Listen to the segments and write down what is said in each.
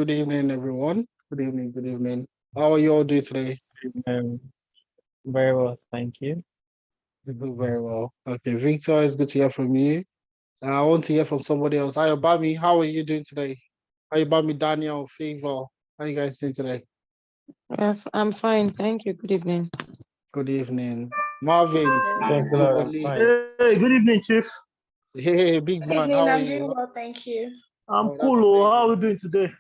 Good evening, everyone. Good evening. Good evening. How are you all doing today? Um, Very well, thank you. You do very well. Okay, Victor, it's good to hear from you. And I want to hear from somebody else. Hi, Obami. How are you doing today? Hi, Obami, Daniel, Favor. How you guys doing today? I'm fine. Thank you. Good evening. Good evening. Marvin, Thanks a lot. I'm Wale. fine. Hey, good evening, Chief. Hey, big Good man, evening. how are I'm doing you? well, thank you. I'm Oh, that's cool. Oh, how are amazing. we doing today?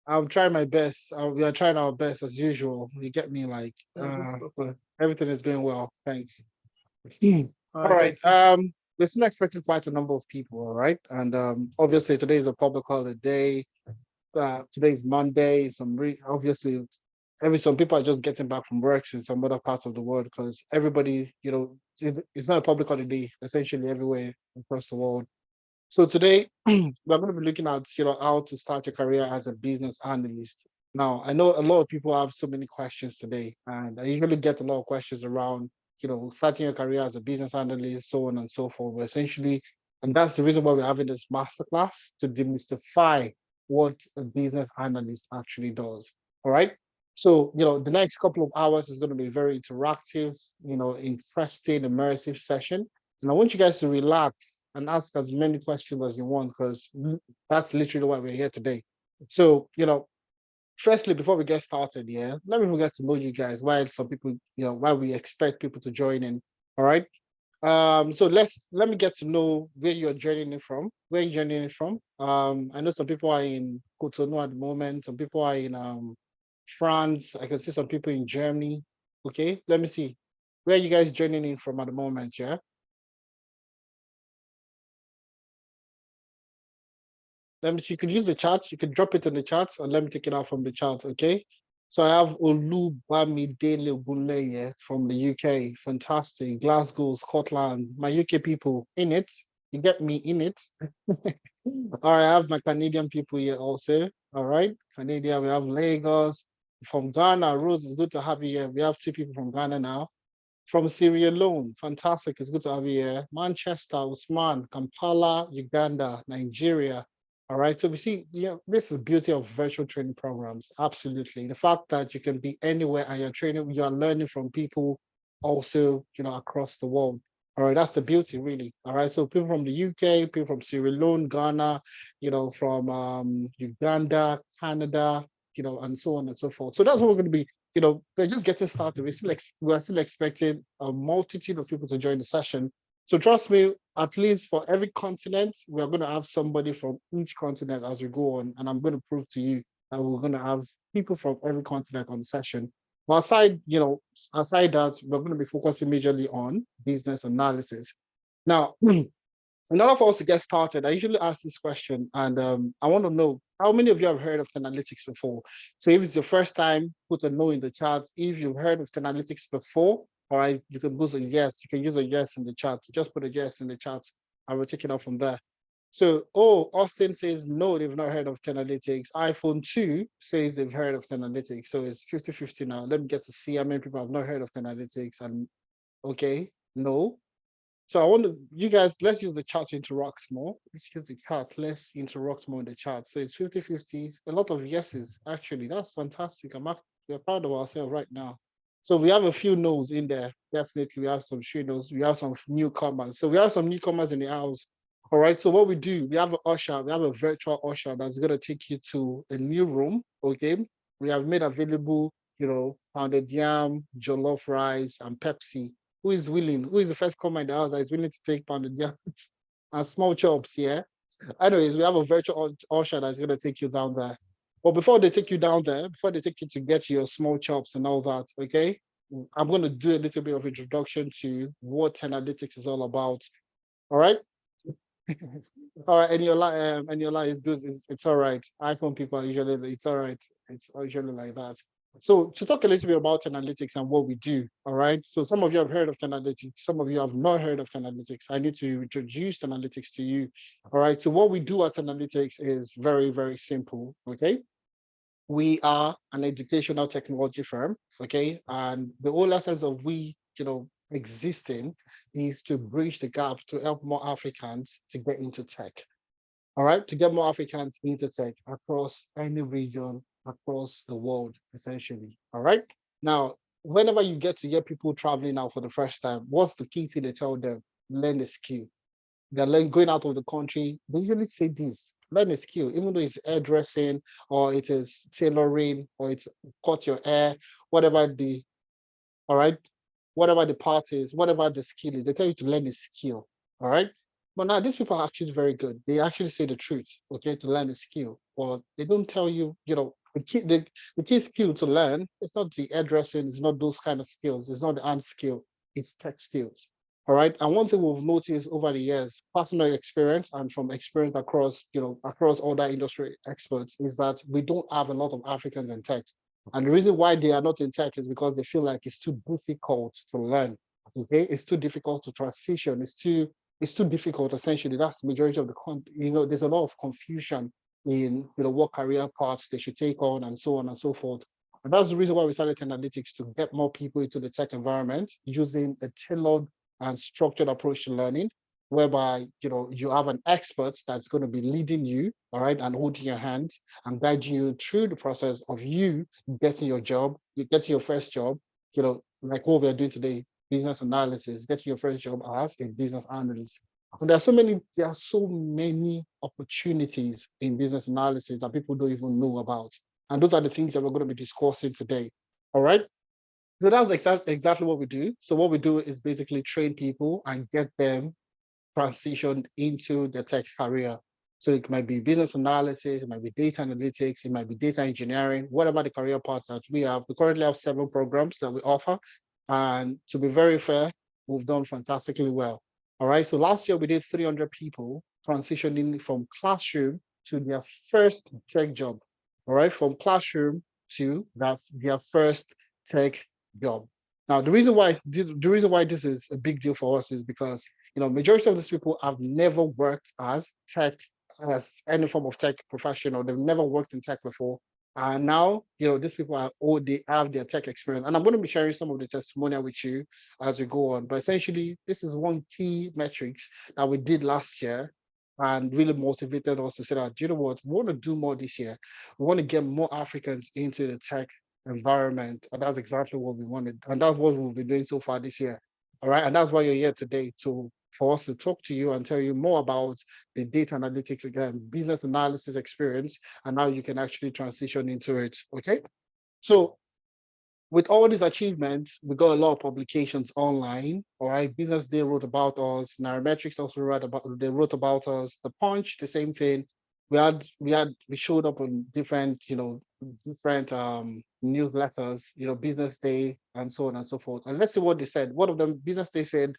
I'm trying my best. We are trying our best as usual. You get me like Good stuff. but everything is going well. Thanks. Hmm. All All right, right. thank you. We're still expecting quite a number of people, all right? And obviously today is a public holiday. Today's Monday. Obviously some people are just getting back from work in some other parts of the world because everybody, it's not a public holiday essentially everywhere across the world. So today we're going to be looking at how to start your career as a business analyst. Now I know a lot of people have so many questions today, and I usually get a lot of questions around starting your career as a business analyst, so on and so forth. But essentially, and that's the reason why we're having this masterclass to demystify what a business analyst actually does. All right. So, the next couple of hours is going to be very interactive, interesting, immersive session. And I want you guys to relax and ask as many questions as you want because that's literally why we're here today. So, firstly, before we get started, yeah, let me get to know you guys. Why some people, why we expect people to join in. All right. So let me get to know where you're joining in from. Where you're joining in from. I know some people are in Cotonou at the moment. Some people are in France. I can see some people in Germany. Okay, let me see. Where are you guys joining in from at the moment? Yeah. Let me see. You could use the chat. You could drop it in the chat and let me take it out from the chat. Okay. So I have Olubamidele Ogunleye from the UK. Fantastic. Glasgow, Scotland. My UK people in it. You get me in it. All right. I have my Canadian people here also. All right. Canada. We have Lagos. From Ghana, Rose, it's good to have you here. We have two people from Ghana now. From Sierra Leone, fantastic. It's good to have you here. Manchester, Usman, Kampala, Uganda, Nigeria. All right. So we see, this is the beauty of virtual training programs. Absolutely. The fact that you can be anywhere and you're training, you're learning from people also, across the world. All right. That's the beauty, really. All right. So people from the UK, people from Sierra Leone, Ghana, from Uganda, Canada, and so on and so forth. So that's what we're going to be we're just getting started. We're still expecting a multitude of people to join the session. So trust me, at least for every continent, we're going to have somebody from each continent as we go on. And I'm going to prove to you that we're going to have people from every continent on the session. But aside that, we're going to be focusing majorly on business analysis. Now, in order for us to get started, I usually ask this question, and I want to know how many of you have heard of Analytics before? So if it's your first time, put a no in the chat. If you've heard of Analytics before, all right, you can use a yes. You can use a yes in the chat. Just put a yes in the chat, and we'll take it off from there. So, Austin says no, they've not heard of Analytics. iPhone 2 says they've heard of Analytics. So it's 50-50 now. Let me get to see how many people have not heard of Analytics. And okay, no. So I want you guys, let's use the chat to interact more. Let's use the chat. Let's interact more in the chat. So it's 50-50. A lot of yeses, actually. That's fantastic. We're proud of ourselves right now. So we have a few no's in there. Definitely, we have some few no's. We have some newcomers. So we have some newcomers in the house. All right. So what we do, we have an usher. We have a virtual usher that's going to take you to a new room. Okay. We have made available, pounded yam, jollof rice, and Pepsi. Who is willing? Who is the first comer in the house that is willing to take pounded yam and small chops? Yeah. Anyways, we have a virtual usher that's going to take you down there. But before they take you down there, before they take you to get your small chops and all that, okay, I'm going to do a little bit of introduction to what analytics is all about. All right. All right, and your lie is good. It's all right. iPhone people are usually it's all right. It's usually like that. So to talk a little bit about analytics and what we do, all right. So some of you have heard of analytics, some of you have not heard of analytics. I need to introduce analytics to you. All right. So what we do at analytics is very, very simple. Okay. We are an educational technology firm. Okay. And the whole essence of existing is to bridge the gap to help more Africans to get into tech. all right, to get more Africans into tech across any region, across the world, essentially. All right. Now, whenever you get to hear people traveling out for the first time, what's the key thing they tell them? Learn a skill. They're going out of the country. They usually say this: learn a skill, even though it's hairdressing or it is tailoring or it's cut your hair, whatever the all right, whatever the part is, whatever the skill is, they tell you to learn a skill. All right. But now these people are actually very good. They actually say the truth, okay, to learn a skill. Or they don't tell you, the key skill to learn, it's not the hairdressing, it's not those kind of skills, it's not the hand skill, it's tech skills. All right. And one thing we've noticed over the years, personal experience and from experience across, across other industry experts, is that we don't have a lot of Africans in tech. And the reason why they are not in tech is because they feel like it's too difficult to learn. Okay, it's too difficult to transition. It's too difficult. Essentially, that's the majority of the there's a lot of confusion in what career paths they should take on and so on and so forth. And that's the reason why we started analytics to get more people into the tech environment using a tailored and structured approach to learning, whereby you have an expert that's going to be leading you, all right, and holding your hands and guiding you through the process of you getting your job, you getting your first job, like what we're doing today, business analysis, getting your first job as a business analyst. And there are so many opportunities in business analysis that people don't even know about. And those are the things that we're going to be discussing today. All right. So that's exactly what we do. So what we do is basically train people and get them transitioned into the tech career. So it might be business analysis, it might be data analytics, it might be data engineering, whatever the career paths that we have. We currently have 7 programs that we offer. And to be very fair, we've done fantastically well. All right. So last year we did 300 people transitioning from classroom to their first tech job. All right. From classroom to their first tech job. Now, the reason why this is a big deal for us is because majority of these people have never worked as any form of tech professional. They've never worked in tech before. And now, these people they have their tech experience. And I'm going to be sharing some of the testimonial with you as we go on. But essentially, this is one key metrics that we did last year and really motivated us to say that, you know what, we want to do more this year. We want to get more Africans into the tech environment. And that's exactly what we wanted. And that's what we've been doing so far this year. All right. And that's why you're here today, for us to talk to you and tell you more about the data analytics, again, business analysis experience, and how you can actually transition into it. Okay. So with all these achievements, we got a lot of publications online. All right. Business Day wrote about us. Nairametrics also wrote about us. The Punch, the same thing. We showed up on different newsletters, Business Day and so on and so forth. And let's see what they said. One of them, Business Day, said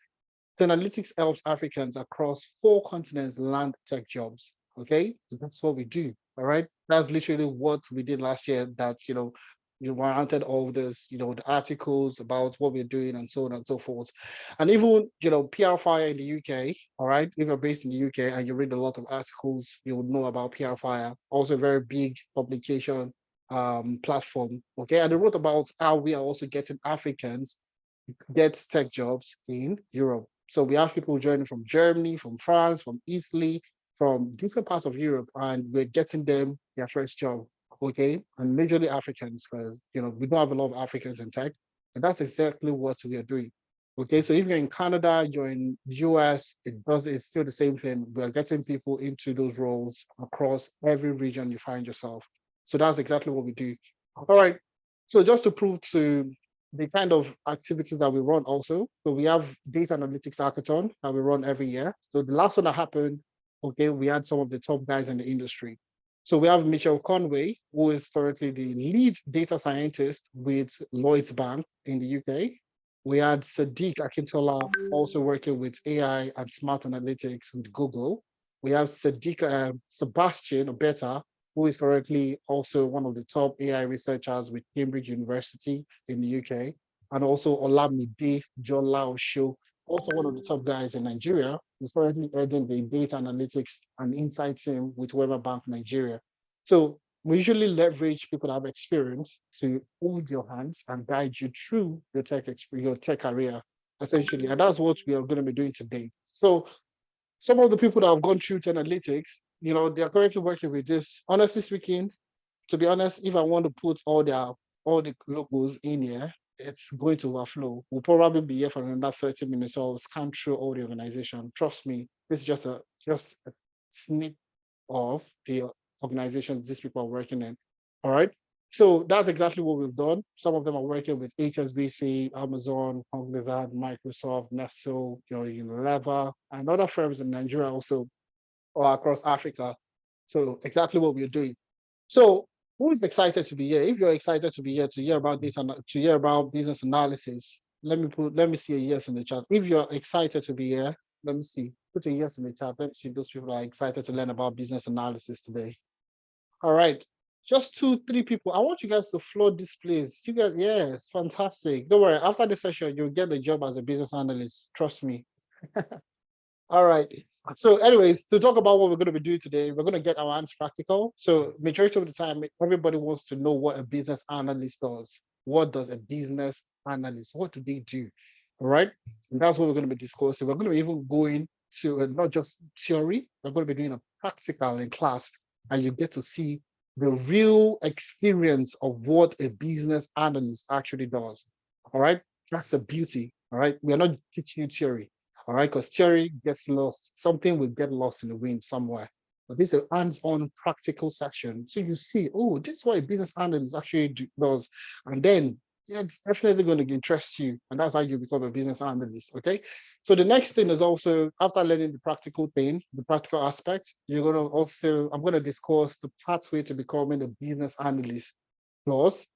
analytics helps Africans across 4 continents land tech jobs. Okay, so that's what we do. All right, that's literally what we did last year. That you warranted all this, the articles about what we're doing and so on and so forth. And even PR Fire in the UK. All right, if you're based in the UK and you read a lot of articles, you would know about PR Fire. Also, a very big publication platform. Okay, and they wrote about how we are also getting Africans get tech jobs in Europe. So we have people joining from Germany, from France, from Italy, from different parts of Europe, and we're getting them their first job. Okay, and majorly Africans, because we don't have a lot of Africans in tech, and that's exactly what we are doing. Okay, so if you're in Canada, you're in the US, it's still the same thing. We're getting people into those roles across every region you find yourself. So that's exactly what we do. All right. So just to prove to the kind of activities that we run also. So we have data analytics hackathon that we run every year. So the last one that happened, okay, we had some of the top guys in the industry. So we have Mitchell Conway, who is currently the lead data scientist with Lloyds Bank in the UK. We had Sadiq Akintola also working with AI and smart analytics with Google. We have Sebastian Obeta, who is currently also one of the top AI researchers with Cambridge University in the UK, and also Olamide Jola Osho, also one of the top guys in Nigeria, is currently heading the data analytics and insight team with Weber Bank Nigeria. So we usually leverage people that have experience to hold your hands and guide you through your tech career, essentially. And that's what we are going to be doing today. So some of the people that have gone through analytics, they're currently working with this. Honestly speaking, to be honest, if I want to put all the logos in here, it's going to overflow. We'll probably be here for another 30 minutes. So I'll scan through all the organization. Trust me, this is just a sneak of the organizations these people are working in. All right. So that's exactly what we've done. Some of them are working with HSBC, Amazon, Conglomerate, Microsoft, Nestle, Unilever, and other firms in Nigeria also, or across Africa. So exactly what we're doing. So who is excited to be here? If you're excited to be here to hear about this and to hear about business analysis, let me see a yes in the chat. If you're excited to be here, let me see. Put a yes in the chat. Let me see those people are excited to learn about business analysis today. All right. Just 2-3 people. I want you guys to flood this place. You guys, yes, fantastic. Don't worry. After the session, you'll get the job as a business analyst. Trust me. All right. So anyways, to talk about what we're going to be doing today, we're going to get our hands practical. So majority of the time, everybody wants to know what a business analyst does. What does a business analyst, what do they do? All right. And that's what we're going to be discussing. We're going to be even going to not just theory, we're going to be doing a practical in class, and you get to see the real experience of what a business analyst actually does. All right. That's the beauty. All right. We're not teaching you theory. All right, because theory gets lost. Something will get lost in the wind somewhere. But this is a hands-on practical session. So you see, oh, this is what a business analyst actually does. And then, yeah, it's definitely going to interest you. And that's how you become a business analyst, okay? So the next thing is also, after learning the practical thing, the practical aspect, I'm going to discuss the pathway to becoming a business analyst. Plus,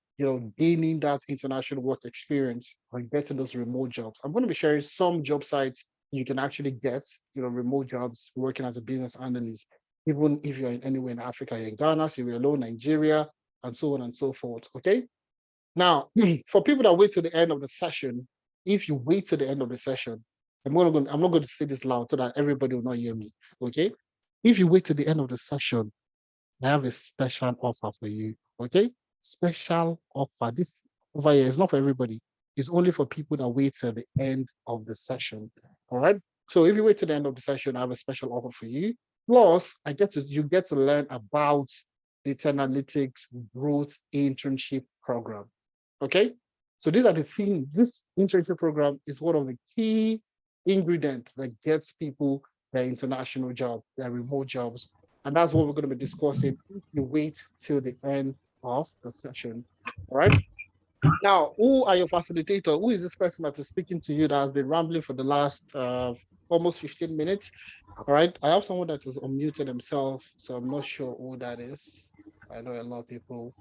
gaining that international work experience and getting those remote jobs. I'm going to be sharing some job sites you can actually get, remote jobs working as a business analyst, even if you're anywhere in Africa, you're in Ghana, Sierra Leone, Nigeria, and so on and so forth. Okay. Now, for people that wait to the end of the session, if you wait to the end of the session, I'm not going to say this loud so that everybody will not hear me. Okay. If you wait to the end of the session, I have a special offer for you. Okay. Special offer. This offer here is not for everybody. It's only for people that wait till the end of the session. All right. So if you wait till the end of the session, I have a special offer for you. Plus, you get to learn about data analytics growth internship program. Okay. So these are the things. This internship program is one of the key ingredients that gets people their international job, their remote jobs. And that's what we're going to be discussing if you wait till the end of the session. All right. Now, who are your facilitator? Who is this person that is speaking to you that has been rambling for the last almost 15 minutes? All right. I have someone that is unmuted himself, so I'm not sure who that is. I know a lot of people.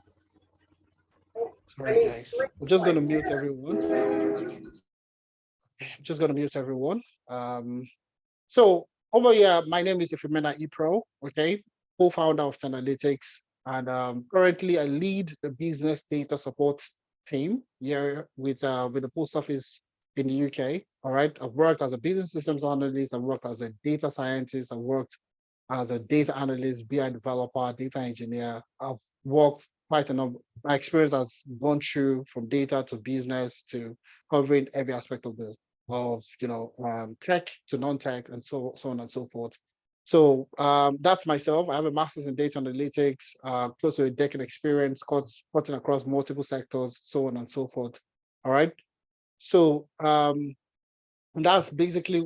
Sorry, guys. I'm just going to mute everyone. I'm just going to mute everyone. So over here, my name is Ifemena Ipro, okay, co-founder of Analytics, and currently I lead the business data support team here with the post office in the UK. All right, I've worked as a business systems analyst, I've worked as a data scientist, I've worked as a data analyst, BI developer, data engineer. I've worked quite a number. My experience has gone through from data to business to covering every aspect of tech to non-tech and so on and so forth. So that's myself. I have a master's in data analytics, close to a decade experience, cutting across multiple sectors, so on and so forth. All right. So and that's basically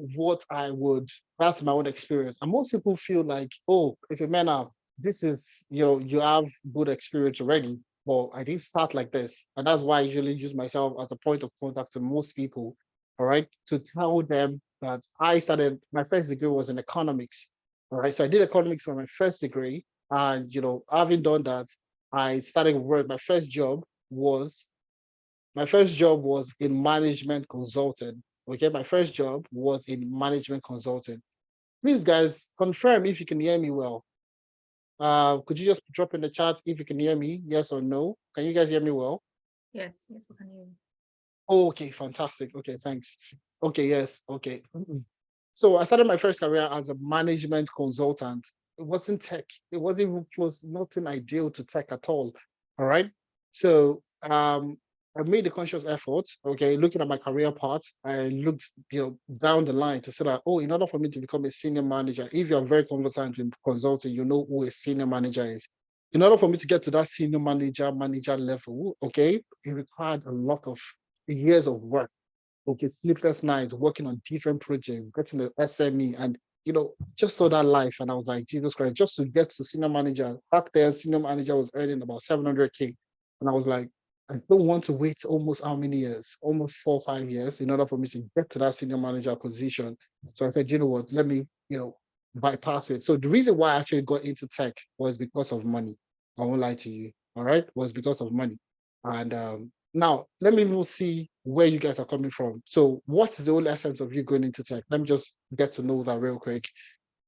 that's my own experience. And most people feel like, oh, if a man up, this is, you have good experience already. Well, I didn't start like this. And that's why I usually use myself as a point of contact to most people, all right, to tell them that my first degree was in economics. All right. So I did economics for my first degree. And, having done that, I started work. My first job was in management consulting. Okay, my first job was in management consulting. Please, guys, confirm if you can hear me well. Could you just drop in the chat if you can hear me, yes or no? Can you guys hear me well? Yes, we can hear you. Oh, okay, fantastic. Okay, thanks. Okay, yes, okay. So I started my first career as a management consultant. It wasn't tech. It wasn't even close, nothing ideal to tech at all. All right. So I I made a conscious effort, okay, looking at my career path. I looked, down the line to say that, oh, in order for me to become a senior manager, if you're very conversant with consulting, you know who a senior manager is. In order for me to get to that senior manager level, okay, it required a lot of years of work. Okay, sleepless nights, working on different projects, getting the SME, and just saw that life. And I was like, Jesus Christ, just to get to senior manager. Back then, senior manager was earning about 700K. And I was like, I don't want to wait almost how many years? Almost 4 or 5 years in order for me to get to that senior manager position. So I said, you know what, let me, bypass it. So the reason why I actually got into tech was because of money. I won't lie to you. All right, was because of money. And now let me even see where you guys are coming from. So what's the whole essence of you going into tech? Let me just get to know that real quick.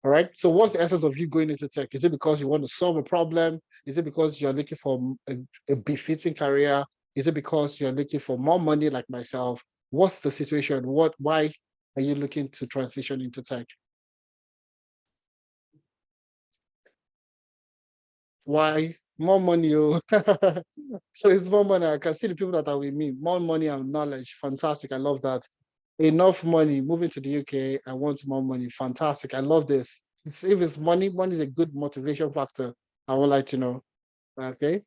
All right. So what's the essence of you going into tech? Is it because you want to solve a problem? Is it because you're looking for a befitting career? Is it because you're looking for more money like myself? What's the situation? Why are you looking to transition into tech? Why? More money. Oh. So it's more money. I can see the people that are with me. More money and knowledge. Fantastic. I love that. Enough money. Moving to the UK. I want more money. Fantastic. I love this. If it's money, money is a good motivation factor. I would like to know. Okay.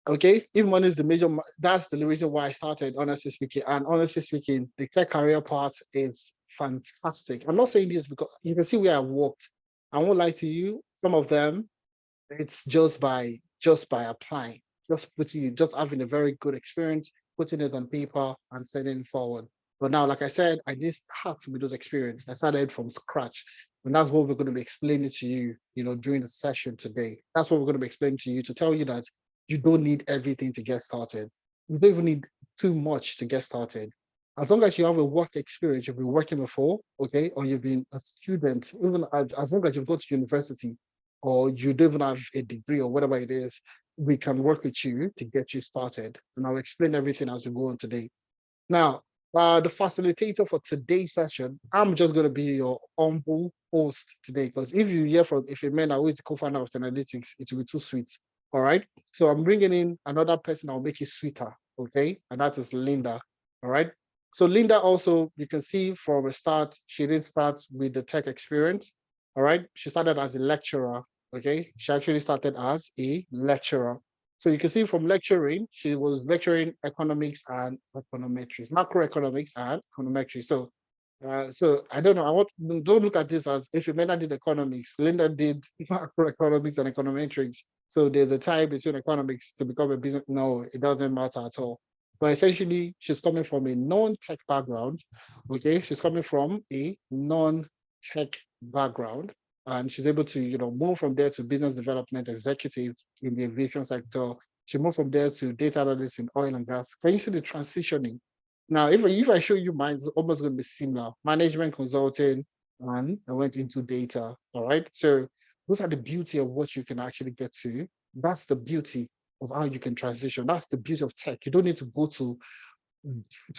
Okay. If money is the major, that's the reason why I started, honestly speaking. And honestly speaking, the tech career part is fantastic. I'm not saying this because you can see where I worked. I won't lie to you. Some of them, it's just by applying, just having a very good experience, putting it on paper and sending it forward. But now, like I said, I didn't start with those experience. I started from scratch. And that's what we're going to be explaining to you, during the session today. That's what we're going to be explaining to you, to tell you that you don't need everything to get started. You don't even need too much to get started. As long as you have a work experience, you've been working before, okay, or you've been a student, even as long as you've gone to university, or you don't even have a degree or whatever it is, we can work with you to get you started. And I'll explain everything as we go on today. Now, the facilitator for today's session, I'm just going to be your humble host today, because if you hear from if a man who is the co-founder of Analytics, it will be too sweet. All right. So I'm bringing in another person that will make it sweeter. Okay. And that is Linda. All right. So Linda also, you can see from the start, she didn't start with the tech experience. All right. She started as a lecturer. Okay. She actually started as a lecturer. So you can see from lecturing, she was lecturing economics and econometrics, macroeconomics and econometrics. So I don't know. Don't look at this as if Linda did economics, Linda did macroeconomics and econometrics. So there's a tie between economics to become a business. No, it doesn't matter at all. But essentially, she's coming from a non-tech background. Okay, she's coming from a non-tech background, and she's able to, move from there to business development executive in the aviation sector. She moved from there to data analyst in oil and gas. Can you see the transitioning? Now, if I show you mine, it's almost going to be similar. Management consulting, and I went into data. All right. So those are the beauty of what you can actually get to. That's the beauty of how you can transition. That's the beauty of tech. You don't need to go to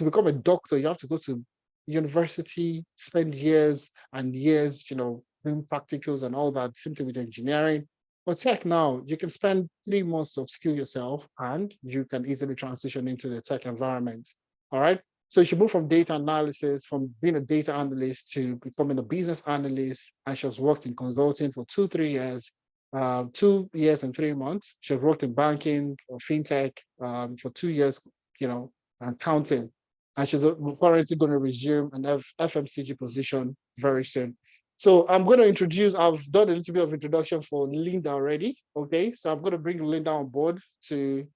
become a doctor. You have to go to university, spend years and years, doing practicals and all that, simply with engineering. For tech now, you can spend 3 months to upskill yourself and you can easily transition into the tech environment. All right. So she moved from data analysis, from being a data analyst to becoming a business analyst. And she has worked in consulting for 2 3 years, 2 years and 3 months. She has worked in banking or fintech for 2 years, and counting. And she's currently going to resume an FMCG position very soon. So I'm going to I've done a little bit of introduction for Linda already. Okay. So I'm going to bring Linda on board to,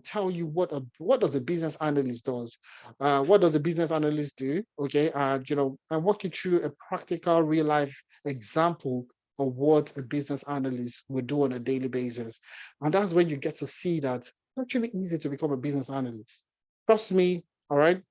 tell you what does a business analyst does. What does a business analyst do? Okay. And, and walk you through a practical real life example of what a business analyst would do on a daily basis. And that's when you get to see that it's actually easy to become a business analyst. Trust me, all right?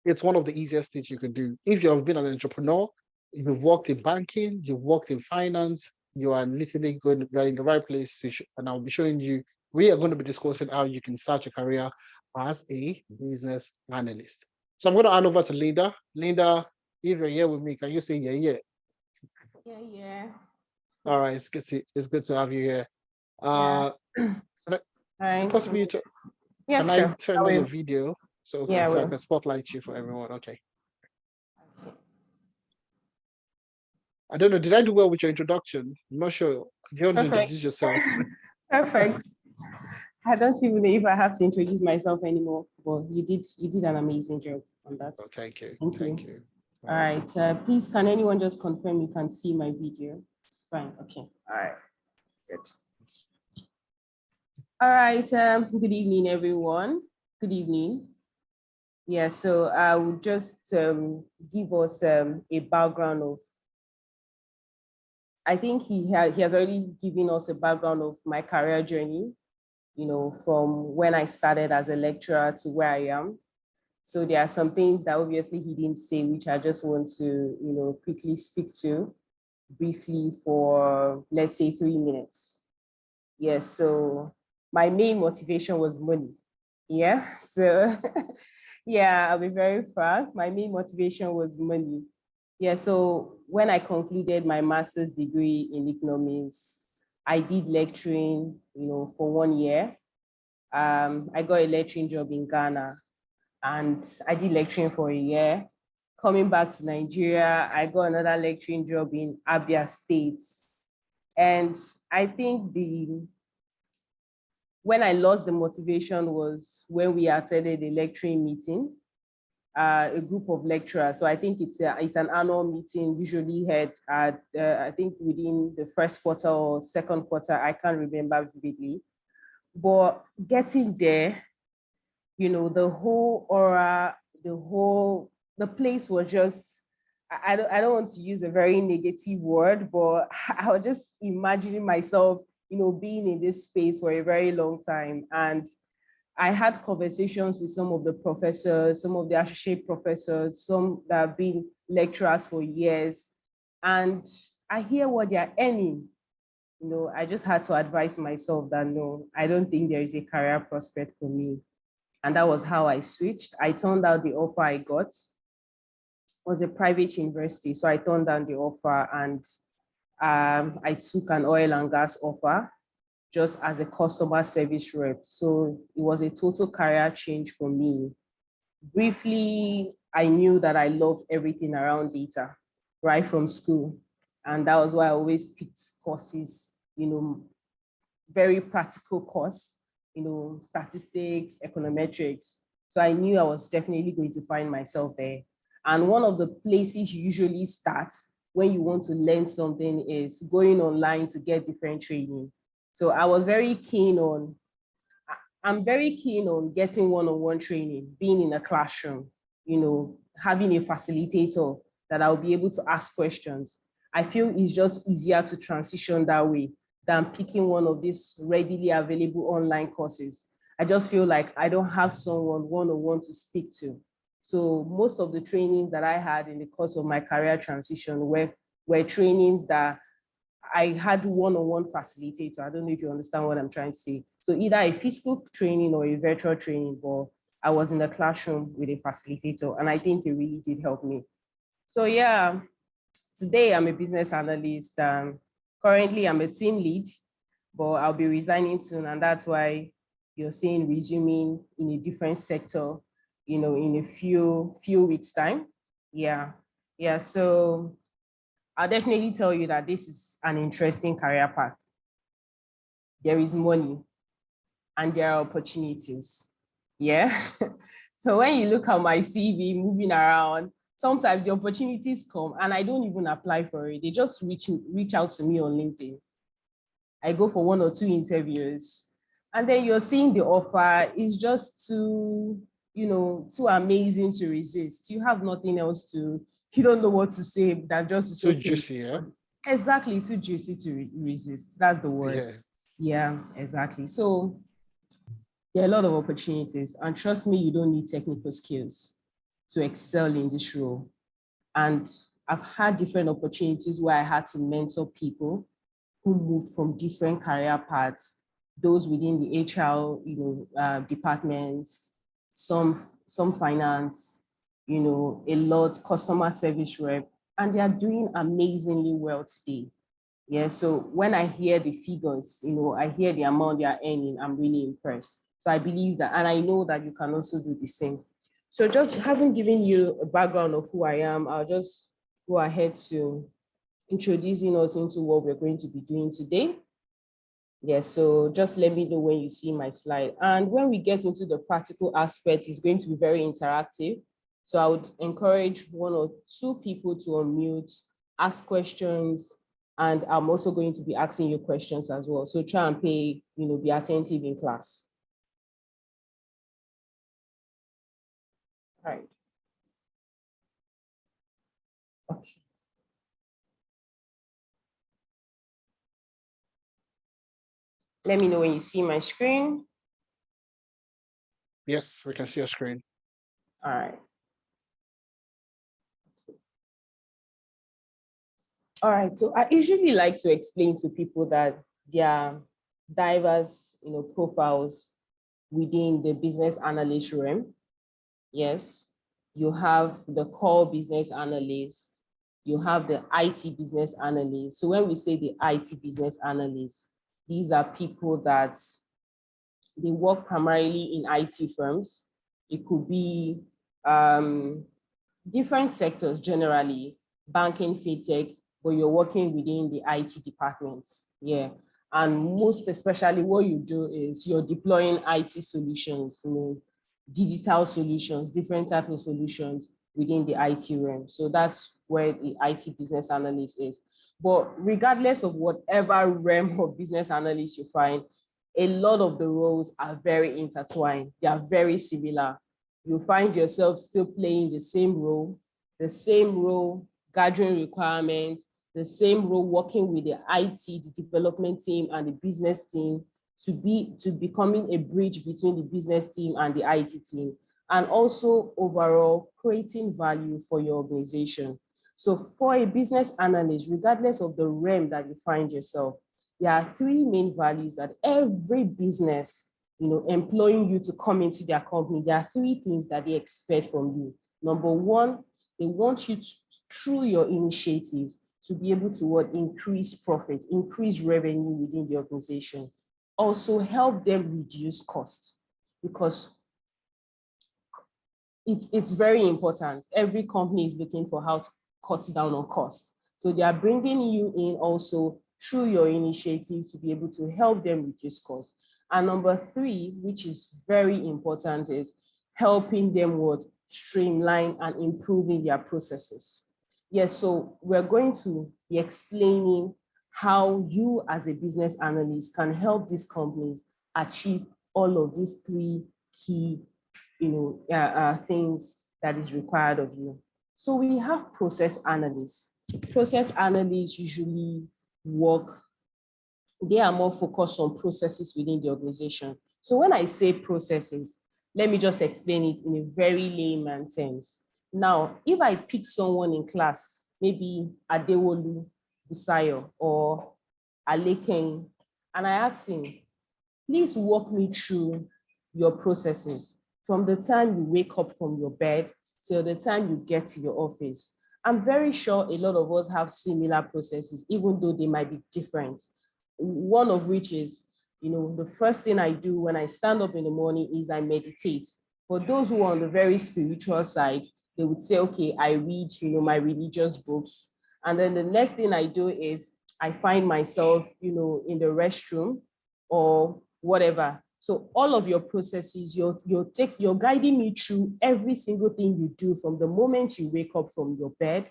It's one of the easiest things you can do. If you have been an entrepreneur, you've worked in banking, you've worked in finance, you are literally going, you're in the right place. And I'll be showing you, we are going to be discussing how you can start your career as a business analyst. So I'm going to hand over to Linda. Linda, if you're here with me, can you say yeah, yeah? Yeah. All right, it's good to have you here. Yeah. So All Is it right. possible you to, Yeah, can I sure. turn I on your will. video? So, okay, Yeah, I so I will. can spotlight you for everyone. Okay. I don't know. Did I do well with your introduction? I'm not sure. Do you want to Perfect. introduce yourself? Perfect. I don't even know if I have to introduce myself anymore, but you did an amazing job on that. Oh, thank you. Thank Thank you. you. All right. Please, can anyone just confirm you can see my video? It's fine. Okay. All right. Good. All right. Good evening, everyone. Good evening. Yeah, so I will just give us a background of, I think he has already given us a background of my career journey, from when I started as a lecturer to where I am. So there are some things that obviously he didn't say, which I just want to, quickly speak to briefly for, let's say, 3 minutes. Yes, so my main motivation was money. Yeah, so yeah, I'll be very frank. My main motivation was money. Yeah, so when I concluded my master's degree in economics, I did lecturing, for 1 year. I got a lecturing job in Ghana and I did lecturing for a year. Coming back to Nigeria, I got another lecturing job in Abia State. And I think when I lost the motivation was when we attended a lecturing meeting, a group of lecturers. So I think it's an annual meeting usually held at, I think within the first quarter or second quarter, I can't remember vividly. But getting there, the whole aura, the place was just, I don't want to use a very negative word, but I was just imagining myself, being in this space for a very long time. And I had conversations with some of the professors, some of the associate professors, some that have been lecturers for years. And I hear what they're earning. I just had to advise myself that no, I don't think there is a career prospect for me. And that was how I switched. I turned out the offer I got was a private university. So I turned down the offer and I took an oil and gas offer just as a customer service rep. So it was a total career change for me. Briefly, I knew that I loved everything around data right from school. And that was why I always picked courses, very practical course, statistics, econometrics. So I knew I was definitely going to find myself there. And one of the places you usually start when you want to learn something is going online to get different training. So I was very keen on, I'm very keen on getting one-on-one training, being in a classroom, having a facilitator that I'll be able to ask questions. I feel it's just easier to transition that way than picking one of these readily available online courses. I just feel like I don't have someone one-on-one to speak to. So most of the trainings that I had in the course of my career transition were trainings that I had one-on-one facilitator. I don't know if you understand what I'm trying to say. So either a physical training or a virtual training, but I was in the classroom with a facilitator, and I think it really did help me. So yeah, today I'm a business analyst. Currently I'm a team lead, but I'll be resigning soon, and that's why you're seeing resuming in a different sector, in a few weeks time. Yeah. So I'll definitely tell you that this is an interesting career path. There is money and there are opportunities. Yeah. So when you look at my CV moving around, sometimes the opportunities come and I don't even apply for it. They just reach out to me on LinkedIn. I go for 1 or 2 interviews and then you're seeing the offer is just too amazing to resist. You have nothing else you don't know what to say, that just is Too okay. juicy, yeah? Exactly, too juicy to resist. That's the word. Yeah. Yeah, exactly. So there are a lot of opportunities, and trust me, you don't need technical skills to excel in this role. And I've had different opportunities where I had to mentor people who moved from different career paths, those within the HR, departments, some finance, a lot customer service rep, and they are doing amazingly well today. Yeah, so when I hear the figures, I hear the amount they are earning, I'm really impressed. So I believe that, and I know that you can also do the same. So just having given you a background of who I am, I'll just go ahead to introducing us into what we're going to be doing today. Yeah, so just let me know when you see my slide. And when we get into the practical aspect, it's going to be very interactive. So I would encourage 1 or 2 people to unmute, ask questions, and I'm also going to be asking you questions as well. So try and be attentive in class. All right. Okay. Let me know when you see my screen. Yes, we can see your screen. All right. All right, so I usually like to explain to people that there are diverse, profiles within the business analyst realm. Yes, you have the core business analyst, you have the IT business analyst. So when we say the IT business analyst, these are people that they work primarily in IT firms. It could be different sectors generally, banking, fintech, but you're working within the IT department. Yeah. And most especially what you do is you're deploying IT solutions, digital solutions, different types of solutions within the IT realm. So that's where the IT business analyst is. But regardless of whatever realm of business analyst you find, a lot of the roles are very intertwined. They are very similar. You find yourself still playing the same role, gathering requirements, the same role working with the IT, the development team, and the business team to becoming a bridge between the business team and the IT team, and also overall creating value for your organization. So for a business analyst, regardless of the realm that you find yourself, there are 3 main values that every business, employing you to come into their company, there are 3 things that they expect from you. Number 1, they want you to, through your initiatives, to be able to increase profit, increase revenue within the organization. Also help them reduce costs, because it's very important. Every company is looking for how to cut down on costs. So they are bringing you in also through your initiatives to be able to help them reduce costs. And number 3, which is very important, is helping them streamline and improving their processes. Yes, so we're going to be explaining how you as a business analyst can help these companies achieve all of these 3 key things that is required of you. So we have process analysts. Process analysts usually they are more focused on processes within the organization. So when I say processes, let me just explain it in a very layman terms. Now, if I pick someone in class, maybe Adewolu Busayo or Aleken, and I ask him, please walk me through your processes from the time you wake up from your bed till the time you get to your office. I'm very sure a lot of us have similar processes, even though they might be different. One of which is, the first thing I do when I stand up in the morning is I meditate. For those who are on the very spiritual side, they would say, okay, I read, my religious books. And then the next thing I do is I find myself, in the restroom or whatever. So all of your processes, you're guiding me through every single thing you do from the moment you wake up from your bed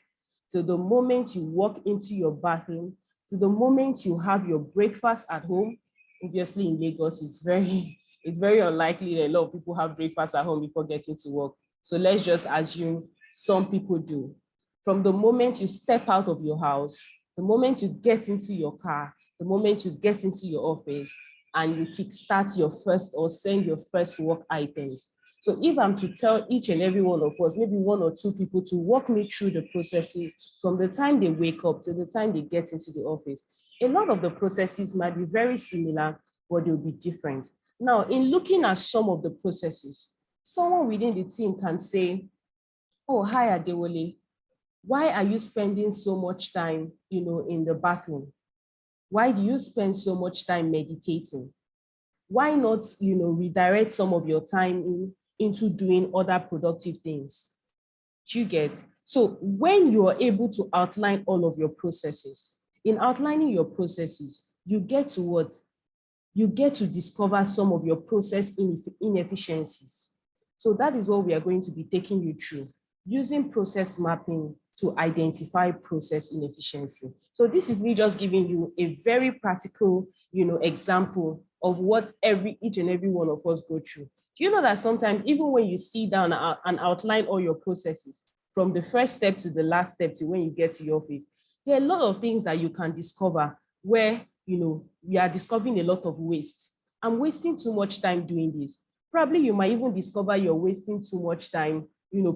to the moment you walk into your bathroom to the moment you have your breakfast at home. Obviously in Lagos, it's very unlikely that a lot of people have breakfast at home before getting to work. So let's just assume some people do. From the moment you step out of your house, the moment you get into your car, the moment you get into your office, and you kickstart your first or send your first work items. So if I'm to tell each and every one of us, maybe 1 or 2 people to walk me through the processes from the time they wake up to the time they get into the office, a lot of the processes might be very similar, but they'll be different. Now, in looking at some of the processes, someone within the team can say, oh, hi, Adewale, why are you spending so much time, in the bathroom? Why do you spend so much time meditating? Why not, redirect some of your time into doing other productive things? Do you get? So when you are able to outline all of your processes, in outlining your processes, you get to what? You get to discover some of your process inefficiencies. So that is what we are going to be taking you through, using process mapping to identify process inefficiency. So this is me just giving you a very practical, example of what each and every one of us go through. Do you know that sometimes even when you sit down and outline all your processes from the first step to the last step to when you get to your office, there are a lot of things that you can discover where, we are discovering a lot of waste. I'm wasting too much time doing this. Probably you might even discover you're wasting too much time,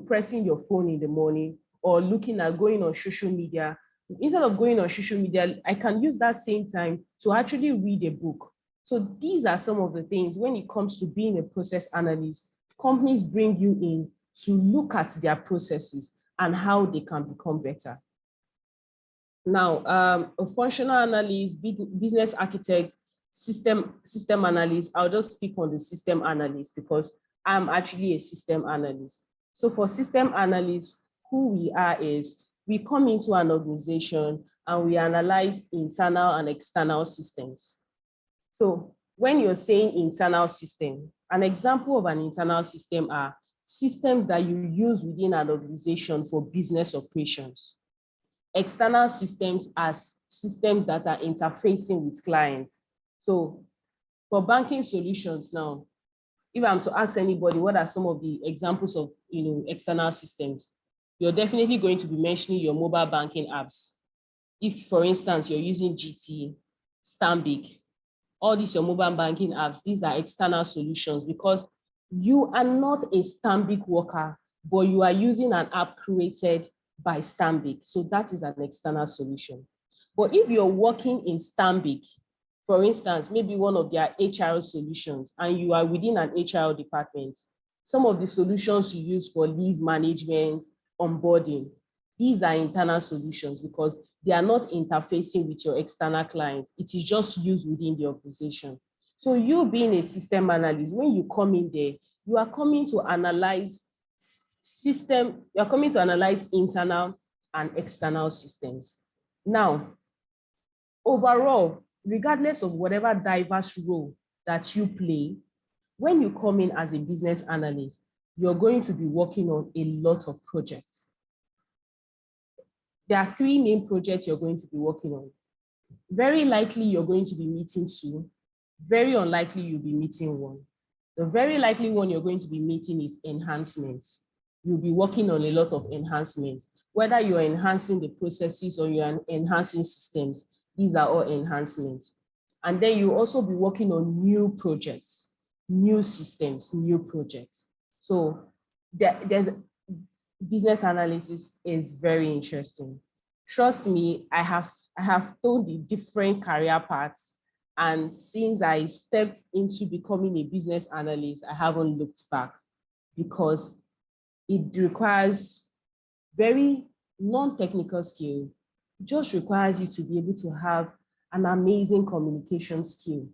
pressing your phone in the morning or looking at going on social media. Instead of going on social media, I can use that same time to actually read a book. So these are some of the things when it comes to being a process analyst, companies bring you in to look at their processes and how they can become better. Now, a functional analyst, business architect, system analyst, I'll just speak on the system analyst because I'm actually a system analyst. So for system analysts, who we are is we come into an organization and we analyze internal and external systems. So when you're saying internal system, an example of an internal system are systems that you use within an organization for business operations. External systems as systems that are interfacing with clients. So for banking solutions now, if I'm to ask anybody, what are some of the examples of external systems? You're definitely going to be mentioning your mobile banking apps. If, for instance, you're using GT, Stanbic, all these your mobile banking apps, these are external solutions because you are not a Stanbic worker, but you are using an app created by Stanbic. So that is an external solution. But if you're working in Stanbic, for instance, maybe one of their HR solutions, and you are within an HR department, some of the solutions you use for leave management, onboarding, these are internal solutions because they are not interfacing with your external clients. It is just used within the organization. So you being a system analyst, when you come in there, you are coming to analyze you're coming to analyze internal and external systems. Now, overall, regardless of whatever diverse role that you play, when you come in as a business analyst, you're going to be working on a lot of projects. There are 3 main projects you're going to be working on. Very likely you're going to be meeting 2. Very unlikely you'll be meeting 1. The very likely one you're going to be meeting is enhancements. You'll be working on a lot of enhancements. Whether you're enhancing the processes or you're enhancing systems, these are all enhancements. And then you'll also be working on new projects, new systems, new projects. So there's business analysis is very interesting. Trust me, I have told the different career paths, and since I stepped into becoming a business analyst, I haven't looked back because it requires very non-technical skill. It just requires you to be able to have an amazing communication skill.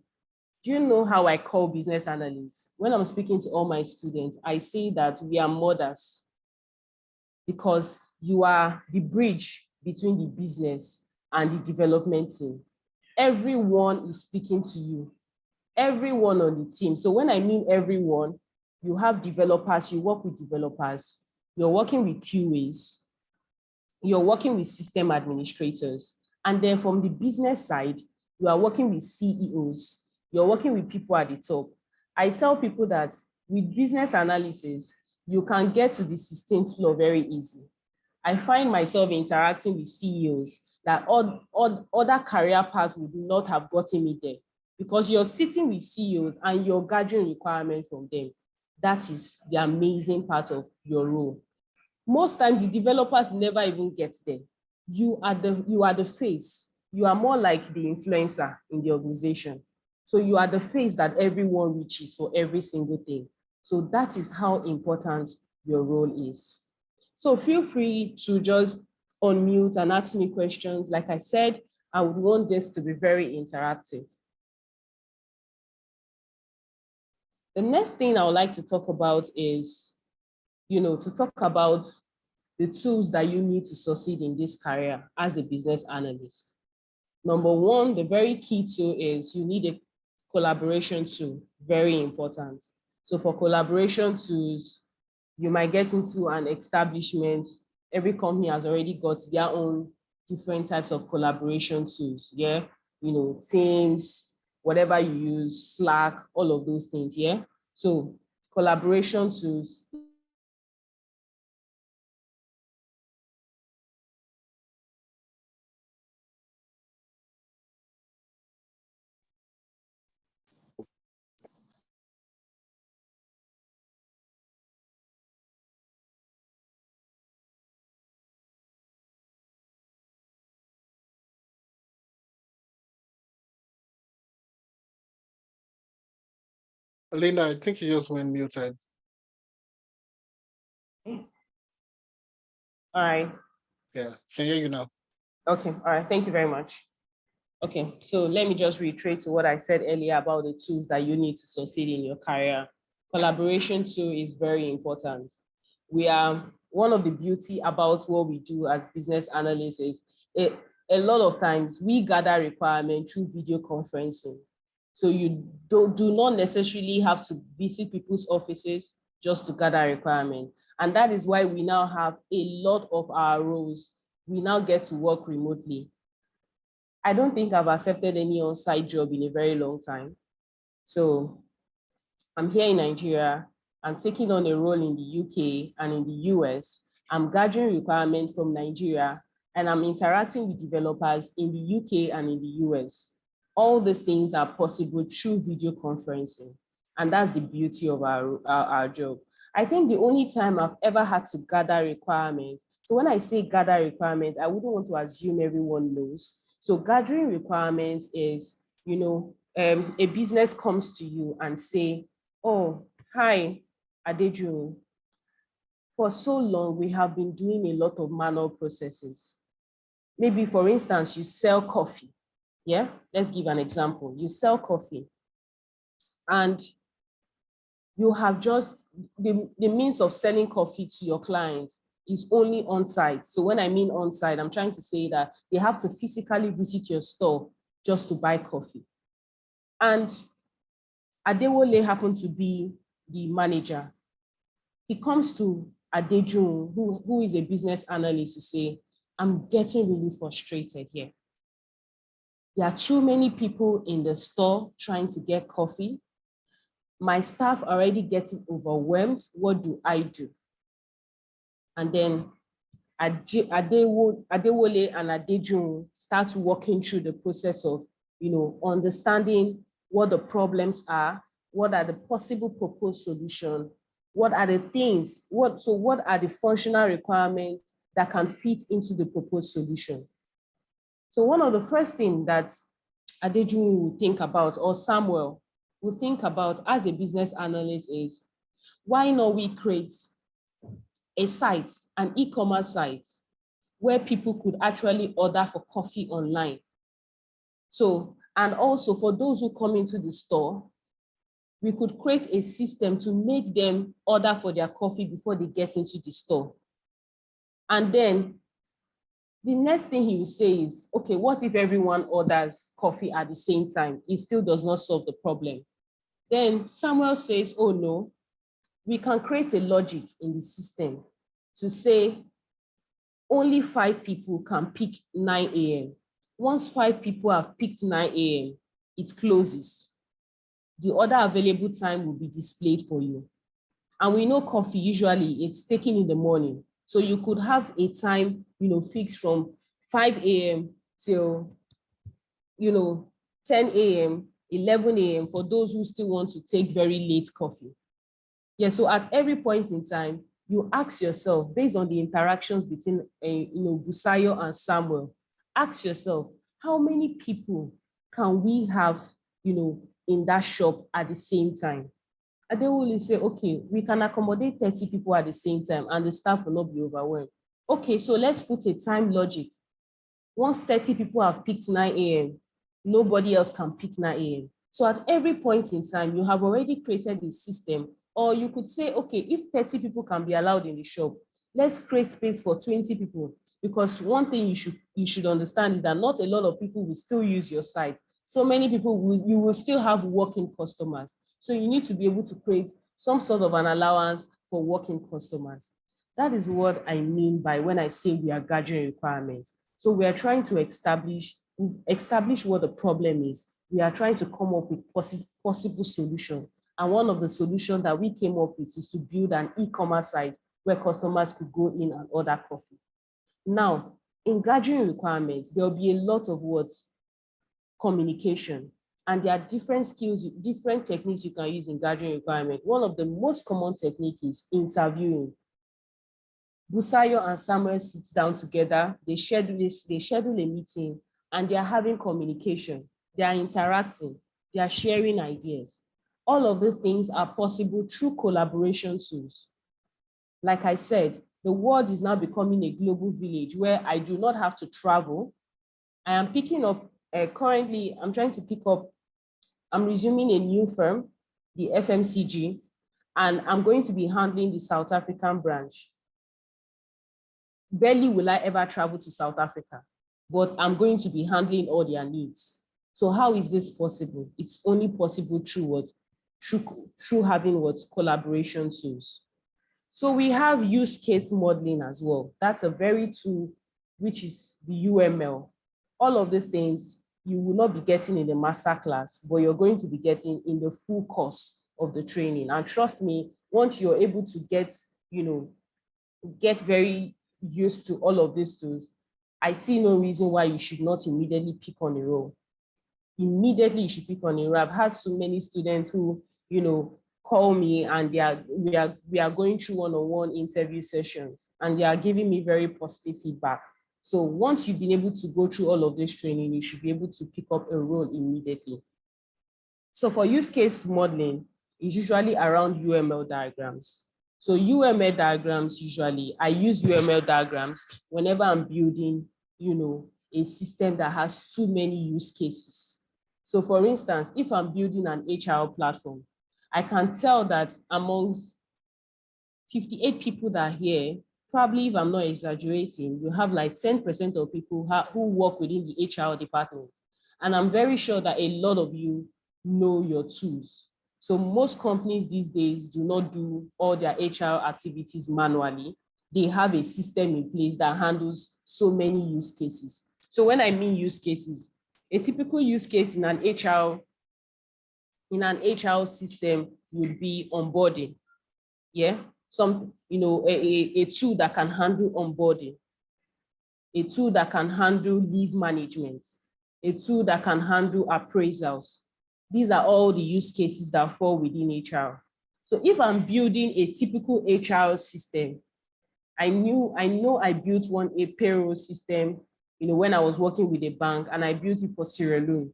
Do you know how I call business analysts? When I'm speaking to all my students, I say that we are mothers because you are the bridge between the business and the development team. Everyone is speaking to you, everyone on the team. So when I mean everyone, you have developers, you work with developers, you're working with QAs, you're working with system administrators. And then from the business side, you are working with CEOs, you're working with people at the top. I tell people that with business analysis, you can get to the 16th floor very easy. I find myself interacting with CEOs that other career paths would not have gotten me there because you're sitting with CEOs and you're gathering requirements from them. That is the amazing part of your role. Most times the developers never even get there. You are the face. You are more like the influencer in the organization. So you are the face that everyone reaches for every single thing. So that is how important your role is. So feel free to just unmute and ask me questions. Like I said, I would want this to be very interactive. The next thing I would like to talk about is, to talk about the tools that you need to succeed in this career as a business analyst. Number one, the very key tool is you need a collaboration tool, very important. So for collaboration tools, you might get into an establishment. Every company has already got their own different types of collaboration tools, yeah? Teams, whatever you use, Slack, all of those things, yeah? So collaboration tools. Linda, I think you just went muted. All right. Yeah, can hear you now. Okay, all right, thank you very much. Okay, so let me just reiterate to what I said earlier about the tools that you need to succeed in your career. Collaboration tool is very important. One of the beauty about what we do as business analysts is a lot of times we gather requirements through video conferencing. So you do not necessarily have to visit people's offices just to gather requirement. And that is why we now have a lot of our roles. We now get to work remotely. I don't think I've accepted any on-site job in a very long time. So I'm here in Nigeria. I'm taking on a role in the UK and in the US. I'm gathering requirements from Nigeria and I'm interacting with developers in the UK and in the US. All these things are possible through video conferencing. And that's the beauty of our job. I think the only time I've ever had to gather requirements, so when I say gather requirements, I wouldn't want to assume everyone knows. So gathering requirements is, a business comes to you and say, oh, hi, Adeju. For so long, we have been doing a lot of manual processes. Maybe, for instance, you sell coffee. Yeah, let's give an example. You sell coffee and you have just, the means of selling coffee to your clients is only on site. So when I mean on site, I'm trying to say that they have to physically visit your store just to buy coffee. And Adewole happened to be the manager. He comes to Adejun, who is a business analyst, to say, I'm getting really frustrated here. There are too many people in the store trying to get coffee. My staff are already getting overwhelmed. What do I do? And then Adewole and Adejun start working through the process of, understanding what the problems are, what are the possible proposed solutions, what are the things, what are the functional requirements that can fit into the proposed solution. So one of the first things that Adejun will think about, or Samuel will think about as a business analyst, is why not we create a site, an e-commerce site, where people could actually order for coffee online. So, and also for those who come into the store, we could create a system to make them order for their coffee before they get into the store. And then the next thing he will say is, okay, what if everyone orders coffee at the same time? It still does not solve the problem. Then Samuel says, oh no, we can create a logic in the system to say only 5 people can pick 9 a.m. Once 5 people have picked 9 a.m., it closes. The other available time will be displayed for you. And we know coffee, usually it's taken in the morning. So you could have a time, fixed from 5 a.m. till, 10 a.m., 11 a.m. for those who still want to take very late coffee. Yeah, so at every point in time, you ask yourself, based on the interactions between Busayo and Samuel, ask yourself, how many people can we have, in that shop at the same time? And they will say, okay, we can accommodate 30 people at the same time and the staff will not be overwhelmed. Okay, so let's put a time logic. Once 30 people have picked 9 a.m., nobody else can pick 9 a.m. So at every point in time, you have already created a system, or you could say, okay, if 30 people can be allowed in the shop, let's create space for 20 people. Because one thing you should understand is that not a lot of people will still use your site. So many people, you will still have walking customers. So you need to be able to create some sort of an allowance for walking customers. That is what I mean by when I say we are gathering requirements. So we are trying to establish what the problem is. We are trying to come up with possible solutions. And one of the solutions that we came up with is to build an e-commerce site where customers could go in and order coffee. Now, in gathering requirements, there will be a lot of words, communication, and there are different skills, different techniques you can use in gathering requirement. One of the most common techniques is interviewing. Busayo and Samuel sit down together, they schedule a meeting, and they are having communication. They are interacting, they are sharing ideas. All of these things are possible through collaboration tools. Like I said, the world is now becoming a global village where I do not have to travel. I am picking up, currently, I'm resuming a new firm, the FMCG, and I'm going to be handling the South African branch. Barely will I ever travel to South Africa, but I'm going to be handling all their needs. So how is this possible? It's only possible through what? Through having what? Collaboration tools. So we have use case modeling as well. That's a very tool, which is the UML. All of these things you will not be getting in the masterclass, but you're going to be getting in the full course of the training. And trust me, once you're able to get very used to all of these tools, I see no reason why you should not immediately pick on a role. Immediately you should pick on a role. I've had so many students who, call me and we are going through one-on-one interview sessions and they are giving me very positive feedback. So once you've been able to go through all of this training, you should be able to pick up a role immediately. So for use case modeling, it's usually around UML diagrams. So UML diagrams, usually, I use UML diagrams whenever I'm building, a system that has too many use cases. So for instance, if I'm building an HR platform, I can tell that amongst 58 people that are here, probably if I'm not exaggerating, you have like 10% of people who work within the HR department. And I'm very sure that a lot of you know your tools. So most companies these days do not do all their HR activities manually. They have a system in place that handles so many use cases. So when I mean use cases, a typical use case in an HR system would be onboarding. Yeah, a tool that can handle onboarding, a tool that can handle leave management, a tool that can handle appraisals. These are all the use cases that fall within HR. So if I'm building a typical HR system, I know I built a payroll system, when I was working with a bank, and I built it for Sierra Leone.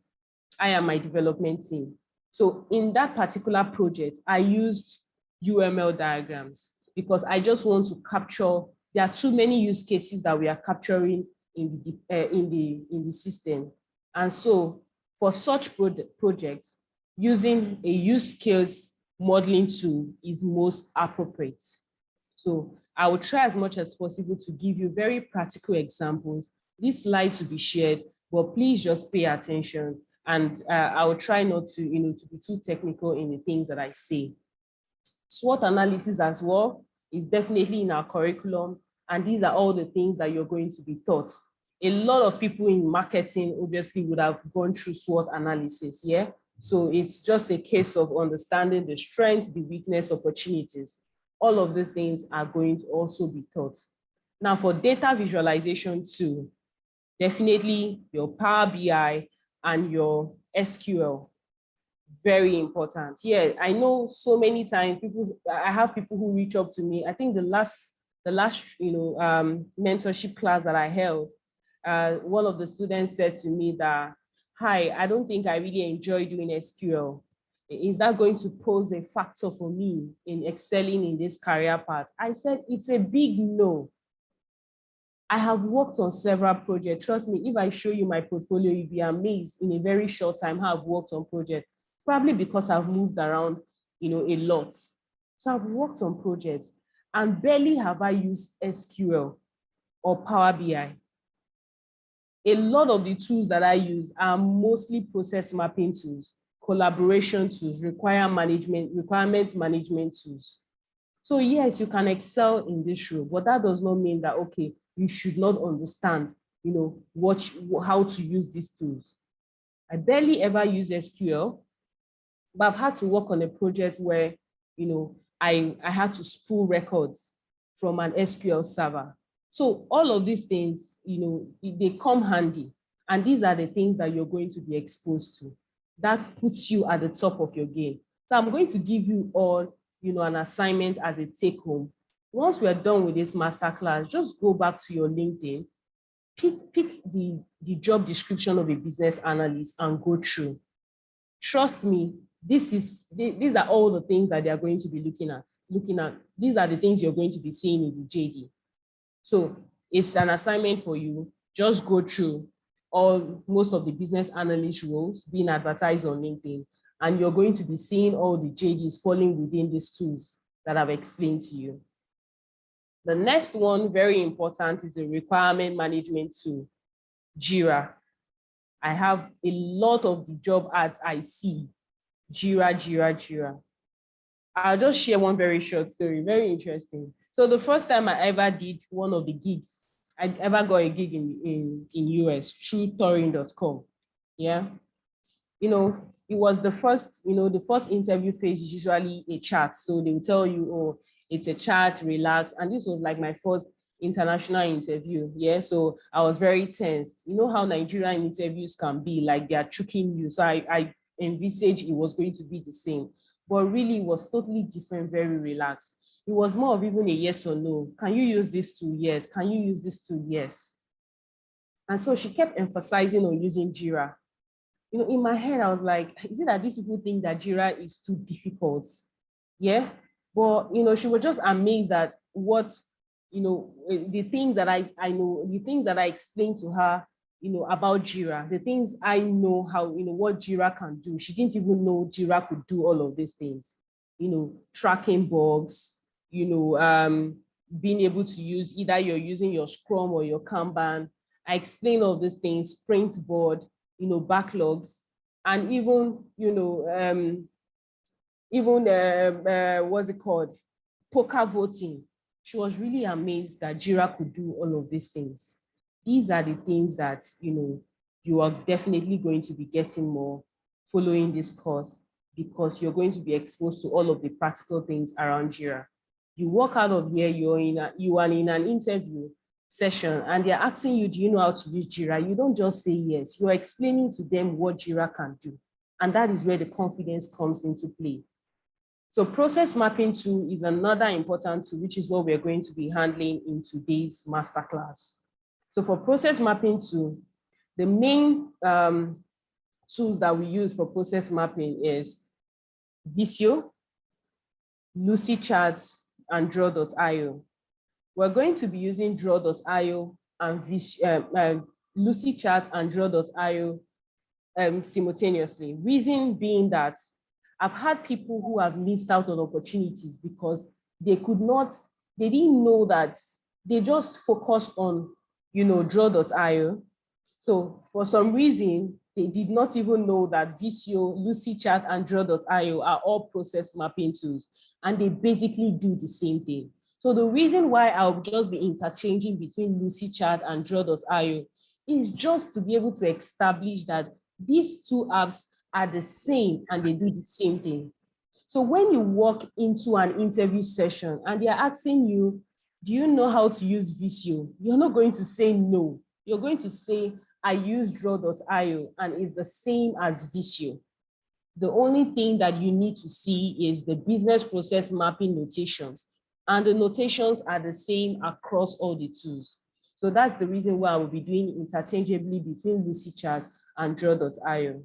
I am my development team. So in that particular project, I used UML diagrams because I just want to capture, there are too many use cases that we are capturing in the system. And so for such projects, using a use case modeling tool is most appropriate. So I will try as much as possible to give you very practical examples. These slides will be shared, but please just pay attention. And I will try not to, to be too technical in the things that I say. SWOT analysis as well is definitely in our curriculum. And these are all the things that you're going to be taught. A lot of people in marketing obviously would have gone through SWOT analysis, yeah? So it's just a case of understanding the strengths, the weakness, opportunities. All of these things are going to also be taught. Now for data visualization too, definitely your Power BI and your SQL, very important. Yeah, I know so many times I have people who reach up to me. I think the last mentorship class that I held, one of the students said to me that, hi, I don't think I really enjoy doing SQL. Is that going to pose a factor for me in excelling in this career path? I said, it's a big no. I have worked on several projects. Trust me, if I show you my portfolio, you'll be amazed in a very short time how I've worked on projects, probably because I've moved around, a lot. So I've worked on projects and barely have I used SQL or Power BI. A lot of the tools that I use are mostly process mapping tools, collaboration tools, requirements management tools. So yes, you can excel in this role, but that does not mean that, okay, you should not understand, how to use these tools. I barely ever use SQL, but I've had to work on a project where, I had to spool records from an SQL server. So all of these things, they come handy. And these are the things that you're going to be exposed to. That puts you at the top of your game. So I'm going to give you all, an assignment as a take home. Once we're done with this masterclass, just go back to your LinkedIn, pick the job description of a business analyst and go through. Trust me, these are all the things that they are going to be looking at. These are the things you're going to be seeing in the JD. So it's an assignment for you. Just go through most of the business analyst roles being advertised on LinkedIn, and you're going to be seeing all the JDs falling within these tools that I've explained to you. The next one, very important, is a requirement management tool, Jira. I have a lot of the job ads I see, Jira. I'll just share one very short story, very interesting. So the first time I ever did one of the gigs, I ever got a gig in US through touring.com. Yeah. It was the first, the first interview phase is usually a chat. So they will tell you, oh, it's a chat, relax. And this was like my first international interview. Yeah. So I was very tense. You know how Nigerian interviews can be, like they are tricking you. So I envisaged it was going to be the same, but really it was totally different, very relaxed. It was more of even a yes or no. Can you use this tool? Yes. Can you use this tool? Yes. And so she kept emphasizing on using Jira. In my head, I was like, is it that these people think that Jira is too difficult? Yeah. But, she was just amazed at what, the things that I know, the things that I explained to her, about Jira, the things I know how, what Jira can do. She didn't even know Jira could do all of these things, tracking bugs, being able to use, either you're using your Scrum or your Kanban. I explained all these things, sprint board, backlogs, and even, what's it called? Poker voting. She was really amazed that Jira could do all of these things. These are the things that, you are definitely going to be getting more following this course, because you're going to be exposed to all of the practical things around Jira. You walk out of here, you are in an interview session and they're asking you, do you know how to use Jira? You don't just say yes, you're explaining to them what Jira can do. And that is where the confidence comes into play. So process mapping tool is another important tool, which is what we're going to be handling in today's masterclass. So for process mapping tool, the main tools that we use for process mapping is Visio, Lucidchart, and Draw.io. We're going to be using Draw.io and Lucidchart and Draw.io simultaneously. Reason being that I've had people who have missed out on opportunities because they didn't know that, they just focused on, Draw.io. So for some reason, they did not even know that Visio, Lucidchart, and Draw.io are all process mapping tools, and they basically do the same thing. So the reason why I'll just be interchanging between Lucidchart and Draw.io is just to be able to establish that these two apps are the same and they do the same thing. So when you walk into an interview session and they're asking you, do you know how to use Visio? You're not going to say no. You're going to say, I use Draw.io and it's the same as Visio. The only thing that you need to see is the business process mapping notations, and the notations are the same across all the tools. So that's the reason why I will be doing interchangeably between Lucidchart and Draw.io.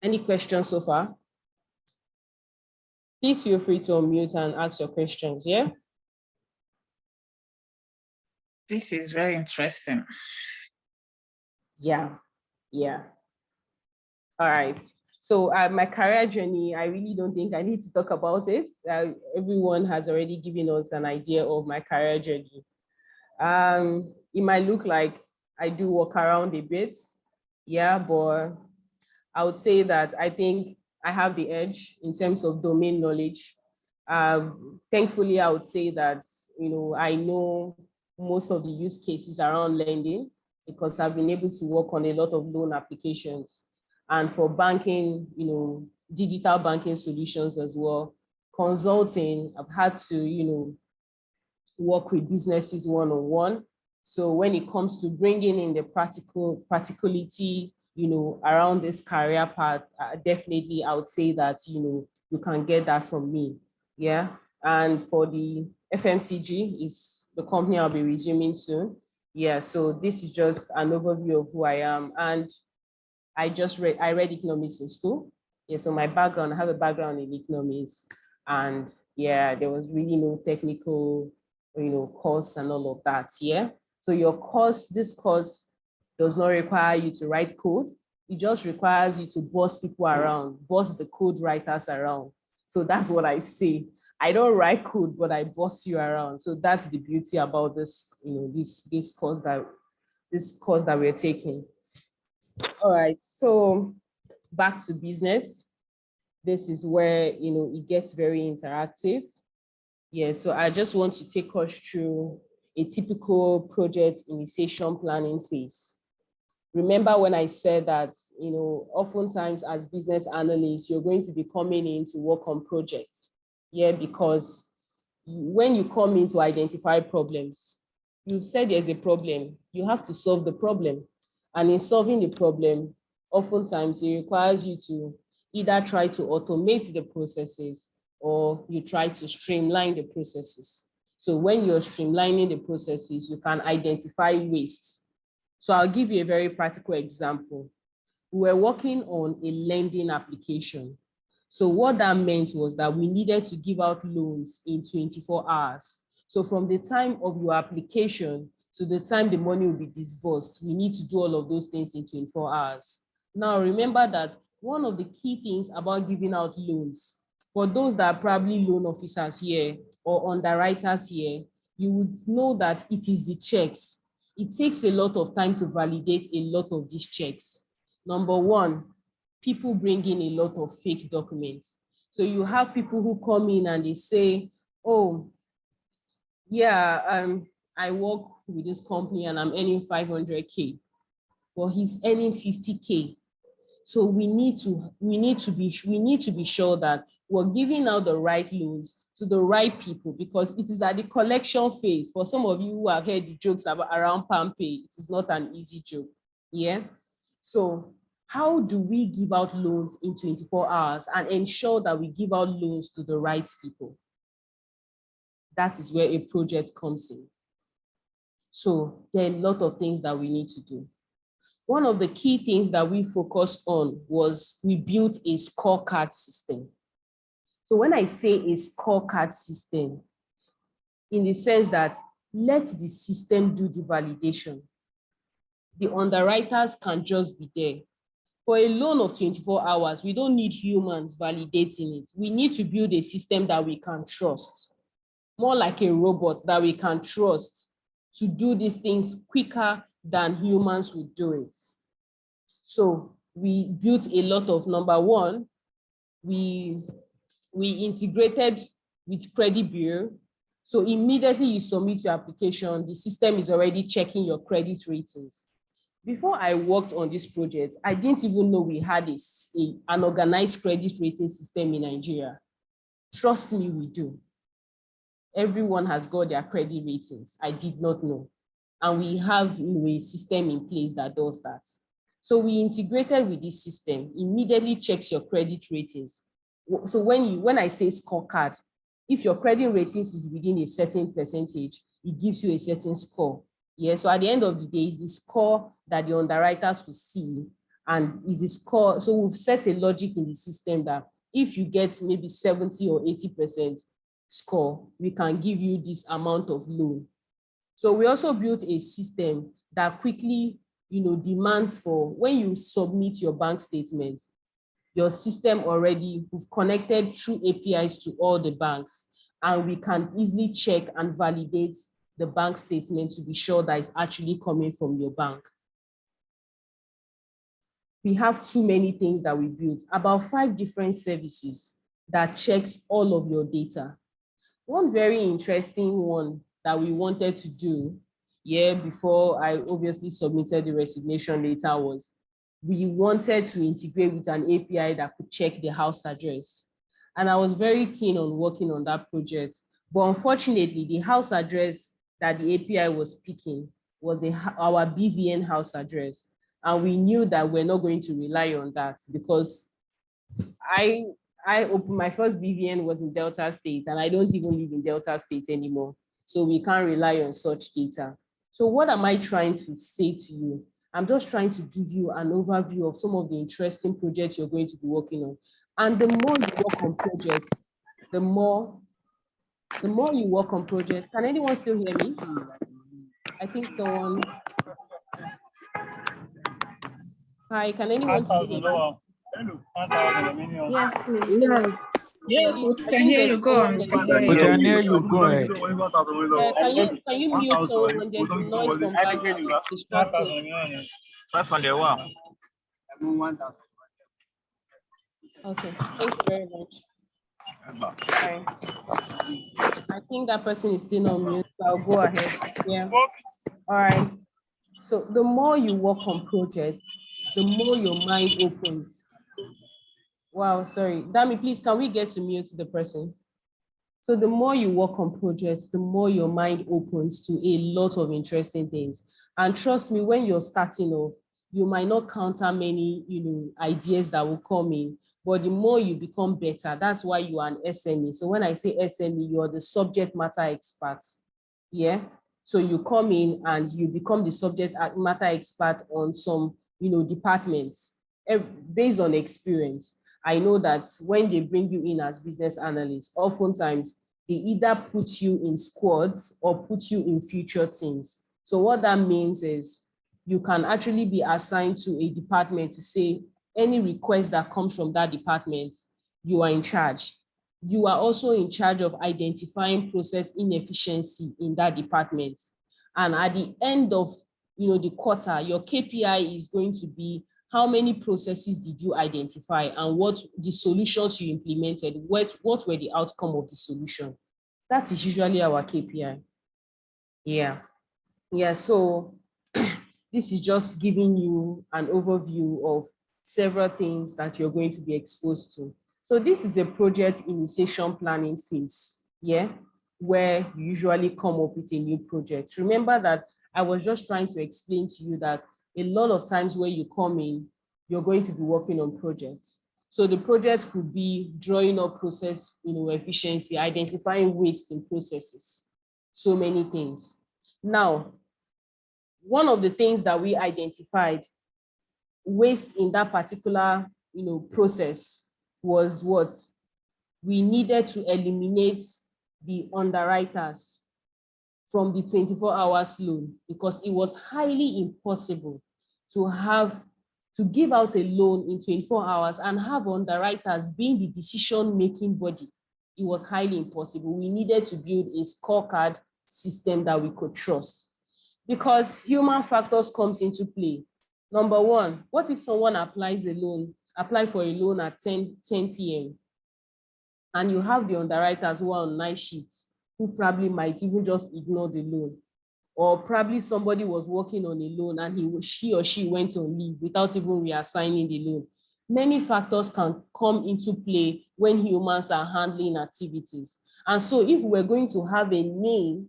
Any questions so far? Please feel free to unmute and ask your questions, yeah? This is very interesting. Yeah, yeah. All right. So my career journey, I really don't think I need to talk about it. Everyone has already given us an idea of my career journey. It might look like I do walk around a bit, yeah, but I would say that I think I have the edge in terms of domain knowledge. Thankfully, I would say that, I know most of the use cases around lending because I've been able to work on a lot of loan applications. And for banking, digital banking solutions as well. Consulting, I've had to, work with businesses one-on-one. So when it comes to bringing in the practicality, around this career path, definitely I would say that, you can get that from me. Yeah. And for the FMCG is the company I'll be resuming soon. Yeah. So this is just an overview of who I am. And I read economics in school. Yeah. So my background, I have a background in economics. And yeah, there was really no technical, course and all of that. Yeah. So this course does not require you to write code. It just requires you to boss people around, boss the code writers around. So that's what I say. I don't write code, but I boss you around. So that's the beauty about this, this course that we're taking. All right. So back to business. This is where, it gets very interactive. Yeah, so I just want to take us through a typical project initiation planning phase. Remember when I said that, oftentimes as business analysts, you're going to be coming in to work on projects. Yeah, because when you come in to identify problems, you've said there's a problem, you have to solve the problem. And in solving the problem, oftentimes it requires you to either try to automate the processes or you try to streamline the processes. So when you're streamlining the processes, you can identify waste. So I'll give you a very practical example. We were working on a lending application. So what that meant was that we needed to give out loans in 24 hours. So from the time of your application to the time the money will be disbursed, we need to do all of those things in 24 hours. Now, remember that one of the key things about giving out loans, for those that are probably loan officers here or underwriters here, you would know that it is the checks. It takes a lot of time to validate a lot of these checks. Number one, people bring in a lot of fake documents. So you have people who come in and they say, oh, yeah, I work with this company and I'm earning 500K, but he's earning 50K. So we need to be sure that we're giving out the right loans to the right people, because it is at the collection phase. For some of you who have heard the jokes around PAMPay, it is not an easy joke. Yeah. So how do we give out loans in 24 hours and ensure that we give out loans to the right people? That is where a project comes in. So there are a lot of things that we need to do. One of the key things that we focused on was we built a scorecard system. So when I say a scorecard system, in the sense that let the system do the validation. The underwriters can just be there. For a loan of 24 hours, we don't need humans validating it. We need to build a system that we can trust, more like a robot that we can trust to do these things quicker than humans would do it. So we built a lot of, number one, we integrated with credit bureau. So immediately you submit your application, the system is already checking your credit ratings. Before I worked on this project, I didn't even know we had an organized credit rating system in Nigeria. Trust me, we do. Everyone has got their credit ratings. I did not know. And we have a system in place that does that. So we integrated with this system, immediately checks your credit ratings. So when I say scorecard, if your credit ratings is within a certain percentage, it gives you a certain score. Yeah, so at the end of the day, it's the score that the underwriters will see, and is the score. So we've set a logic in the system that if you get maybe 70 or 80% score, we can give you this amount of loan. So we also built a system that quickly, demands for when you submit your bank statement, your system already, we've connected through APIs to all the banks, and we can easily check and validate the bank statement to be sure that it's actually coming from your bank. We have too many things that we built, about 5 different services that checks all of your data. One very interesting one that we wanted to do, before I obviously submitted the resignation letter, was we wanted to integrate with an API that could check the house address. And I was very keen on working on that project. But unfortunately, the house address that the API was picking was our BVN house address. And we knew that we're not going to rely on that, because I opened my first BVN was in Delta State, and I don't even live in Delta State anymore. So we can't rely on such data. So what am I trying to say to you? I'm just trying to give you an overview of some of the interesting projects you're going to be working on. And the more you work on projects, the more you work on projects. Can anyone still hear me? I think someone. Hi, can anyone still hear me? Yes, please. Yes. Yes, we can hear you. Go on. We can hear you. Go ahead. Can you mute someone? There's noise from background distracting. Okay, thank you very much. Sorry. I think that person is still on mute, so I'll go ahead. Yeah. All right. So the more you work on projects, the more your mind opens. Wow, sorry. Dami, please, can we get to mute the person? So the more you work on projects, the more your mind opens to a lot of interesting things. And trust me, when you're starting off, you might not counter many, ideas that will come in, but the more you become better, that's why you are an SME. So when I say SME, you're the subject matter expert. Yeah. So you come in and you become the subject matter expert on some, departments based on experience. I know that when they bring you in as business analysts, oftentimes they either put you in squads or put you in future teams. So what that means is you can actually be assigned to a department to say any request that comes from that department, you are in charge. You are also in charge of identifying process inefficiency in that department. And at the end of the quarter, your KPI is going to be how many processes did you identify and what the solutions you implemented, what were the outcome of the solution. That is usually our KPI. Yeah, so this is just giving you an overview of several things that you're going to be exposed to. So this is a project initiation planning phase, where you usually come up with a new project. Remember that I was just trying to explain to you that a lot of times where you come in, you're going to be working on projects. So the project could be drawing up process, efficiency, identifying waste in processes, so many things. Now, one of the things that we identified waste in that particular, process was what? We needed to eliminate the underwriters from the 24 hours loan, because it was highly impossible to give out a loan in 24 hours and have underwriters being the decision-making body. It was highly impossible. We needed to build a scorecard system that we could trust, because human factors comes into play. Number one, what if someone apply for a loan at 10 p.m. and you have the underwriters who are on night shifts, who probably might even just ignore the loan, or probably somebody was working on a loan and she or she went on leave without even reassigning the loan. Many factors can come into play when humans are handling activities. And so if we're going to have a name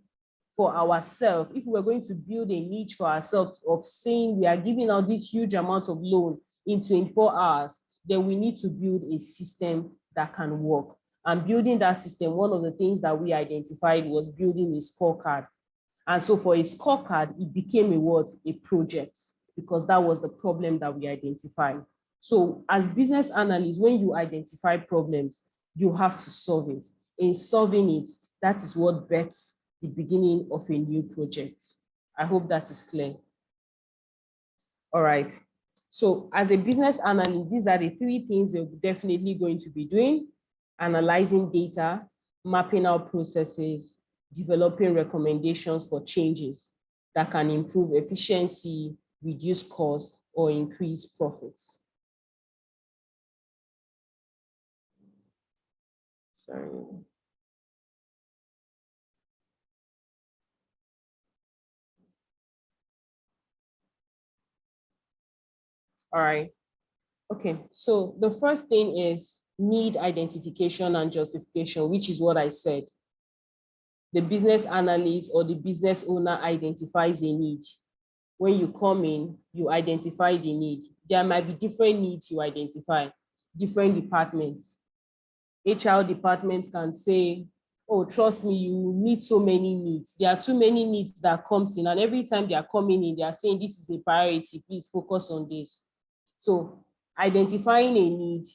for ourselves, if we're going to build a niche for ourselves of saying we are giving out this huge amount of loan in 24 hours, then we need to build a system that can work. And building that system, one of the things that we identified was building a scorecard. And so for a scorecard, it became a project, because that was the problem that we identified. So as business analysts, when you identify problems, you have to solve it. In solving it, that is what bets the beginning of a new project. I hope that is clear. All right. So as a business analyst, these are the 3 things you're definitely going to be doing: analyzing data, mapping out processes, developing recommendations for changes that can improve efficiency, reduce costs, or increase profits. Sorry. All right. Okay, so the first thing is need identification and justification, which is what I said. The business analyst or the business owner identifies a need. When you come in, you identify the need. There might be different needs you identify, different departments. HR department can say, oh, trust me, you meet so many needs. There are too many needs that comes in, and every time they are coming in, they are saying this is a priority, please focus on this. So identifying a need,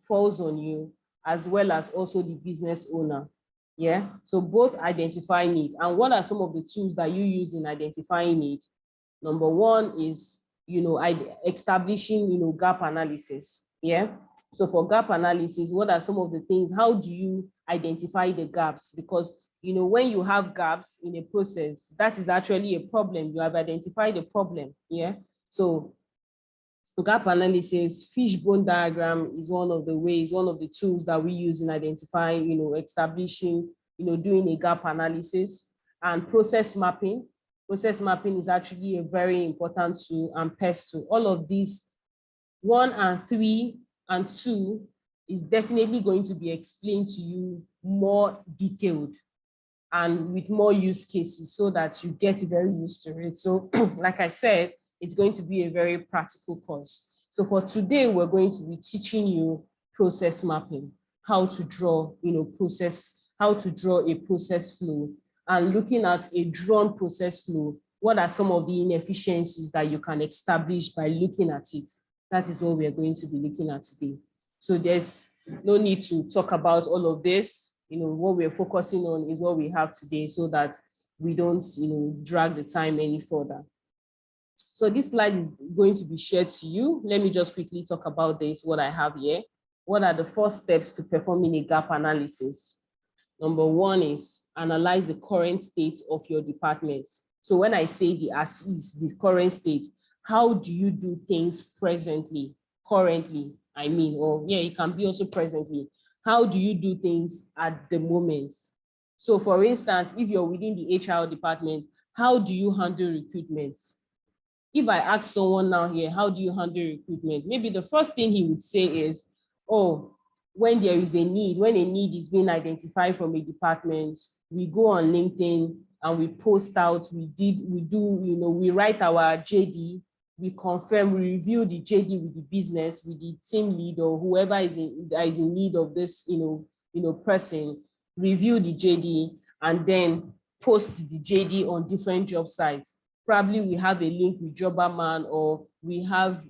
falls on you, as well as also the business owner. Yeah, so both identify need. And what are some of the tools that you use in identifying need? Number one is, establishing, gap analysis. Yeah. So for gap analysis, what are some of the things? How do you identify the gaps? Because, when you have gaps in a process, that is actually a problem. You have identified a problem. Yeah. So gap analysis, fishbone diagram is one of the ways, one of the tools that we use in identifying, establishing, doing a gap analysis. And process mapping. Process mapping is actually a very important tool, and PEST tool. All of these 1 and 3 and 2 is definitely going to be explained to you more detailed and with more use cases so that you get very used to it. So like I said, it's going to be a very practical course. So for today, we're going to be teaching you process mapping, how to draw, how to draw a process flow, and looking at a drawn process flow. What are some of the inefficiencies that you can establish by looking at it? That is what we are going to be looking at today. So there's no need to talk about all of this. What we're focusing on is what we have today so that we don't, drag the time any further. So this slide is going to be shared to you. Let me just quickly talk about this, what I have here. What are the 4 steps to performing a gap analysis? Number 1 is analyze the current state of your department. So when I say the as is, the current state, how do you do things presently, currently, or it can be also presently. How do you do things at the moment? So for instance, if you're within the HR department, how do you handle recruitment? If I ask someone now here, how do you handle recruitment? Maybe the first thing he would say is, oh, when there is a need, when a need is being identified from a department, we go on LinkedIn and we post out, we write our JD, we confirm, we review the JD with the business, with the team lead or whoever is in need of this, person, review the JD and then post the JD on different job sites. Probably we have a link with Jobberman, or we have,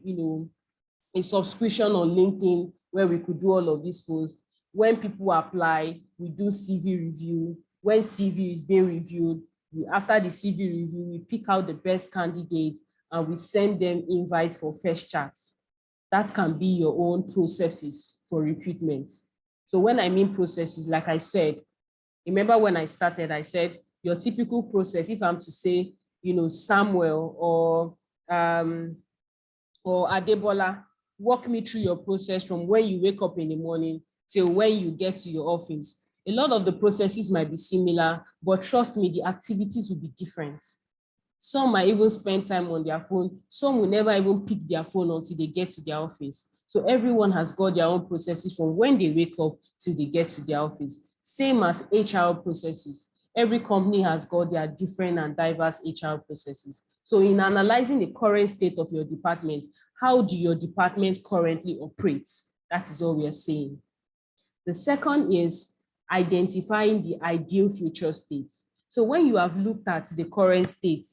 a subscription on LinkedIn where we could do all of these posts. When people apply, we do CV review. When CV is being reviewed, after the CV review, we pick out the best candidates and we send them invite for first chats. That can be your own processes for recruitment. So when I mean processes, like I said, remember when I started, I said your typical process, if I'm to say, Samuel or Adebola, walk me through your process from when you wake up in the morning till when you get to your office. A lot of the processes might be similar, but trust me, the activities will be different. Some might even spend time on their phone. Some will never even pick their phone until they get to their office. So everyone has got their own processes from when they wake up till they get to their office. Same as HR processes. Every company has got their different and diverse HR processes. So in analyzing the current state of your department, how do your department currently operate? That is what we are saying. The second is identifying the ideal future state. So when you have looked at the current state,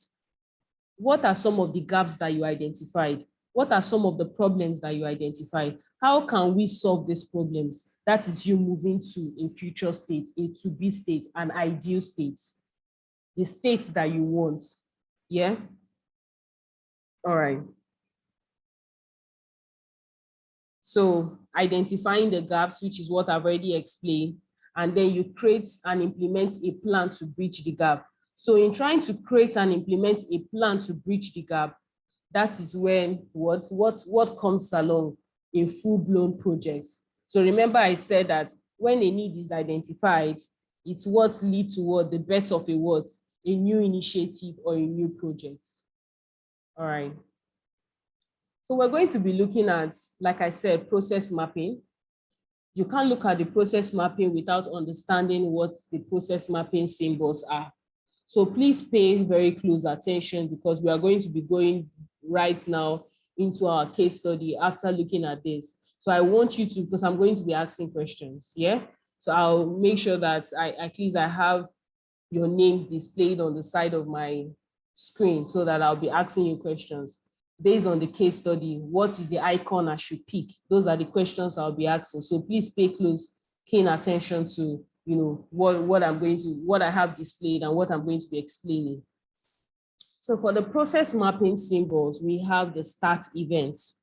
what are some of the gaps that you identified? What are some of the problems that you identified? How can we solve these problems? That is you moving to a future state, a to-be state, an ideal state. the state that you want. Yeah. All right. So identifying the gaps, which is what I've already explained, and then you create and implement a plan to bridge the gap. So in trying to create and implement a plan to bridge the gap, that is when what comes along in full-blown projects. So remember I said that when a need is identified, it's what leads to what the birth of a new initiative or a new project. All right. So we're going to be looking at, like I said, process mapping. You can't look at the process mapping without understanding what the process mapping symbols are. So please pay very close attention because we are going to be going right now into our case study after looking at this. So I want you to, because I'm going to be asking questions, yeah? So I'll make sure that at least I have your names displayed on the side of my screen so that I'll be asking you questions. Based on the case study, what is the icon I should pick? Those are the questions I'll be asking. So please pay keen attention to, you know, what I have displayed and what I'm going to be explaining. So for the process mapping symbols, we have the start events.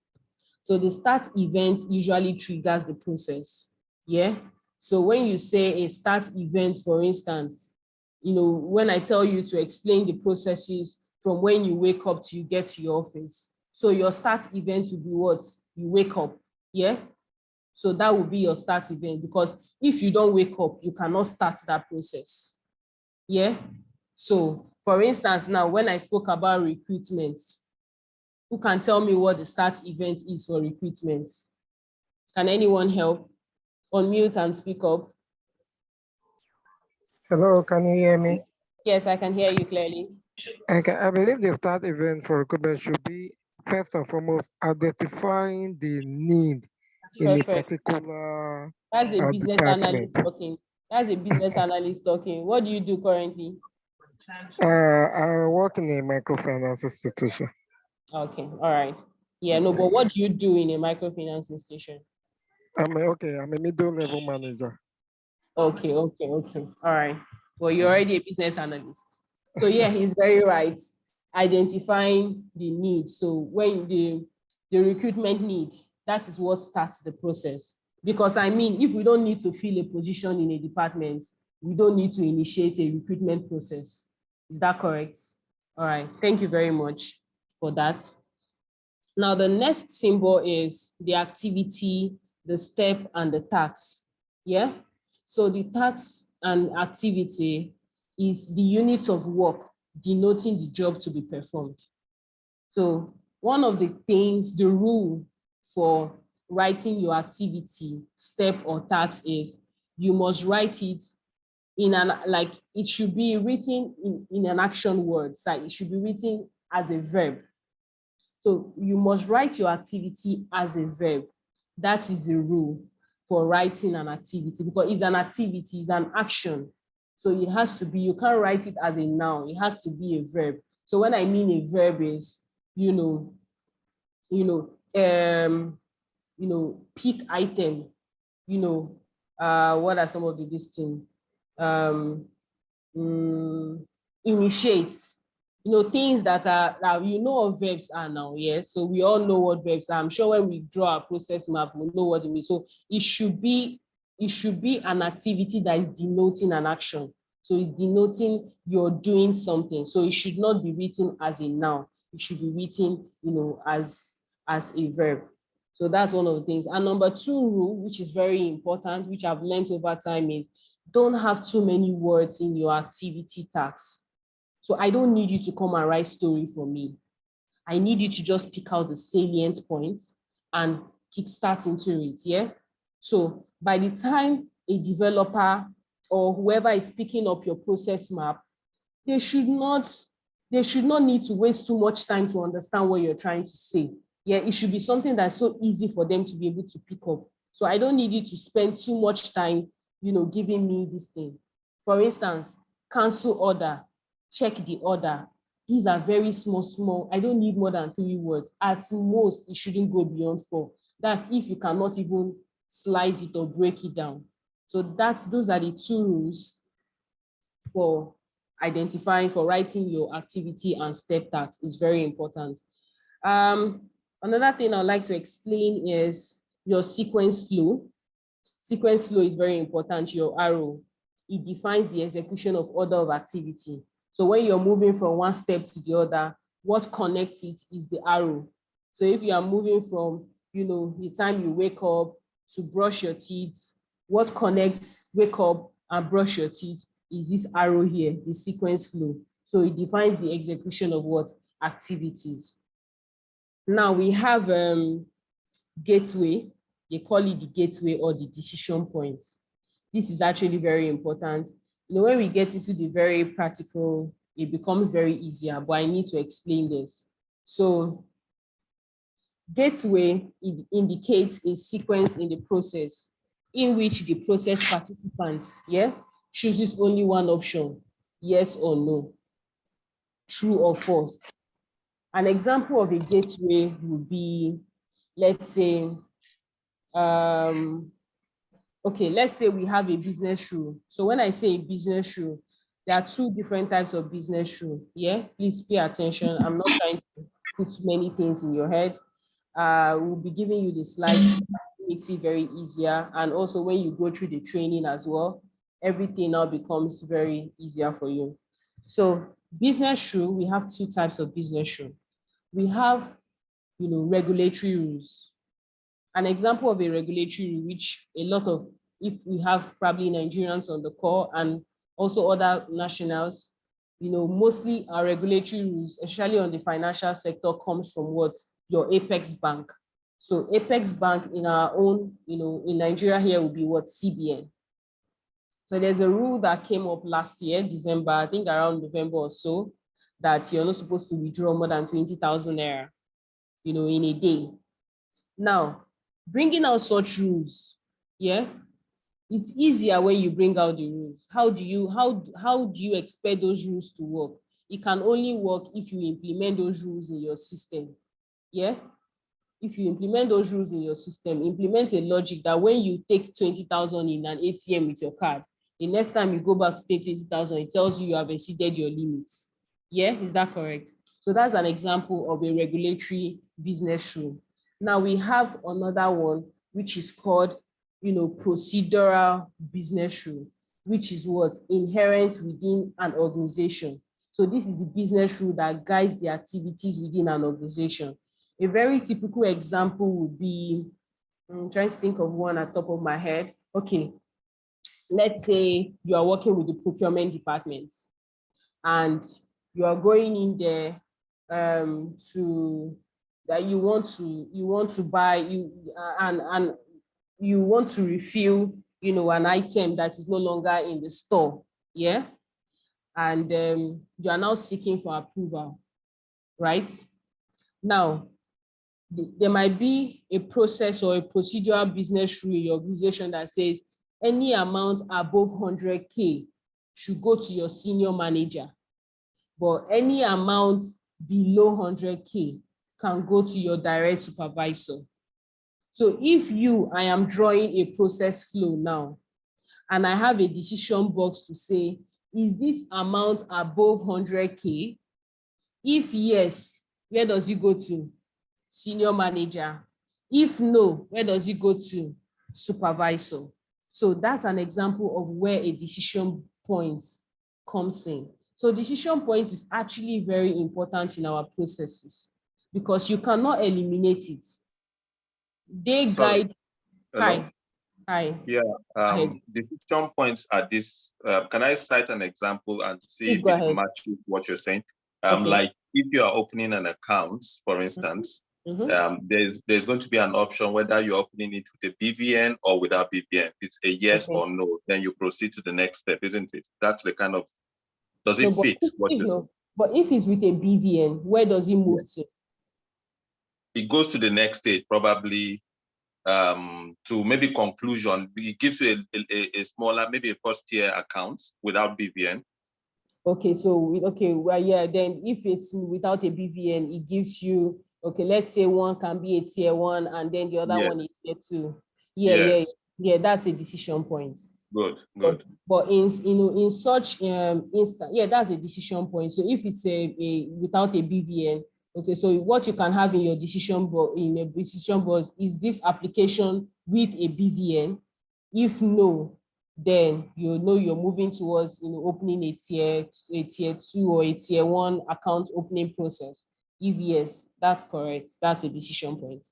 So the start event usually triggers the process. Yeah. So when you say a start event, for instance, you know, when I tell you to explain the processes from when you wake up till you get to your office. So your start event will be what? You wake up, yeah? So that will be your start event because if you don't wake up, you cannot start that process, yeah? So for instance, now when I spoke about recruitment, who can tell me what the start event is for recruitment? Can anyone help? Unmute and speak up. Hello, can you hear me? Yes, I can hear you clearly. Okay, I believe the start event for recruitment should be first and foremost identifying the need in a Perfect. particular That's a business department. analyst talking. That's a business analyst talking. What do you do currently? I work in a microfinance institution. Okay, all right. Yeah, no, but what do you do in a microfinance institution? I'm a middle level manager. Okay. All right. Well, you're already a business analyst. So yeah, he's very right. Identifying the need. So when the recruitment need, that is what starts the process. Because I mean, if we don't need to fill a position in a department, we don't need to initiate a recruitment process. Is that correct? All right. Thank you very much for that. Now, the next symbol is the activity, the step, and the task. Yeah. So the task and activity is the unit of work denoting the job to be performed. So one of the things, the rule for writing your activity, step, or task is you must write it in an, like, it should be written in an action word. So it should be written as a verb. So you must write your activity as a verb. That is the rule for writing an activity because it's an activity, it's an action. So it has to be, you can't write it as a noun, it has to be a verb. So when I mean a verb is, pick item, what are some of the distinct? Initiate, things that are, what verbs are now, yes? So we all know what verbs are. I'm sure when we draw a process map, we know what it means. So it should be an activity that is denoting an action. So it's denoting you're doing something. So it should not be written as a noun. It should be written, as a verb. So that's one of the things. And number 2 rule, which is very important, which I've learned over time, is don't have too many words in your activity task. So I don't need you to come and write story for me. I need you to just pick out the salient points and kickstart into it, yeah? So by the time a developer or whoever is picking up your process map, they should not need to waste too much time to understand what you're trying to say. Yeah, it should be something that's so easy for them to be able to pick up. So I don't need you to spend too much time, giving me this thing. For instance, cancel order, check the order. These are very small. I don't need more than 3 words. At most, it shouldn't go beyond 4. That's if you cannot even slice it or break it down. So those are the 2 rules for identifying, for writing your activity and step that is very important. Another thing I'd like to explain is your sequence flow. Sequence flow is very important, your arrow. It defines the execution of order of activity. So when you're moving from one step to the other, what connects it is the arrow. So if you are moving from, the time you wake up to brush your teeth, what connects wake up and brush your teeth is this arrow here, the sequence flow. So it defines the execution of what activities. Now we have gateway. They call it the gateway or the decision point. This is actually very important. When we get into the very practical, it becomes very easier, but I need to explain this. So gateway, it indicates a sequence in the process in which the process participants, chooses only one option, yes or no, true or false. An example of a gateway would be, let's say, let's say we have a business rule. So when I say a business rule, there are two different types of business rule. Please pay attention. I'm not trying to put many things in your head. We'll be giving you the slides, makes it very easier. And also when you go through the training as well, everything now becomes very easier for you. So business rule, we have two types of business rule. We have, regulatory rules. An example of a regulatory rule, which a lot of, if we have probably Nigerians on the call and also other nationals, mostly our regulatory rules, especially on the financial sector, comes from what? Your Apex Bank. So Apex Bank in our own, in Nigeria here will be what? CBN. So there's a rule that came up last year, December, I think around November or so, that you're not supposed to withdraw more than 20,000 naira, in a day. Now, bringing out such rules, it's easier when you bring out the rules. How do you expect those rules to work? It can only work if you implement those rules in your system. If you implement those rules in your system, implement a logic that when you take 20,000 in an ATM with your card, the next time you go back to take 20,000, it tells you have exceeded your limits. Is that correct? So that's an example of a regulatory business rule. Now we have another one, which is called, procedural business rule, which is what? Inherent within an organization. So this is the business rule that guides the activities within an organization. A very typical example would be, I'm trying to think of one at the top of my head. Okay, let's say you are working with the procurement department and you are going in there you want to buy and you want to refill an item that is no longer in the store, and you are now seeking for approval, right? Now there might be a process or a procedural business rule in your organization that says any amount above 100K should go to your senior manager, but any amount below 100K can go to your direct supervisor. So if I am drawing a process flow now, and I have a decision box to say, is this amount above 100K? If yes, where does it go to? Senior manager. If no, where does it go to? Supervisor. So that's an example of where a decision point comes in. So decision point is actually very important in our processes because you cannot eliminate it. They guide. Hello? Hi. Yeah, decision points are this. Can I cite an example and see Please if go it ahead. matches what you're saying? Okay. Like if you are opening an account, for instance, there's going to be an option whether you're opening it with a BVN or without BVN. It's a yes or no. Then you proceed to the next step, isn't it? That's the kind of, does it fit what you're saying? But if it's with a BVN, where does it move to? It goes to the next stage, probably to maybe conclusion. It gives you a smaller, maybe a first tier account without BVN. Okay, so then if it's without a BVN, it gives you, let's say one can be a tier 1 and then the other one is tier 2. Yeah, that's a decision point. Good. But in such instant, yeah, that's a decision point. So if it's a without a BVN, okay, so what you can have in your decision board is this application with a BVN. If no, then you know you're moving towards opening a tier 2 or a tier 1 account opening process. If yes, that's correct. That's a decision point.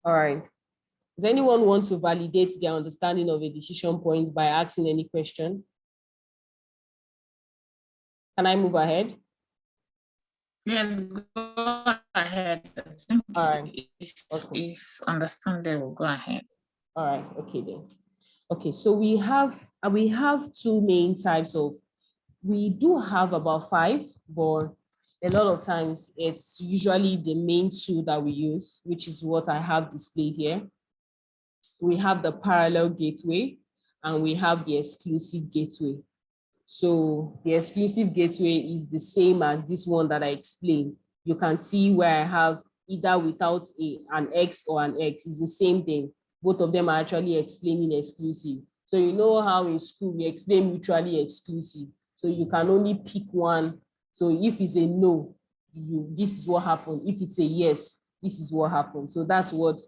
All right. Does anyone want to validate their understanding of a decision point by asking any question? Can I move ahead? Yes, go ahead. I think All right. it's understandable. Go ahead. All right. Okay then. Okay, so we have two main types of. We do have about 5, but a lot of times it's usually the main 2 that we use, which is what I have displayed here. We have the parallel gateway and we have the exclusive gateway. So the exclusive gateway is the same as this one that I explained. You can see where I have either without an X or an X. It's the same thing. Both of them are actually explaining exclusive. So you know how in school we explain mutually exclusive. So you can only pick one. So if it's a no, this is what happened. If it's a yes, this is what happened. So that's what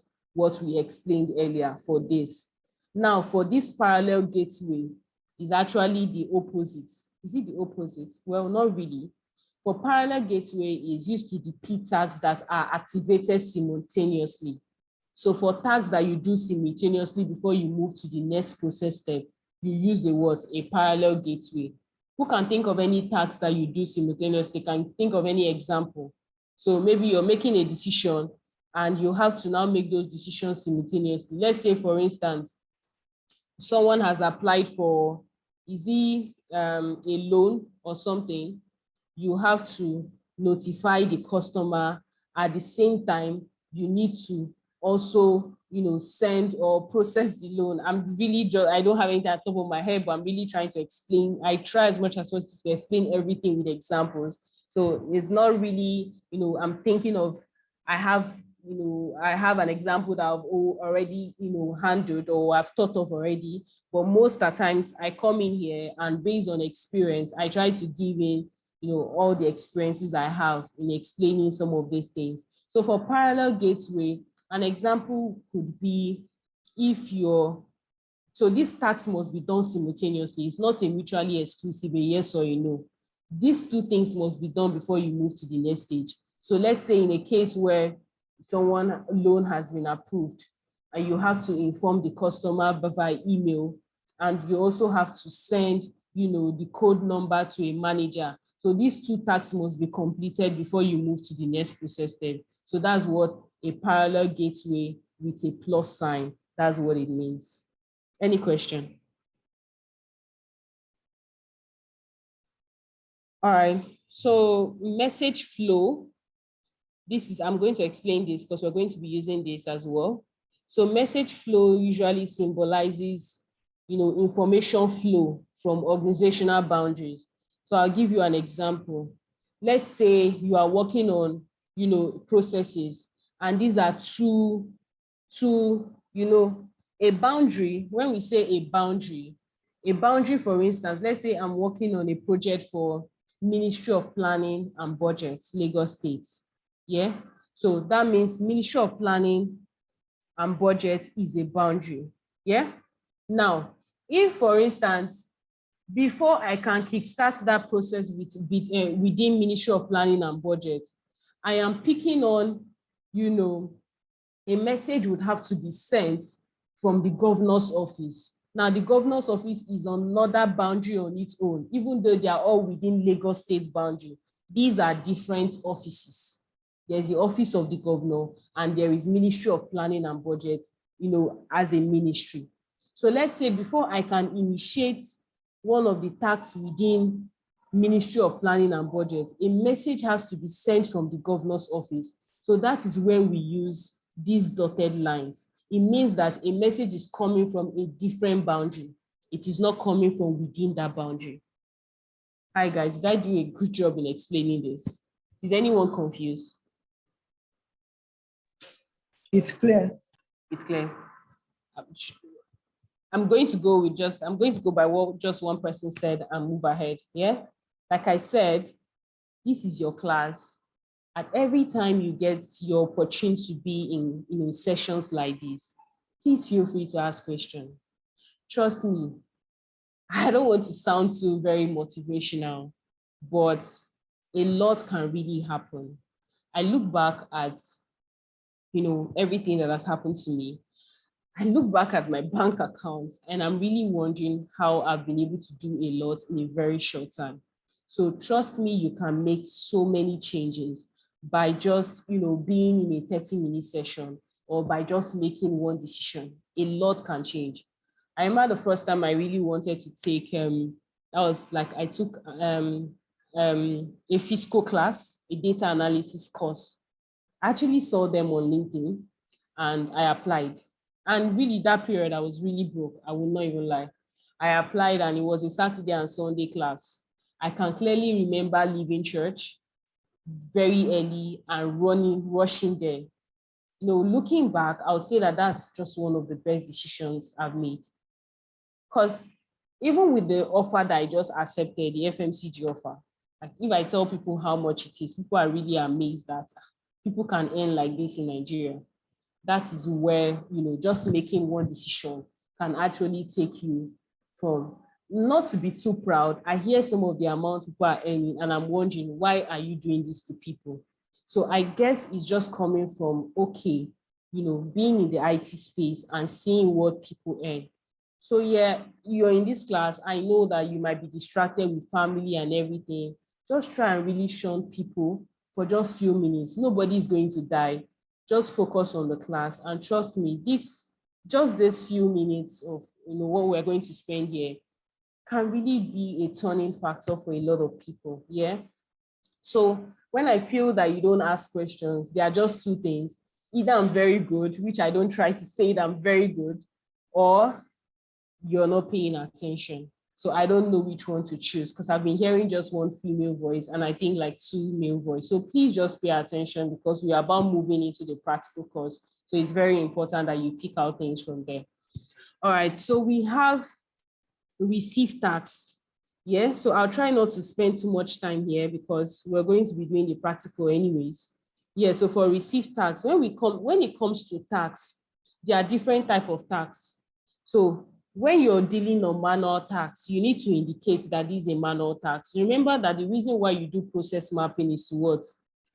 we explained earlier for this. Now for this parallel gateway, is actually the opposite. Is it the opposite? Well, not really. For parallel gateway is used to the P tags that are activated simultaneously. So for tags that you do simultaneously before you move to the next process step, you use a what? A parallel gateway. Who can think of any tags that you do simultaneously? Can think of any example? So maybe you're making a decision and you have to now make those decisions simultaneously. Let's say, for instance, someone has applied for, is he a loan or something? You have to notify the customer. At the same time, you need to also, send or process the loan. I'm really I don't have anything at the top of my head, but I'm really trying to explain. I try as much as possible to explain everything with examples. So it's not really, I'm thinking of, I have an example that I've already, handled or I've thought of already. But most of the times I come in here and based on experience, I try to give in, all the experiences I have in explaining some of these things. So for parallel gateway, an example could be so this task must be done simultaneously. It's not a mutually exclusive, a yes or a no. These 2 things must be done before you move to the next stage. So let's say in a case where someone loan has been approved and you have to inform the customer by email, and you also have to send, the code number to a manager. So these 2 tasks must be completed before you move to the next process step. So that's what a parallel gateway with a plus sign, that's what it means. Any question? All right, so message flow. I'm going to explain this because we're going to be using this as well. So message flow usually symbolizes, information flow from organizational boundaries. So I'll give you an example. Let's say you are working on, processes, and these are two, a boundary. When we say a boundary, for instance, let's say I'm working on a project for Ministry of Planning and Budgets, Lagos State. Yeah, so that means Ministry of Planning and Budget is a boundary. Yeah. Now, if, for instance, before I can kickstart that process within Ministry of Planning and Budget, I am picking on, a message would have to be sent from the governor's office. Now, the governor's office is another boundary on its own, even though they are all within Lagos State boundary. These are different offices. There's the office of the governor and there is Ministry of Planning and Budget, as a ministry. So let's say before I can initiate one of the tasks within Ministry of Planning and Budget, a message has to be sent from the governor's office. So that is where we use these dotted lines. It means that a message is coming from a different boundary. It is not coming from within that boundary. Hi guys, did I do a good job in explaining this? Is anyone confused? It's clear. It's clear. I'm going to go by what just one person said and move ahead. Yeah. Like I said, this is your class. At every time you get your opportunity to be in sessions like this, please feel free to ask questions. Trust me, I don't want to sound too very motivational, but a lot can really happen. I look back at, everything that has happened to me. I look back at my bank accounts and I'm really wondering how I've been able to do a lot in a very short time. So trust me, you can make so many changes by just, being in a 30-minute session or by just making one decision. A lot can change. I remember the first time I really wanted to take, I took a fiscal class, a data analysis course. I actually saw them on LinkedIn and I applied. And really that period, I was really broke. I will not even lie. I applied and it was a Saturday and Sunday class. I can clearly remember leaving church very early and rushing there. Looking back, I would say that that's just one of the best decisions I've made. Because even with the offer that I just accepted, the FMCG offer, like if I tell people how much it is, people are really amazed that people can earn like this in Nigeria. That is where, just making one decision can actually take you from, not to be too proud. I hear some of the amount people are earning and I'm wondering, why are you doing this to people? So I guess it's just coming from, okay, being in the IT space and seeing what people earn. So yeah, you're in this class. I know that you might be distracted with family and everything. Just try and really shun people for just few minutes. Nobody is going to die. Just focus on the class and trust me, these few minutes of what we're going to spend here can really be a turning factor for a lot of people. Yeah. So when I feel that you don't ask questions, there are just two things. Either I'm very good, which I don't try to say that I'm very good, or you're not paying attention. So I don't know which one to choose because I've been hearing just one female voice and I think like two male voice. So please just pay attention because we are about moving into the practical course. So it's very important that you pick out things from there. All right, so we have received tax. Yeah, so I'll try not to spend too much time here because we're going to be doing the practical anyways. Yeah, so for received tax, when it comes to tax, there are different types of tax. So when you're dealing on manual tax, you need to indicate that this is a manual tax. Remember that the reason why you do process mapping is to what?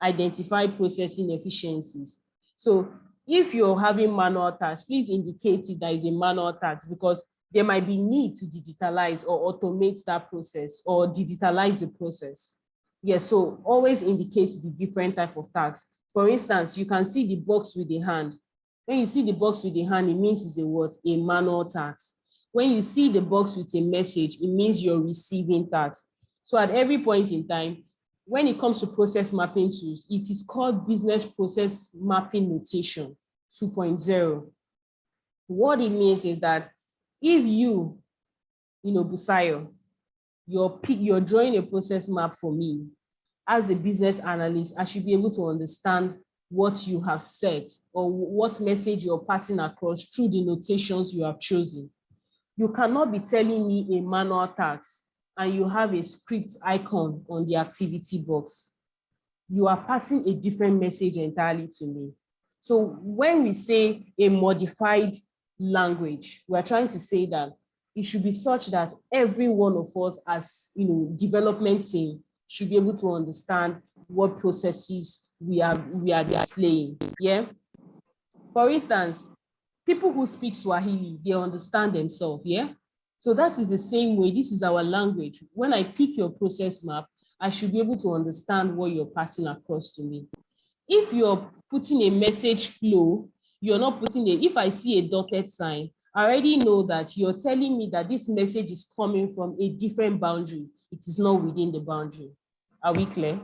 Identify processing efficiencies. So if you're having manual tax, please indicate it that is a manual tax because there might be need to digitalize or automate that process or digitalize the process. Yes, so always indicate the different type of tax. For instance, you can see the box with the hand. When you see the box with the hand, it means it's a what? A manual tax. When you see the box with a message, it means you're receiving tax. So at every point in time, when it comes to process mapping tools, it is called business process mapping notation 2.0. What it means is that if Busayo, you're drawing a process map for me, as a business analyst, I should be able to understand what you have said or what message you're passing across through the notations you have chosen. You cannot be telling me a manual task and you have a script icon on the activity box. You are passing a different message entirely to me. So when we say a modified language, we're trying to say that it should be such that every one of us as development team should be able to understand what processes we are displaying. Yeah. For instance, people who speak Swahili, they understand themselves. Yeah. So that is the same way. This is our language. When I pick your process map, I should be able to understand what you're passing across to me. If you're putting a message flow, you're not putting if I see a dotted sign, I already know that you're telling me that this message is coming from a different boundary. It is not within the boundary. Are we clear?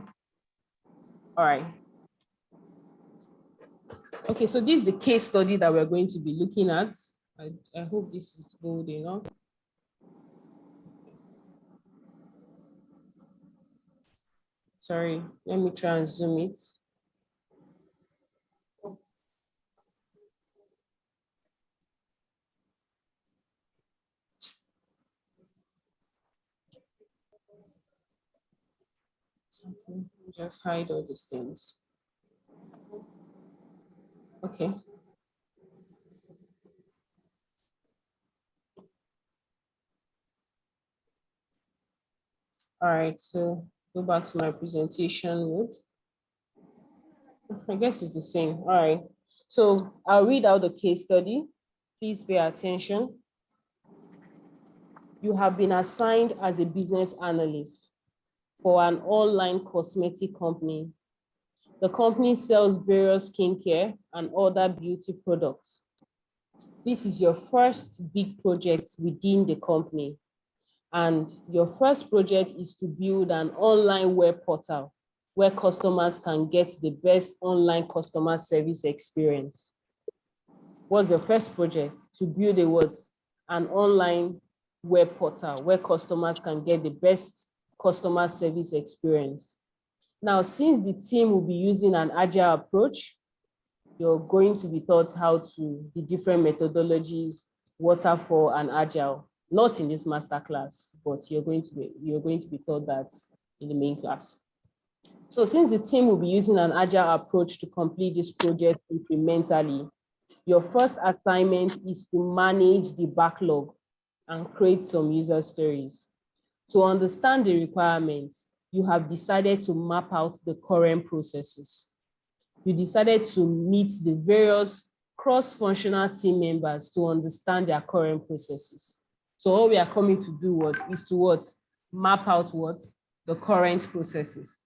All right. Okay, so this is the case study that we're going to be looking at. I hope this is bold enough. Sorry, let me try and zoom it. Okay, just hide all these things. Okay. All right, so go back to my presentation mode. I guess it's the same. All right. So I'll read out the case study. Please pay attention. You have been assigned as a business analyst for an online cosmetic company. The company sells various skincare and other beauty products. This is your first big project within the company. And your first project is to build an online web portal where customers can get the best online customer service experience. What's your first project? To build a what? An online web portal where customers can get the best customer service experience. Now, since the team will be using an agile approach, you're going to be taught how to the different methodologies, waterfall and agile. Not in this masterclass, but you're going to be taught that in the main class. So since the team will be using an agile approach to complete this project incrementally, your first assignment is to manage the backlog and create some user stories. To understand the requirements, you have decided to map out the current processes. You decided to meet the various cross-functional team members to understand their current processes. So all we are coming to do is to map out the current processes.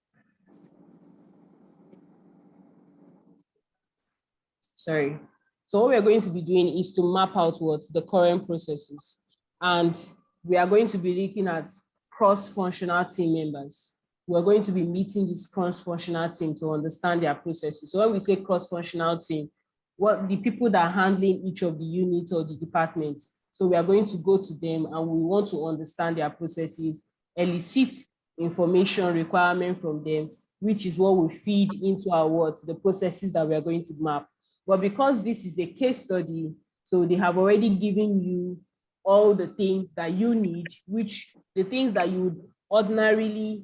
Sorry. So what we are going to be doing is to map out the current processes. And we are going to be looking at cross-functional team members. We're going to be meeting this cross-functional team to understand their processes. So when we say cross-functional team, what the people that are handling each of the units or the departments. So we are going to go to them and we want to understand their processes, elicit information requirement from them, which is what we feed into our the processes that we are going to map. But because this is a case study, so they have already given you all the things that you need, which the things that you would ordinarily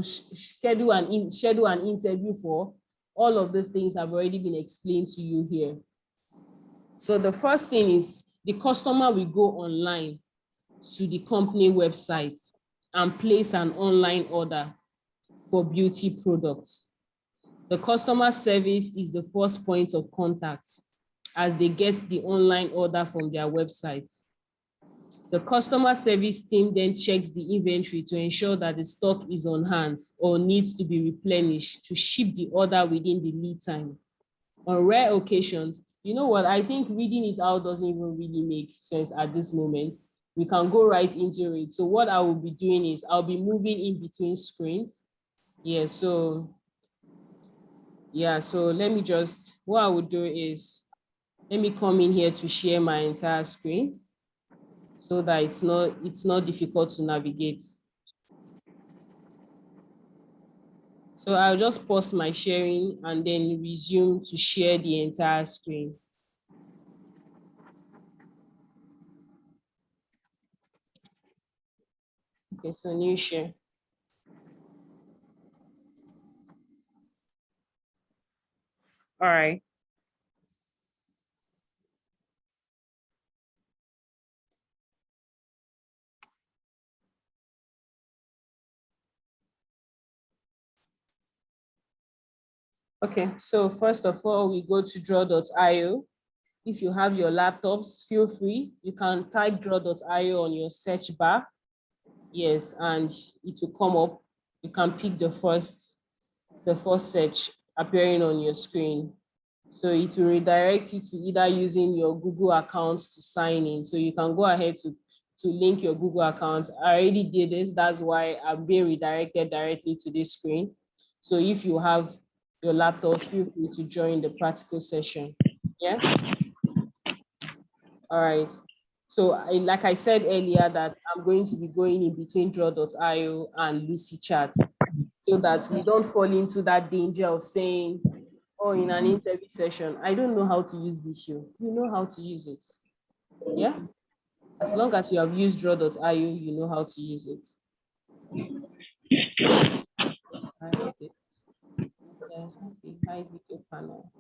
schedule an interview for, all of those things have already been explained to you here. So the first thing is the customer will go online to the company website and place an online order for beauty products. The customer service is the first point of contact as they get the online order from their website. The customer service team then checks the inventory to ensure that the stock is on hand or needs to be replenished to ship the order within the lead time. On rare occasions, you know what, I think reading it out doesn't even really make sense at this moment. We can go right into it. So what I will be doing is I'll be moving in between screens. So let me just, what I would do is, let me come in here to share my entire screen so that it's not difficult to navigate. So I'll just pause my sharing and then resume to share the entire screen. Okay, so new share. All right. Okay, so first of all, we go to draw.io. If you have your laptops, feel free. You can type draw.io on your search bar. Yes, and it will come up. You can pick the first search appearing on your screen. So it will redirect you to either using your Google account to sign in. So you can go ahead to link your Google account. I already did this. That's why I'm being redirected directly to this screen. So if you have your laptop, feel free to join the practical session. Yeah. All right. So like I said earlier, that I'm going to be going in between draw.io and LucyChat so that we don't fall into that danger of saying, oh, in an interview session, I don't know how to use Visio. You know how to use it. Yeah. As long as you have used draw.io, you know how to use it. hide it. There's a hide video panel.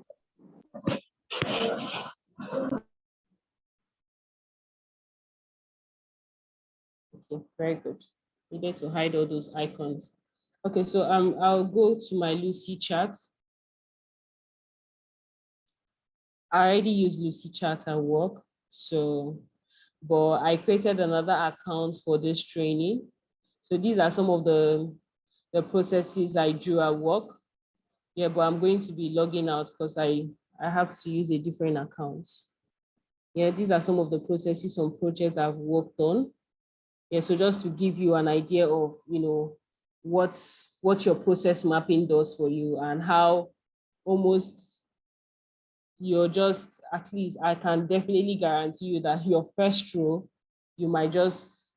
Okay, very good. You need to hide all those icons. Okay, so I'll go to my Lucy chart. I already use Lucy chart at work, so, but I created another account for this training. So these are some of the processes I do at work. Yeah, but I'm going to be logging out because I have to use a different account. Yeah, these are some of the processes on project I've worked on. Yeah, so just to give you an idea of, you know, what your process mapping does for you and how almost you're just, at least I can definitely guarantee you that your first row, you might just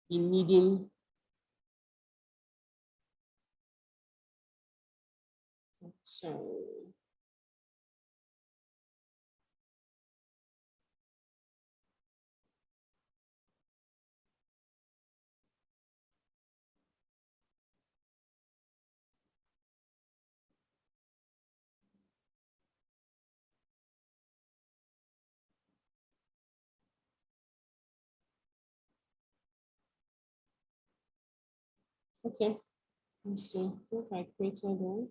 be needing. So, okay, let's see. I think I created one.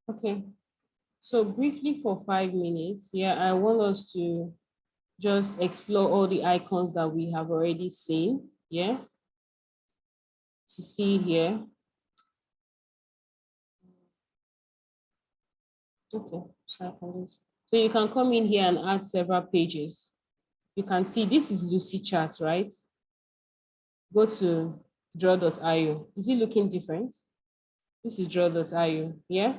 Okay, so briefly for 5 minutes, yeah, I want us to just explore all the icons that we have already seen, yeah, to see here. Okay, so you can come in here and add several pages. You can see this is Lucy chart, right? Go to draw.io. Is it looking different? This is draw.io, yeah?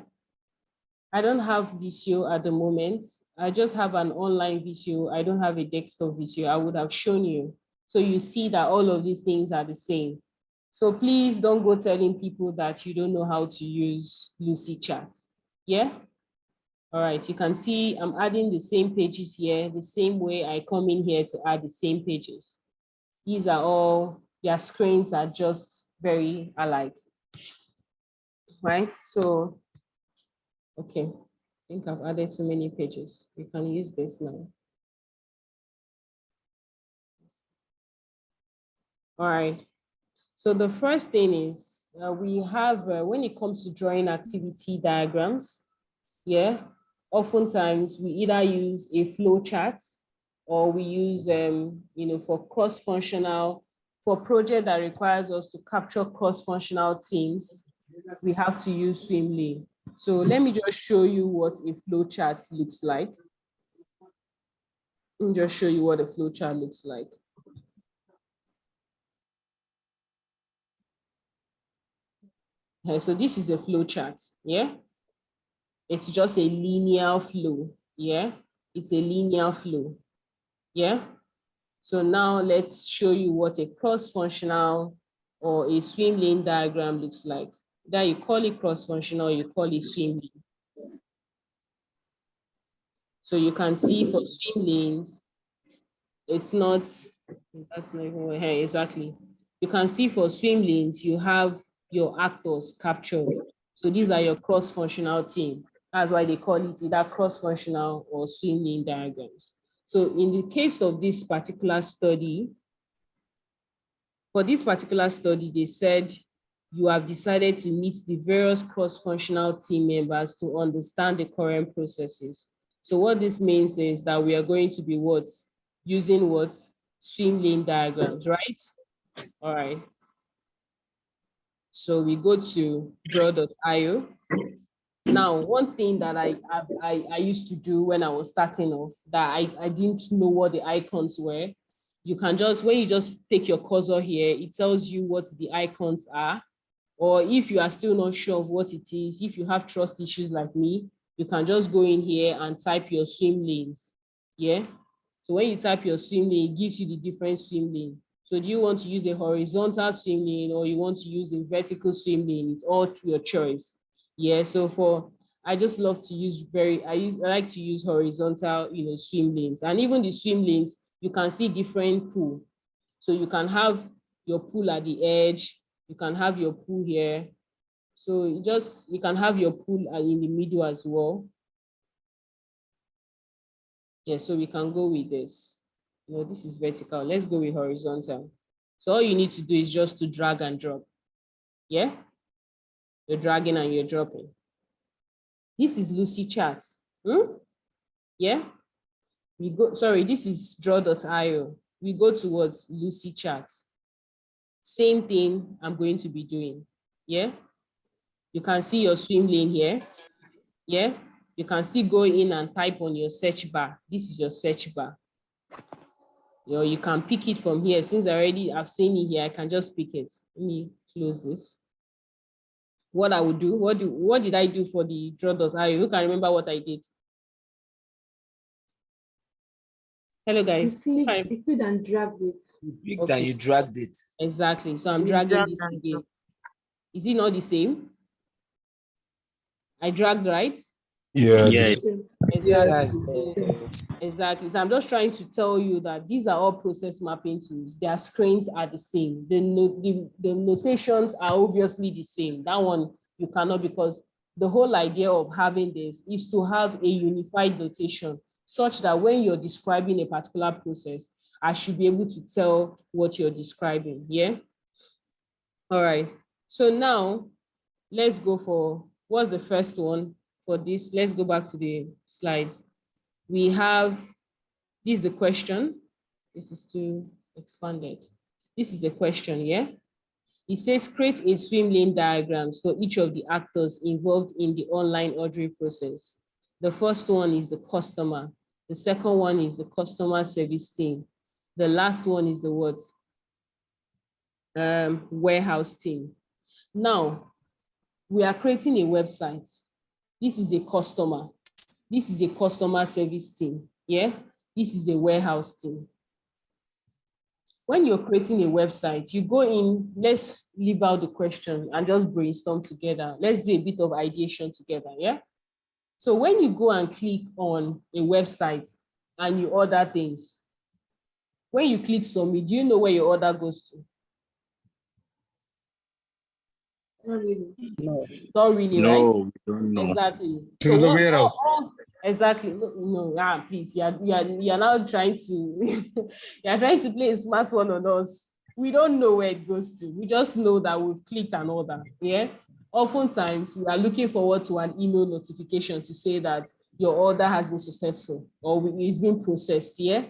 I don't have Visio at the moment. I just have an online Visio. I don't have a desktop Visio. I would have shown you. So you see that all of these things are the same. So please don't go telling people that you don't know how to use Lucy Chat. Yeah? All right, you can see I'm adding the same pages here, the same way I come in here to add the same pages. These are all, their screens are just very alike, right? So, okay, I think I've added too many pages. You can use this now. All right, so the first thing is we have, when it comes to drawing activity diagrams, yeah, oftentimes we either use a flow chart or we use, you know, for cross-functional, for project that requires us to capture cross-functional teams, we have to use swim lane. So let me just show you what a flow chart looks like. Let me just show you what a flow chart looks like. Okay, so this is a flow chart, yeah? It's just a linear flow, yeah? It's a linear flow, yeah? So now let's show you what a cross-functional or a swim lane diagram looks like. That you call it cross-functional, you call it swim lane. So you can see for swim lanes, it's not, that's not even here, exactly. You can see for swim lanes, you have your actors captured. So these are your cross-functional team. That's why they call it either cross-functional or swim lane diagrams. So in the case of this particular study, for this particular study, they said you have decided to meet the various cross-functional team members to understand the current processes. So what this means is that we are going to be what? Using what? Swim lane diagrams, right? All right. So we go to draw.io. Now, one thing that I used to do when I was starting off that I didn't know what the icons were. You can just, when you just take your cursor here, it tells you what the icons are. Or if you are still not sure of what it is, if you have trust issues like me, you can just go in here and type your swim lanes. Yeah. So when you type your swim lane, it gives you the different swim lane. So do you want to use a horizontal swim lane or you want to use a vertical swim lane? It's all your choice. Yeah. So I just love to use I like to use horizontal, swim lanes. And even the swim lanes, you can see different pool. So you can have your pool at the edge. You can have your pool here. So you can have your pool in the middle as well. Yeah, so we can go with this. This is vertical. Let's go with horizontal. So all you need to do is just to drag and drop. Yeah? You're dragging and you're dropping. This is Lucy chart. Yeah? This is draw.io. We go towards Lucy chart. Same thing I'm going to be doing. Yeah? You can see your swim lane here. Yeah? You can still go in and type on your search bar. This is your search bar. You can pick it from here. Since I've seen it here, I can just pick it. Let me close this. What I would do, what did I do for the draw.io? Who can remember what I did? Hello, guys. You clicked and dragged it. You picked and you dragged it. Exactly. So I'm dragging this again. Is it not the same? I dragged, right? Yeah. Exactly. Yes. Exactly. So I'm just trying to tell you that these are all process mapping tools. Their screens are the same. The notations are obviously the same. That one you cannot, because the whole idea of having this is to have a unified notation such that when you're describing a particular process, I should be able to tell what you're describing. Yeah. All right. So now let's go for, what's the first one for this? Let's go back to the slides. We have, this is the question. This is too expanded. This is the question, yeah? It says create a swim lane diagram for each of the actors involved in the online ordering process. The first one is the customer. The second one is the customer service team. The last one is the what? Warehouse team. Now, we are creating a website. This is a customer. This is a customer service team. Yeah, this is a warehouse team. When you're creating a website, you go in, let's leave out the question and just brainstorm together. Let's do a bit of ideation together, yeah? So when you go and click on a website and you order things, when you click submit, do you know where your order goes to? Not really. No. Not really, No, right? we don't know. Exactly. To the warehouse. Exactly. No, please. You're now trying to you're trying to play a smart one on us. We don't know where it goes to. We just know that we've clicked an order. Yeah. Oftentimes we are looking forward to an email notification to say that your order has been successful or it's been processed. Yeah.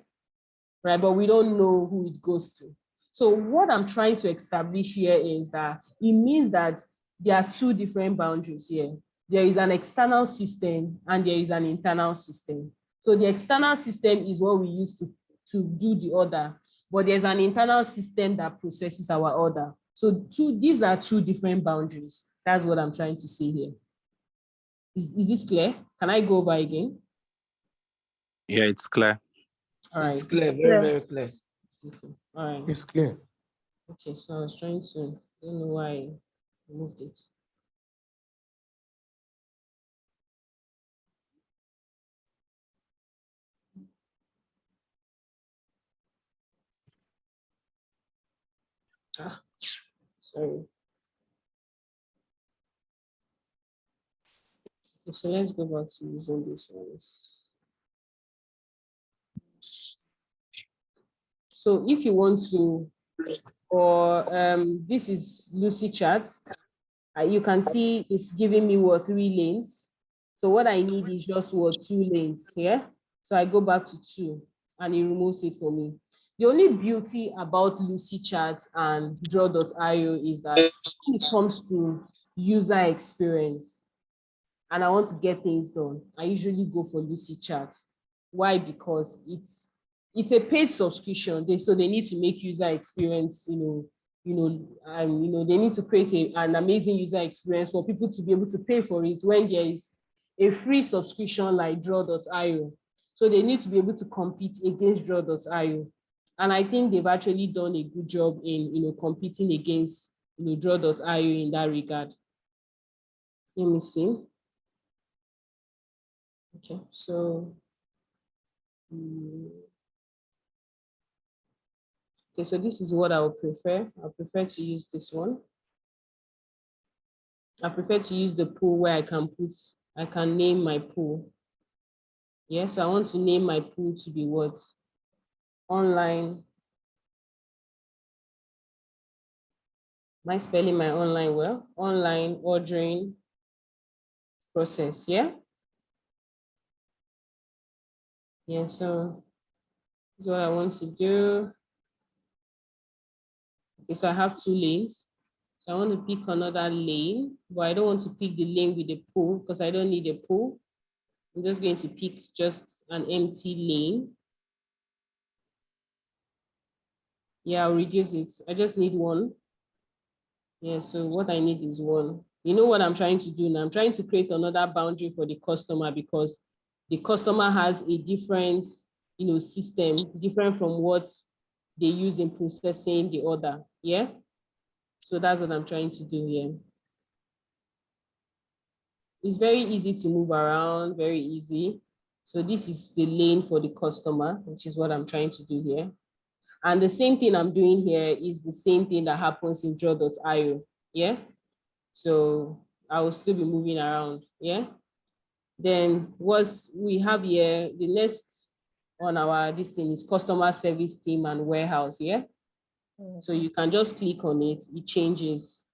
Right. But we don't know who it goes to. So what I'm trying to establish here is that it means that there are two different boundaries here. There is an external system and there is an internal system. So the external system is what we use to do the order, but there's an internal system that processes our order. So these are two different boundaries. That's what I'm trying to say here. Is this clear? Can I go over again? Yeah, it's clear. All right. It's clear, very, very clear. Okay. All right. It's clear. Okay, so I was trying to, I don't know why I moved it. Sorry. Okay, so let's go back to using this ones. So if you want to, or this is Lucy chart, you can see it's giving me what 3 lanes. So what I need is just what, 2 lanes, yeah? So I go back to 2 and it removes it for me. The only beauty about Lucy Chat and draw.io is that when it comes to user experience and I want to get things done, I usually go for Lucy Chat. Why? Because it's a paid subscription. So they need to make user experience, they need to create an amazing user experience for people to be able to pay for it when there is a free subscription like draw.io. So they need to be able to compete against draw.io. And I think they've actually done a good job in, competing against, draw.io in that regard. Let me see. Okay, so, okay, so this is what I would prefer. I prefer to use this one. I prefer to use the pool where I can name my pool. Yes, I want to name my pool to be what? Online. Am I spelling my online well? Online ordering process, yeah? Yeah, so this is what I want to do. Okay, so I have 2 lanes. So I want to pick another lane, but I don't want to pick the lane with the pool because I don't need a pool. I'm just going to pick just an empty lane. Yeah, I'll reduce it. I just need 1. Yeah, so what I need is 1. You know what I'm trying to do now? I'm trying to create another boundary for the customer because the customer has a different, system, different from what they use in processing the order. Yeah. So that's what I'm trying to do here. It's very easy to move around, very easy. So this is the lane for the customer, which is what I'm trying to do here. And the same thing I'm doing here is the same thing that happens in draw.io. Yeah. So I will still be moving around. Yeah. Then what we have here, the next on this thing is customer service team and warehouse. Yeah. So you can just click on it. It changes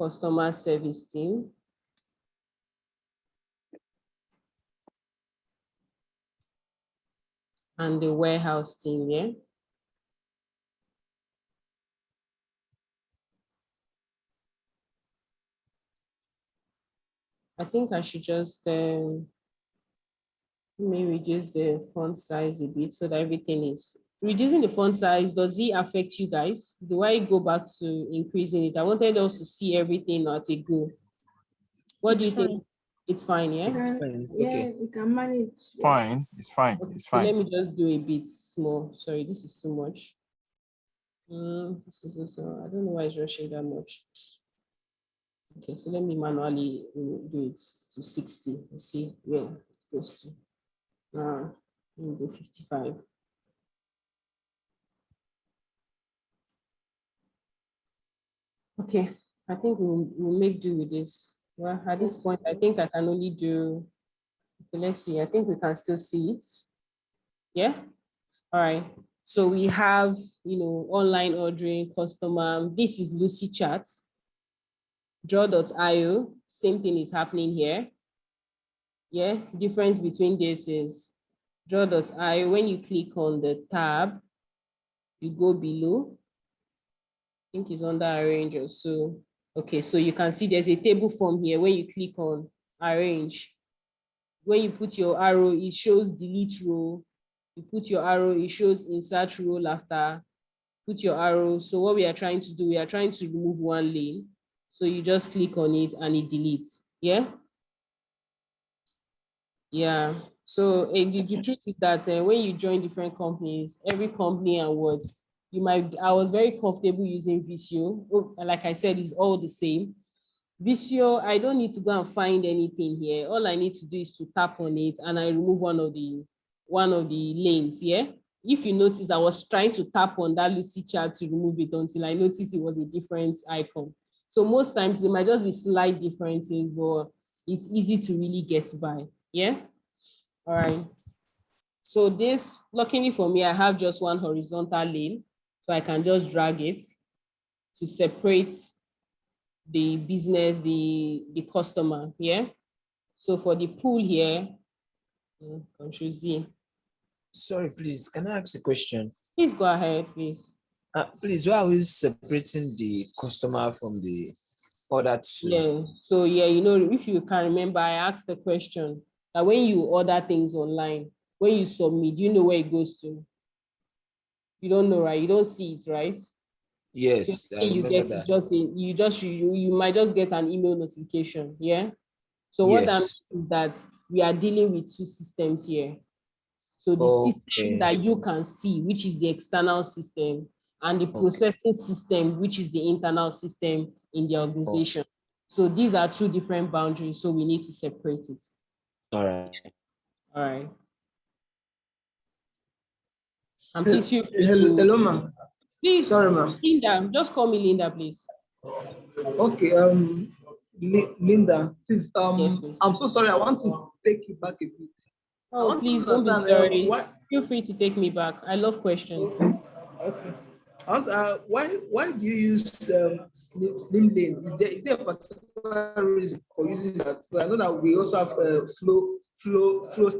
customer service team. And the warehouse team, yeah. I think I should just maybe reduce the font size a bit so that everything is reducing the font size. Does it affect you guys? Do I go back to increasing it? I wanted us to see everything at a go. What do you think? It's fine, yeah? Yeah, we can manage. Fine, it's fine, Okay, it's so fine. let me just do a bit small. Sorry, this is too much. This is also, I don't know why it's rushing that much. Okay, so let me manually do it to 60 and see where it goes to. Let me do 55. Okay, I think we'll make do with this. Well, at this point, I think I can only do, okay, let's see, I think we can still see it. Yeah, all right. So we have, online ordering, customer, this is Lucy Chat, draw.io, same thing is happening here. Yeah, difference between this is draw.io, when you click on the tab, you go below, I think it's under arrange or so. Okay, so you can see there's a table form here. When you click on arrange, when you put your arrow, it shows delete row. You put your arrow, it shows insert row after. Put your arrow. So what we are trying to do, we are trying to remove 1 lane. So you just click on it and it deletes. Yeah. Yeah. So the truth is that when you join different companies, every company and words, I was very comfortable using Visio. Oh, like I said, it's all the same. Visio, I don't need to go and find anything here. All I need to do is to tap on it and I remove one of the lanes. Yeah. If you notice, I was trying to tap on that Lucy Chat to remove it until I noticed it was a different icon. So most times it might just be slight differences, but it's easy to really get by. Yeah. All right. So this, luckily for me, I have just 1 horizontal lane. So I can just drag it to separate the business, the customer. Yeah. So for the pool here, Control Z. Sorry, please, can I ask a question? Please go ahead, please. Please, why are we separating the customer from the other two? Yeah, so yeah, you know, if you can remember, I asked the question that when you order things online, when you submit, do you know where it goes to? You don't know, right? You don't see it, right? Yes, I You remember get that. you might just get an email notification. Yeah. So what that Yes. means is that we are dealing with two systems here. So the system Okay. that you can see, which is the external system, and the processing system, which is the internal system in the organization. So these are two different boundaries. So we need to separate it. All right. All right. And please feel free Hello, ma'am. Please, sorry, ma'am. Linda, just call me Linda, please. Okay, Linda, please, Yes, please. I'm so sorry. I want to take you back a bit. Oh, please don't be sorry. Feel free to take me back. I love questions. Okay. Why do you use slim lane? Is there a particular reason for using that? But I know that we also have flow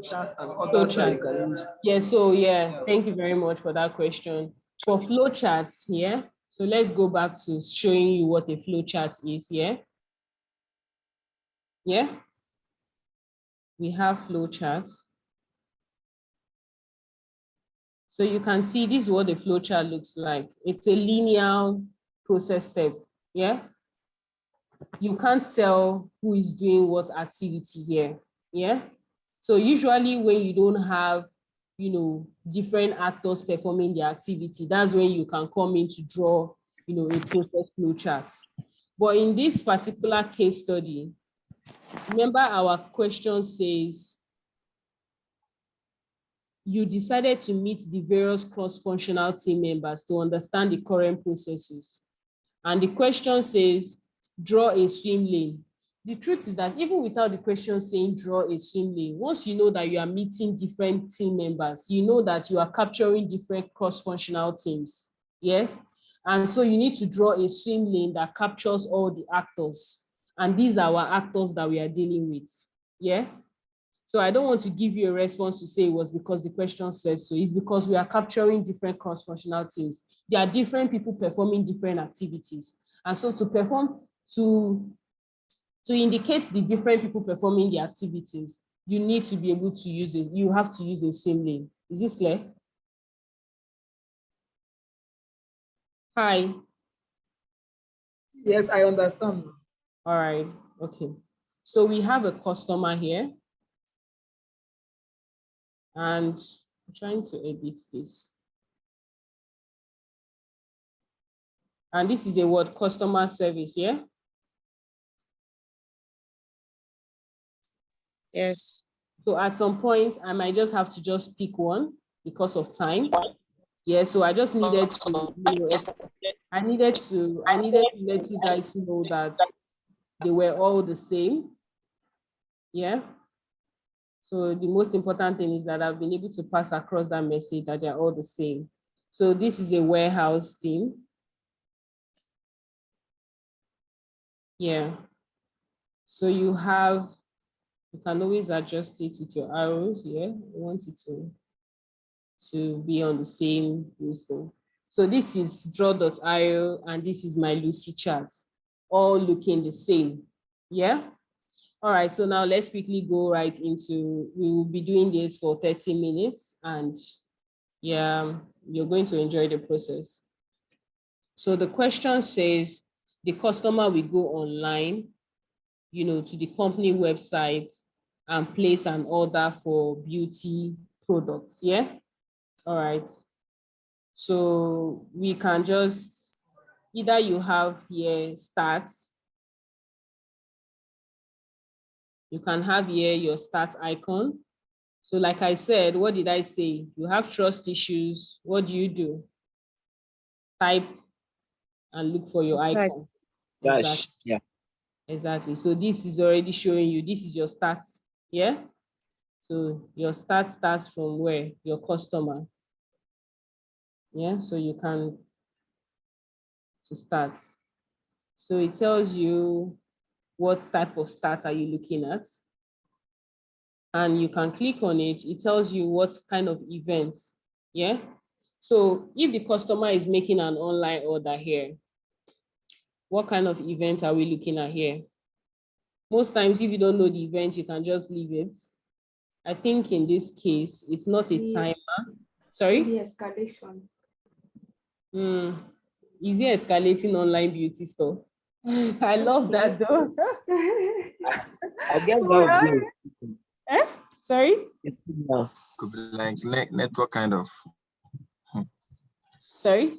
chart and others that you can use. Yeah, so yeah, thank you very much for that question. For flow charts, yeah. So let's go back to showing you what a flow chart is, yeah. Yeah. We have flow charts. So you can see this is what the flow chart looks like. It's a linear process step, yeah. You can't tell who is doing what activity here, yeah. So usually when you don't have, you know, different actors performing the activity, that's when you can come in to draw, you know, a process flow chart. But in this particular case study, remember our question says, you decided to meet the various cross-functional team members to understand the current processes. And the question says, draw a swim lane. The truth is that even without the question saying draw a swim lane, once you know that you are meeting different team members, you know that you are capturing different cross-functional teams, yes? And so you need to draw a swim lane that captures all the actors. And these are our actors that we are dealing with, yeah? So I don't want to give you a response to say it was because the question says so. It's because we are capturing different cross-functional teams. There are different people performing different activities. And so to indicate the different people performing the activities, you need to be able to use it. You have to use a swim lane. Is this clear? Hi. Yes, I understand. All right, okay. So we have a customer here. And I'm trying to edit this. And this is a word, customer service, yeah? Yes. So at some point, I might just have to just pick one because of time. Yeah, so I just needed to, you know, I needed to let you guys know that they were all the same. Yeah. So the most important thing is that I've been able to pass across that message that they're all the same. So this is a warehouse team. Yeah. So you can always adjust it with your arrows. Yeah, I want it to be on the same reason. So this is draw.io and this is my Lucy chart, all looking the same. Yeah. All right, so now let's quickly go right into, we will be doing this for 30 minutes and yeah, you're going to enjoy the process. So the question says, the customer will go online, you know, to the company website and place an order for beauty products, yeah? All right. So we can just, either you have here start, you can have here your start icon. So like I said, what did I say? You have trust issues. What do? Type and look for your icon. Exactly. Yeah. Exactly. So this is already showing you, this is your start. Yeah. So your start starts from where? Your customer. Yeah. So you can to start. So it tells you what type of start are you looking at. and you can click on it. It tells you what kind of events. Yeah. So if the customer is making an online order here, what kind of events are we looking at here? Most times, if you don't know the event, you can just leave it. I think in this case, it's not a timer. Sorry? The escalation. Is it escalating online beauty store? I love that though. I guess that Eh? Sorry? it's signal. Could be like network kind of. Sorry?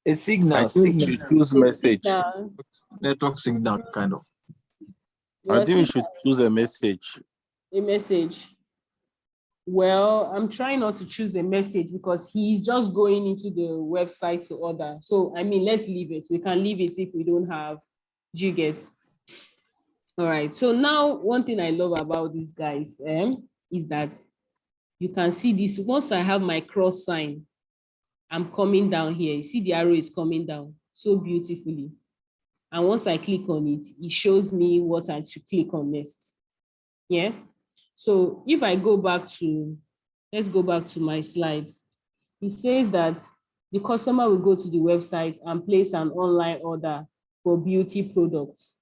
A signal. I think we should choose message. Network signal kind of. I think we should choose a message. A message. Well, I'm trying not to choose a message because he's just going into the website to order. So, I mean, let's leave it. We can leave it if we don't have jiggers. All right. So now one thing I love about these guys is that you can see this. Once I have my cross sign, I'm coming down here. You see the arrow is coming down so beautifully. And once I click on it, it shows me what I should click on next. Yeah. So if I go back to, let's go back to my slides. It says that the customer will go to the website and place an online order for beauty products.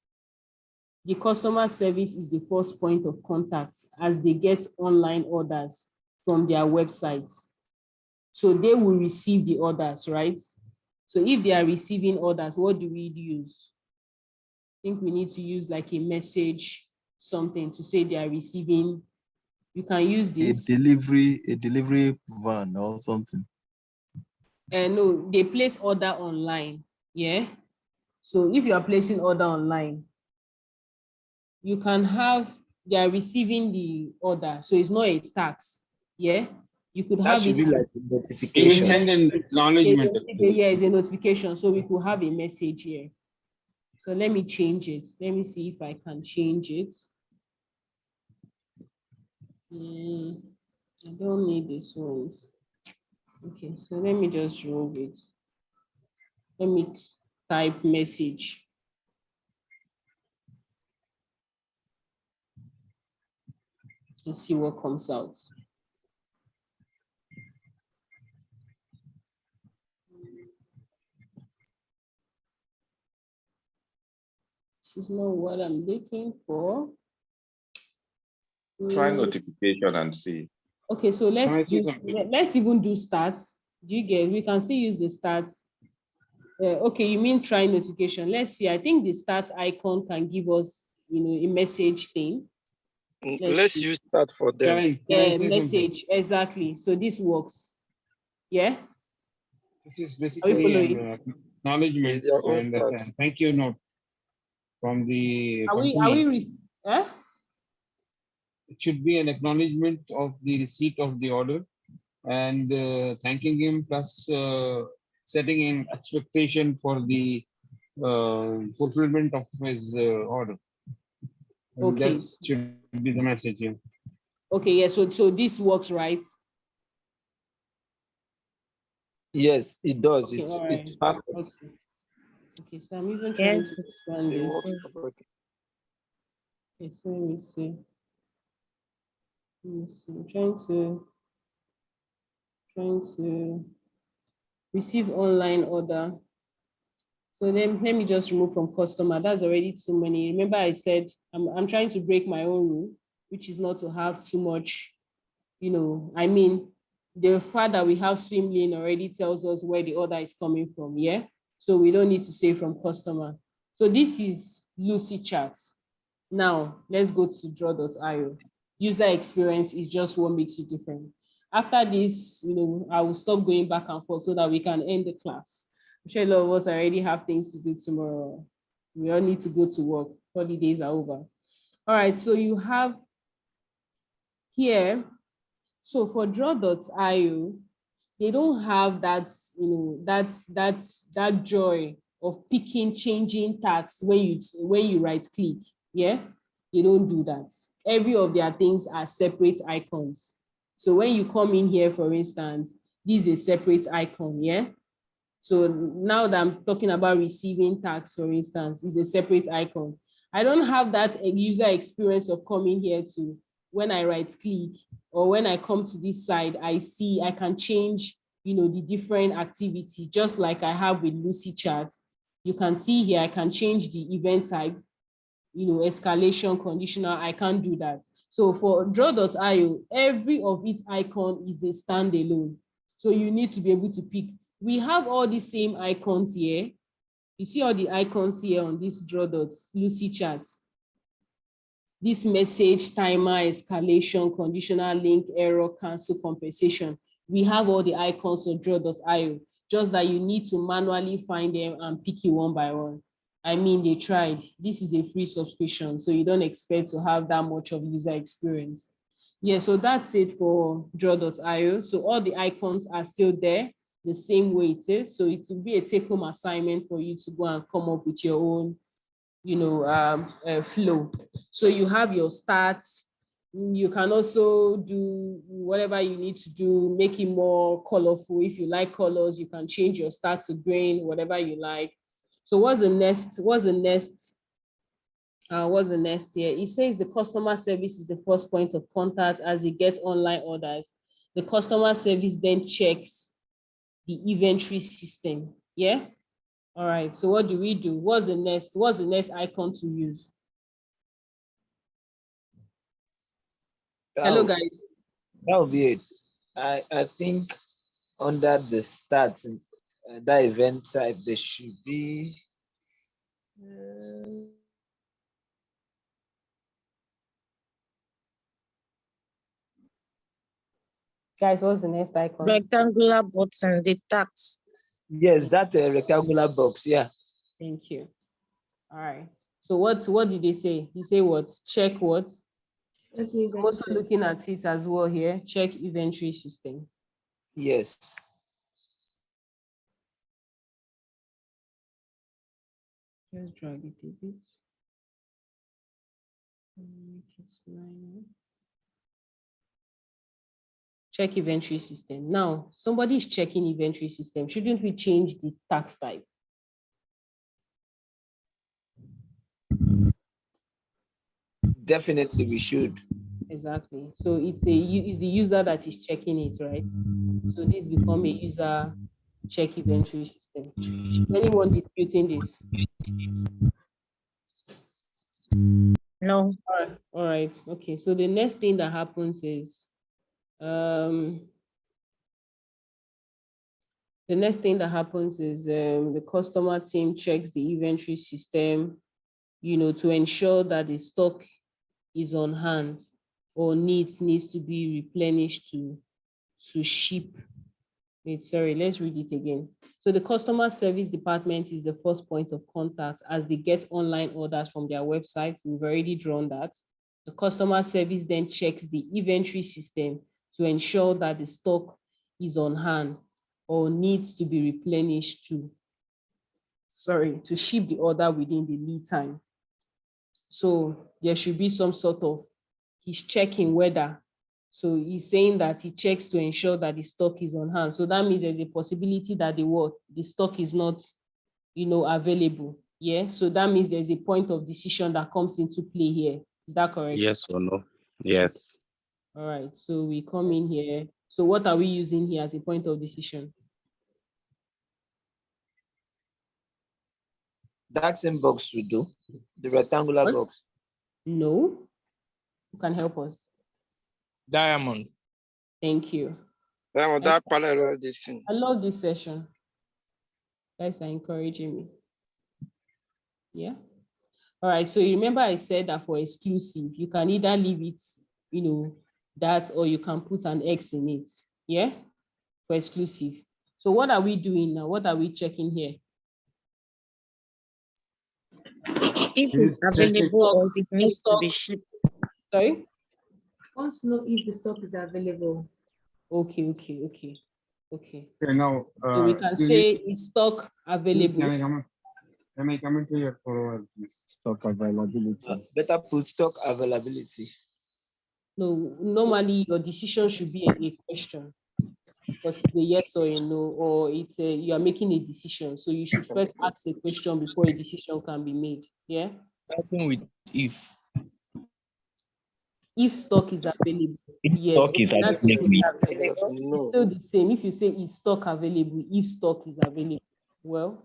The customer service is the first point of contact as they get online orders from their websites. So they will receive the orders, right? So if they are receiving orders, what do we use? I think we need to use like a message, something to say they are receiving. You can use this. A delivery van or something. No, they place order online. Yeah. So if you are placing order online, you can have, they are receiving the order. So it's not a tax. Yeah. You could have That should it. be like a notification. Send an acknowledgement. Yeah, it's a notification. So we could have a message here. So let me change it. Let me see if I can change it. I don't need this ones. Okay, so let me just remove it. Let me type message. Let's see what comes out. This is not what I'm looking for. Try notification and see. Okay, so let's even do stats. Do you get? We can still use the stats. Okay, you mean try notification? Let's see. I think the stats icon can give us, a message thing. Let's use that for them. Message, exactly. So this works. Yeah. This is basically an acknowledgement and thank you note from the company. It should be an acknowledgement of the receipt of the order and thanking him, plus setting an expectation for the fulfillment of his order. Okay. That should be the message here. Okay, yeah, so this works, right? Yes, it does. Okay, It's perfect. Okay, so I'm even trying to expand this. Okay, so let me see. I'm trying to receive online order. So then let me just remove from customer. That's already too many. Remember I said I'm trying to break my own rule, which is not to have too much, I mean, the fact that we have swim lane already tells us where the order is coming from, yeah? So we don't need to say from customer. So this is Lucy chart. Now let's go to draw.io. User experience is just what makes it different. After this, I will stop going back and forth so that we can end the class. I'm sure a lot of us already have things to do tomorrow. We all need to go to work. Holidays are over. All right, so you have here, so for draw.io, they don't have that, that joy of picking, changing tags when you right click. Yeah, they don't do that. Every of their things are separate icons. So when you come in here, for instance, this is a separate icon, yeah? So now that I'm talking about receiving tags, for instance, is a separate icon. I don't have that user experience of coming here to when I right click or when I come to this side, I can change, the different activity, just like I have with Lucy Chat. You can see here, I can change the event type, escalation, conditional. I can't do that. So for draw.io, every of its icon is a standalone. So you need to be able to pick. We have all the same icons here. You see all the icons here on this Lucy Chat. This message, timer, escalation, conditional link, error, cancel, compensation. We have all the icons on draw.io, just that you need to manually find them and pick it one by one. I mean, they tried. This is a free subscription, so you don't expect to have that much of user experience. Yeah, so that's it for draw.io. So all the icons are still there the same way it is. So it will be a take-home assignment for you to go and come up with your own flow. So you have your stats. You can also do whatever you need to do, make it more colorful. If you like colors, you can change your stat to green, whatever you like. So what's the next here? It says the customer service is the first point of contact as it gets online orders. The customer service then checks the inventory system. Yeah. All right, so what do we do? What's the next icon to use? Hello, guys. That would be it. I think under the stats, that event type, there should be guys, what's the next icon? Rectangular button, the tax. Yes, that's a rectangular box. Yeah. Thank you. All right. So what did they say? He say what? Check what? Okay. I'm also looking at it as well here. Check inventory system. Yes. Just drag it a bit. Make it line up. Check inventory system. Now, somebody is checking inventory system. Shouldn't we change the tax type? Definitely, we should. Exactly. So it's the user that is checking it, right? So this become a user check inventory system. Is anyone disputing this? No. All right. Okay. So the next thing that happens is the customer team checks the inventory system, to ensure that the stock is on hand or needs to be replenished to ship. Wait, sorry, let's read it again. So the customer service department is the first point of contact as they get online orders from their websites. We've already drawn that. The customer service then checks the inventory system to ensure that the stock is on hand or needs to be replenished to ship the order within the lead time. So there should be some sort of, he's checking whether, so he's saying that he checks to ensure that the stock is on hand. So that means there's a possibility that the stock is not, available. Yeah. So that means there's a point of decision that comes into play here. Is that correct? Yes or no? Yes. All right. So we come in here. So what are we using here as a point of decision? That same box we do, the rectangular box. No. Who can help us? Diamond. Thank you. Diamond, that parallel this thing. I love this session. Guys are encouraging me. Yeah. All right. So you remember I said that for exclusive, you can either leave it, that, or you can put an X in it. Yeah. For exclusive. So what are we doing now? What are we checking here? If it's available or if it needs to be shipped. Sorry? I want to know if the stock is available. Okay. Okay, now So we can say it's stock available. Can I come into your forward, please? Stock availability. Better put stock availability. No, normally your decision should be a question, because it's a yes or a no, or it's you are making a decision. So you should first ask a question before a decision can be made. Yeah. Starting with if. If stock is available, yes, Stock is okay, that's still available. it's still the same. If you say is stock available, if stock is available, well,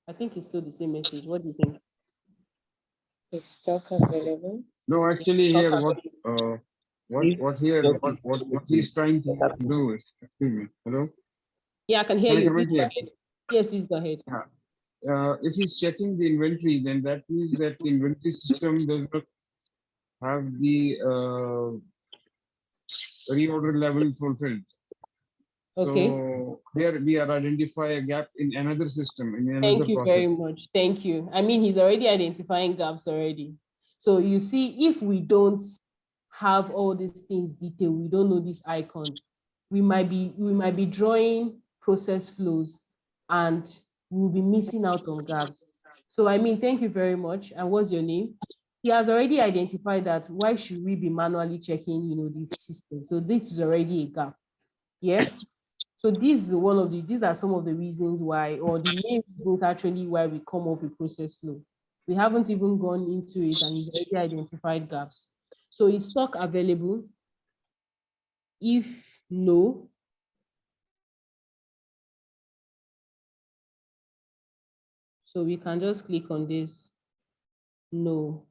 I think it's still the same message. What do you think? Is stock available? No, actually Stock here available. what he's trying to do is, excuse me, hello? Yeah, I can hear Can I you. comment Please go here? ahead. Yes, please go ahead. If he's checking the inventory, then that means that the inventory system does not have the reorder level fulfilled. Okay. So here we are identify a gap in another system, in another Thank you process. very much. Thank you. I mean, he's already identifying gaps already. So you see, if we don't have all these things detailed, we don't know these icons, we might be drawing process flows and we'll be missing out on gaps. So I mean, thank you very much. And what's your name? He has already identified that why should we be manually checking, the system? So this is already a gap. Yeah. So these are some of the reasons why, or the main reasons actually why we come up with process flow. We haven't even gone into it and he's already identified gaps. So is stock available? If no, so we can just click on this, no.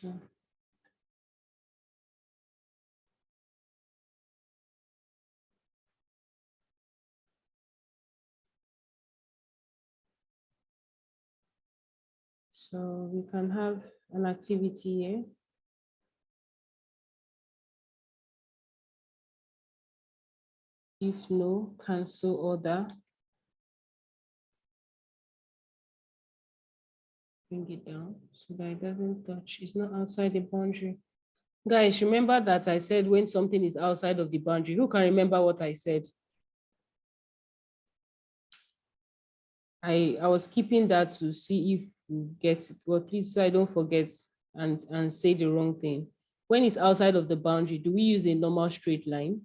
So, so we can have an activity here. If no, cancel order. Bring it down so that it doesn't touch. It's not outside the boundary. Guys, remember that I said when something is outside of the boundary. Who can remember what I said? I was keeping that to see if we get it, but please so I don't forget and say the wrong thing. When it's outside of the boundary, do we use a normal straight line?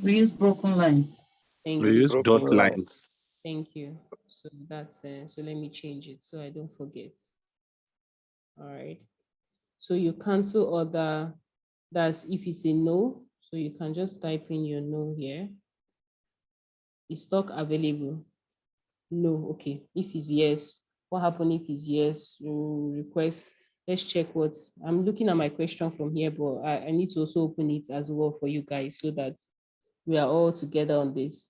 We use broken lines. Thank We you. use dot lines. Thank you. So that's so let me change it so I don't forget. All right. So you cancel order. That's if it's a no. So you can just type in your no here. Is stock available? No. Okay. If it's yes, what happened if it's yes? You request. Let's check what I'm looking at my question from here, but I need to also open it as well for you guys so that we are all together on this.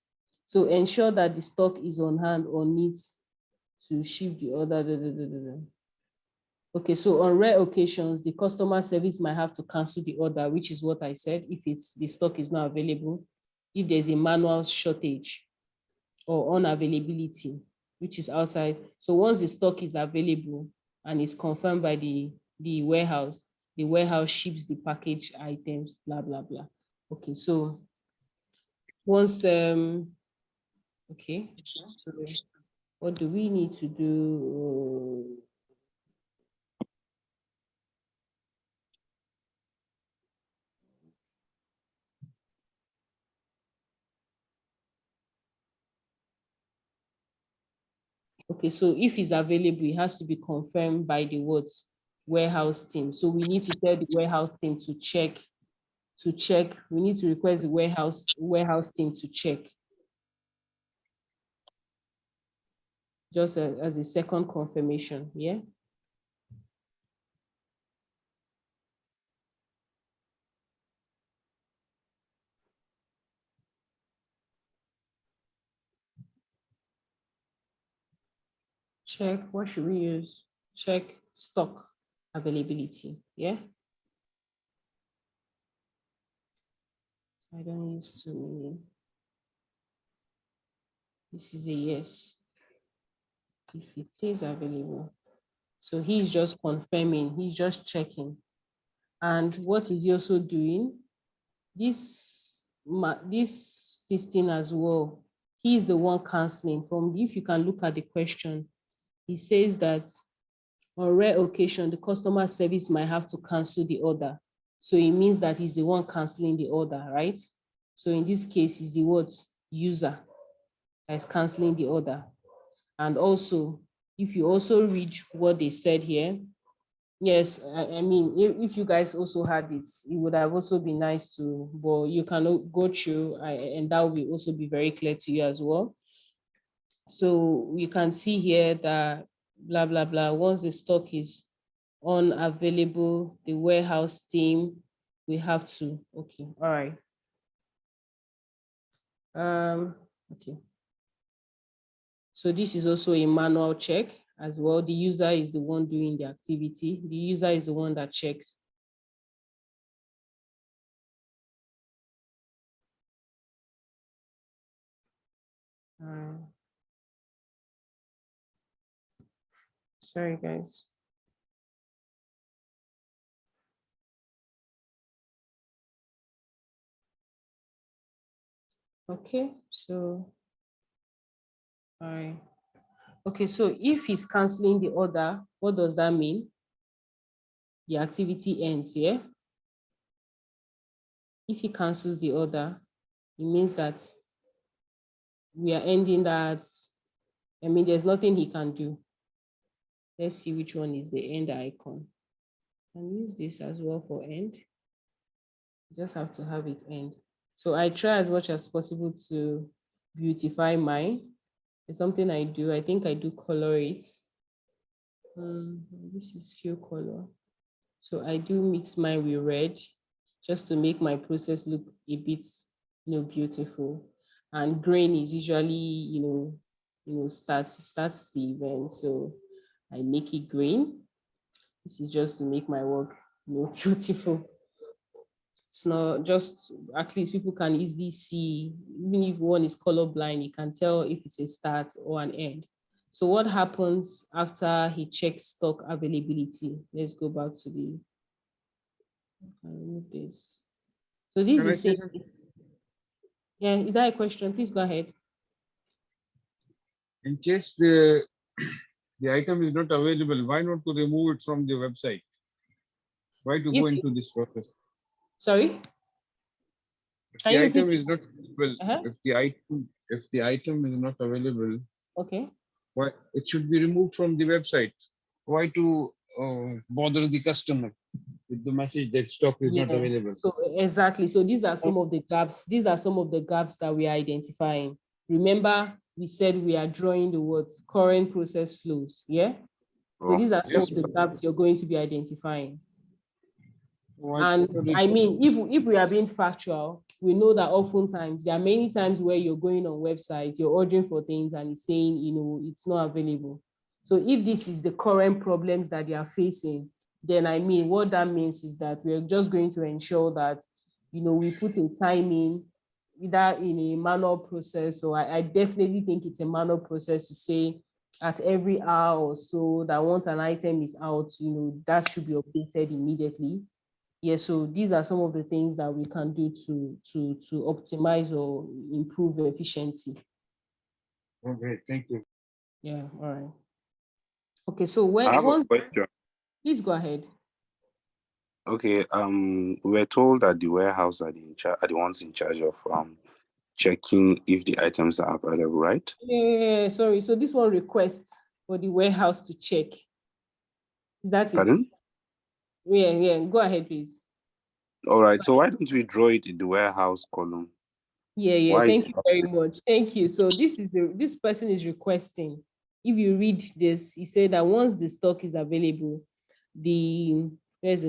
So ensure that the stock is on hand or needs to ship the order. Okay, so on rare occasions, the customer service might have to cancel the order, which is what I said, if the stock is not available, if there's a manual shortage or unavailability, which is outside. So once the stock is available and is confirmed by the warehouse ships the package items, blah, blah, blah. Okay, so once, okay, so what do we need to do? Okay, so if it's available, it has to be confirmed by the warehouse team. So we need to tell the warehouse team to check. We need to request the warehouse team to check. Just as a second confirmation, yeah? Check, what should we use? Check stock availability, yeah? I don't use too many. This is a yes. If it is available. So he's just confirming, he's just checking. And what is he also doing? This thing as well, he's the one canceling. If you can look at the question, he says that on rare occasion, the customer service might have to cancel the order. So it means that he's the one canceling the order, right? So in this case, he's the what? User. as canceling the order. And also, if you also read what they said here, yes, I mean, if you guys also had it, it would have also been nice to, but you can go through and that will also be very clear to you as well. So you can see here that blah, blah, blah, once the stock is unavailable, the warehouse team, we have to, okay, all right. Okay. So this is also a manual check as well. The user is the one doing the activity. The user is the one that checks. Sorry, guys. Okay, so, all right. Okay, so if he's canceling the order, what does that mean? The activity ends, yeah? If he cancels the order, it means that we are ending that. I mean, there's nothing he can do. Let's see which one is the end icon. Can use this as well for end. You just have to have it end. So I try as much as possible to beautify mine. It's something I do. I think I do color it. This is fuel color. So I do mix mine with red just to make my process look a bit, beautiful. And green is usually, starts the event. So I make it green. This is just to make my work, beautiful. It's not just, at least people can easily see, even if one is colorblind, you can tell if it's a start or an end. So what happens after he checks stock availability? Let's go back to the, I'll remove this. So this is the same. Yeah, is that a question? Please go ahead. In case the item is not available, why not to remove it from the website? Why to go into this process? Sorry? If the item is not available, if the item is not available, okay, why it should be removed from the website? Why to bother the customer with the message that stock is not available? So exactly. So these are some of the gaps. These are some of the gaps that we are identifying. Remember, we said we are drawing the words current process flows. Yeah. So these are some of the gaps you're going to be identifying. And I mean, if we are being factual, we know that oftentimes there are many times where you're going on websites, you're ordering for things and it's saying, it's not available. So if this is the current problems that they are facing, then I mean, what that means is that we're just going to ensure that, we put a timing either in a manual process, or I definitely think it's a manual process to say at every hour or so that once an item is out, that should be updated immediately. Yeah, so these are some of the things that we can do to optimize or improve efficiency. Okay, thank you. Yeah, all right. Okay, so I have a question. Please go ahead. Okay, we're told that the warehouse are the ones in charge of checking if the items are available, right? Yeah, sorry. So this one requests for the warehouse to check. Is that it? Pardon? Yeah. Go ahead, please. All right. So why don't we draw it in the warehouse column? Yeah. Thank you very much. Thank you. So this person is requesting. If you read this, he said that once the stock is available, where's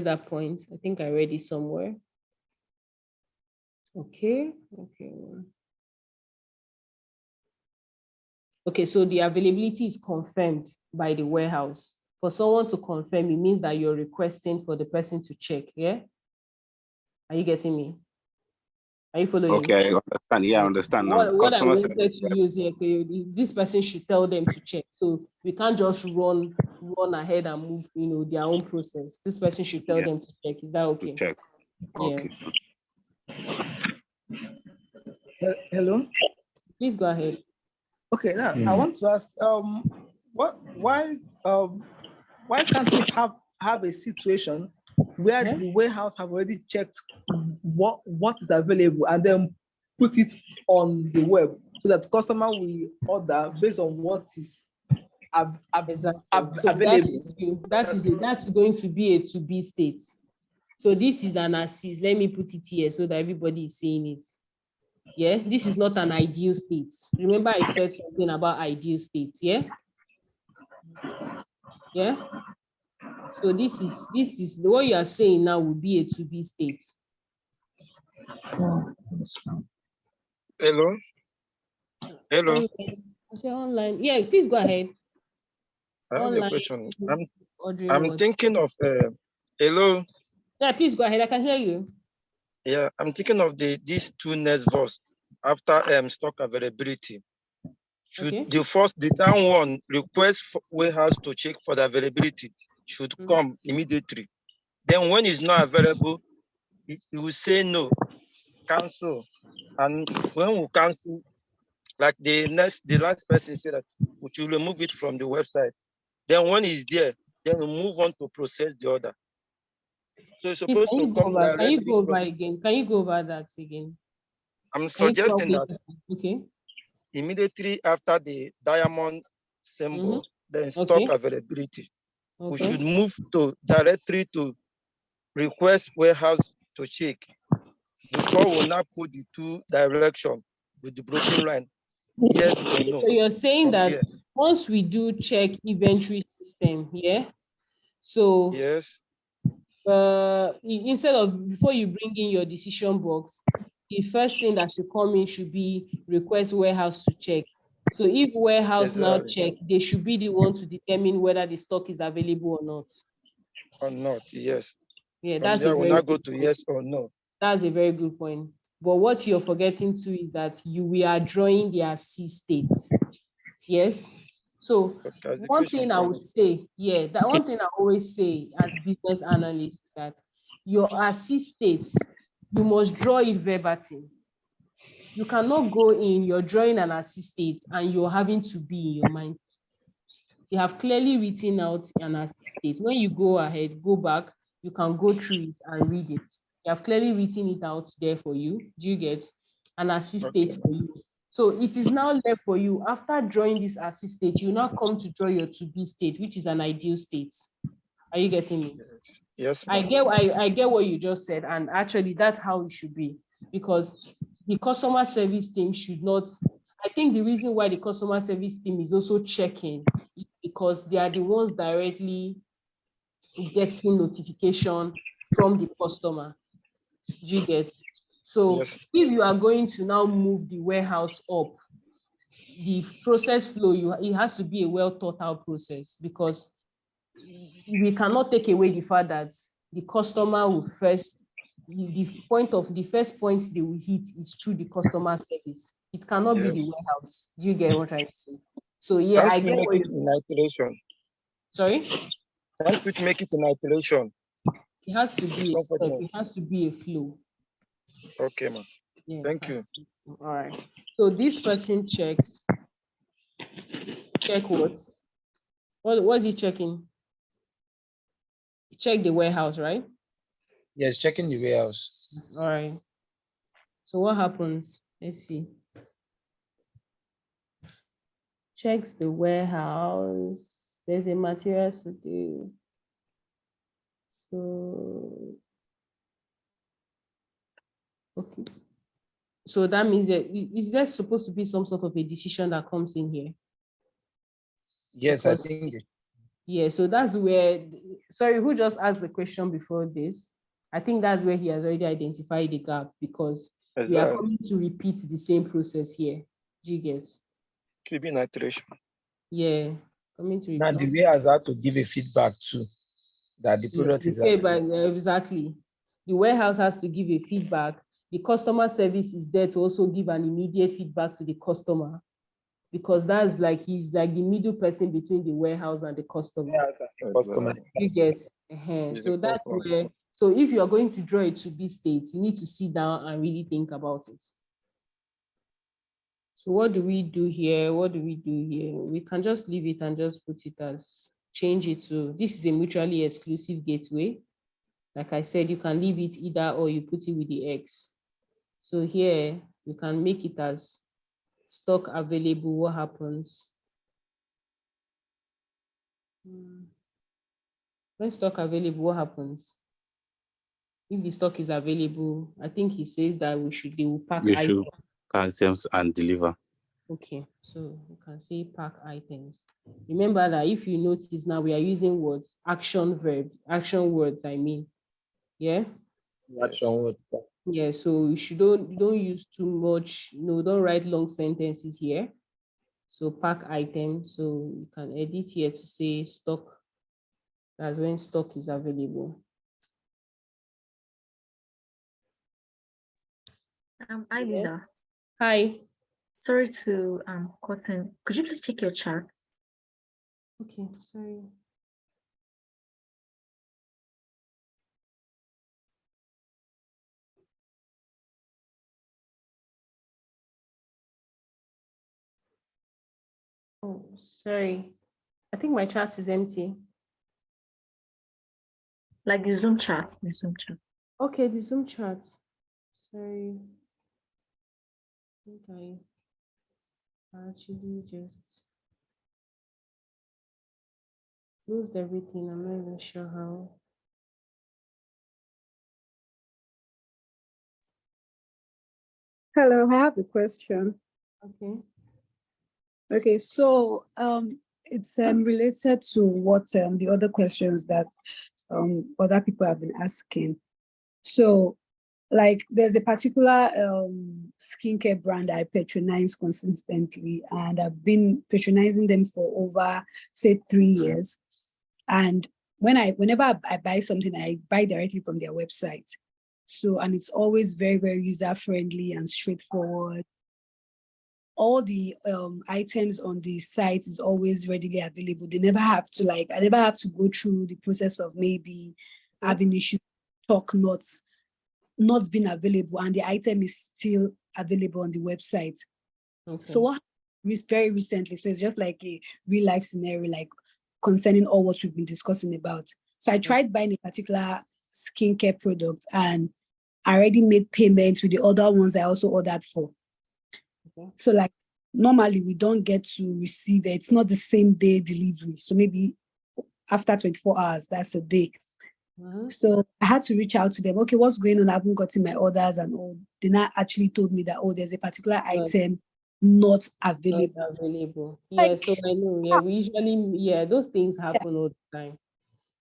that point? I think I read it somewhere. Okay. Okay, so the availability is confirmed by the warehouse. For someone to confirm, it means that you're requesting for the person to check, yeah? Are you getting me? Are you following? Okay, I understand. Yeah, I understand now. What I wanted to use here, this person should tell them to check. So we can't just run ahead and move, their own process. This person should tell them to check. Is that okay? To check. Okay. Yeah. Hello? Please go ahead. Okay, now I want to ask, why can't we have a situation where the warehouse have already checked what is available and then put it on the web so that customer will order based on what is Exactly. So available. that's going to be a to be state. So this is an assist. Let me put it here so that everybody is seeing it. Yeah, this is not an ideal state. Remember, I said something about ideal states. Yeah. Yeah. So this is what you are saying now would be a to be state. Hello. Hello. I say online. Yeah, please go ahead. I have Online. a question. Audrey, I'm what? thinking of hello. Yeah, please go ahead. I can hear you. Yeah, I'm thinking of these two next verse after stock availability. Should the down one request for warehouse to check for the availability should come immediately. Then when it's not available, it will say no, cancel. And when we cancel, like the last person said that we should remove it from the website. Then when it's there, then we move on to process the order. So it's Please, supposed to come directly. can you go over again? Can you go over that again? I'm suggesting that okay. Immediately after the diamond symbol, then stock availability, we should move directly to request warehouse to check before we now put the two direction with the broken line. Yes or no. So you're saying that once we do check inventory system, yeah. So yes. Instead of before you bring in your decision box, the first thing that should come in should be request warehouse to check. So if warehouse now check, they should be the one to determine whether the stock is available or not. Or not, yes. Yeah, that's a very good go to yes or no. That's a very good point. But what you're forgetting too is that we are drawing the assist states. Yes. So one thing I would say, that one thing I always say as business analysts is that your assist states, you must draw it verbatim. You cannot go in, you're drawing an assist state and you're having to be in your mind. You have clearly written out an assist state. When you go ahead, go back, you can go through it and read it. You have clearly written it out there for you. Do you get an assist state for you? So it is now left for you. After drawing this assist state, you now come to draw your to be state, which is an ideal state. Are you getting me? Yes. I get what you just said, and actually that's how it should be, because the customer service team should not. I think the reason why the customer service team is also checking is because they are the ones directly getting notification from the customer. Do you get? So if you are going to now move the warehouse up, the process flow, it has to be a well thought out process, because we cannot take away the fact that the customer will first, the first point they will hit is through the customer service. It cannot be the warehouse. Do you get what I'm saying? So yeah, I get what in isolation. Sorry? Can't we make it in isolation? It has to be a step. It has to be a flow. Okay, ma'am. Yeah, thank you. All right. So this person checks. Check what? What's he checking? Check the warehouse, right? Yes, checking the warehouse. All right. So what happens? Let's see. Checks the warehouse. There's a material to do. So, okay. So that means that is there supposed to be some sort of a decision that comes in here? Yes, because, I think. Yeah, so that's where, sorry, who just asked the question before this? I think that's where he has already identified the gap, because we are coming to repeat the same process here. Do you get? Could be an iteration. Yeah, coming to repeat. Now the warehouse has to give a feedback too, that the product is exactly. The warehouse has to give a feedback. The customer service is there to also give an immediate feedback to the customer, because that's like, he's like the middle person between the warehouse and the customer. You get? So that's where, so if you are going to draw it to be state, you need to sit down and really think about it. So what do we do here? What do we do here? We can just leave it and just put it as, change it to, this is a mutually exclusive gateway. Like I said, you can leave it either or you put it with the X. So here, you can make it as stock available, what happens? When stock available, what happens? If the stock is available, I think he says that they will pack You items. should items and deliver. Okay, so you can say pack items. Remember that if you notice now, we are using words, action words, I mean. Yeah? Action word. Yeah, so you don't use too much, don't write long sentences here. So pack item, so you can edit here to say stock. That's when stock is available. Hi, Linda. Hi. Sorry to cut in. Could you please check your chat? Okay, sorry. Oh, sorry. I think my chat is empty. Like the Zoom chat, Okay, the Zoom chat. Sorry. I think I actually just closed everything. I'm not even sure how. Hello, I have a question. Okay. Okay, so it's related to what the other questions that other people have been asking. So, like, there's a particular skincare brand I patronize consistently, and I've been patronizing them for over, say, 3 years. And whenever I buy something, I buy directly from their website. So, and it's always very, very user-friendly and straightforward. All the items on the site is always readily available. They never have to I never have to go through the process of maybe having issues, stock not being available, and the item is still available on the website. Okay. So what very recently, so it's just like a real life scenario, like concerning all what we've been discussing about. So I tried buying a particular skincare product and I already made payments with the other ones I also ordered for. Okay. So like normally we don't get to receive it. It's not the same day delivery. So maybe after 24 hours, that's a day. So I had to reach out to them. Okay, what's going on? I haven't gotten my orders and all. They not actually told me that, there's a particular item not available. Not available. Yeah, so I know. Yeah, we usually, those things happen all the time.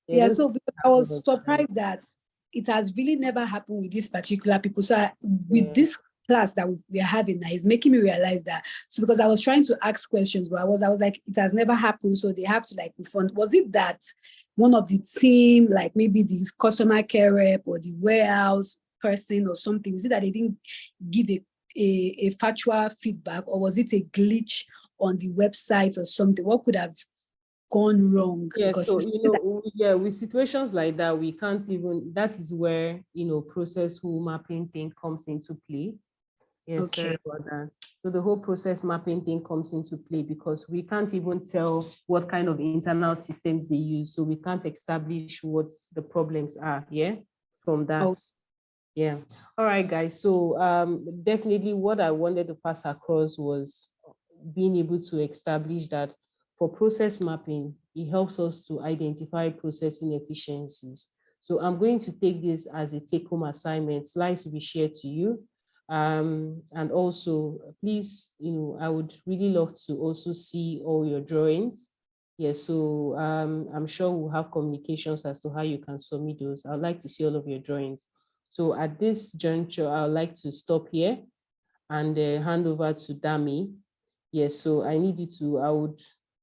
Yeah, so because I was surprised that it has really never happened with these particular people. So with this class that we are having now, is making me realize that. So because I was trying to ask questions, but I was like, it has never happened. So they have to refund. Was it that one of the team, like maybe the customer care rep or the warehouse person or something, is it that they didn't give a factual feedback, or was it a glitch on the website or something? What could have gone wrong? Yeah, Because so with situations like that, we can't even, that is where process whole mapping thing comes into play. Yes, sorry about that. So the whole process mapping thing comes into play because we can't even tell what kind of internal systems they use. So we can't establish what the problems are, from that. Yeah. All right, guys. So definitely what I wanted to pass across was being able to establish that for process mapping, it helps us to identify processing efficiencies. So I'm going to take this as a take-home assignment. Slides will be shared to you. And also, please, I would really love to also see all your drawings. Yes, so I'm sure we'll have communications as to how you can submit those. I'd like to see all of your drawings. So at this juncture, I'd like to stop here and hand over to Dami. Yes, so I need you to,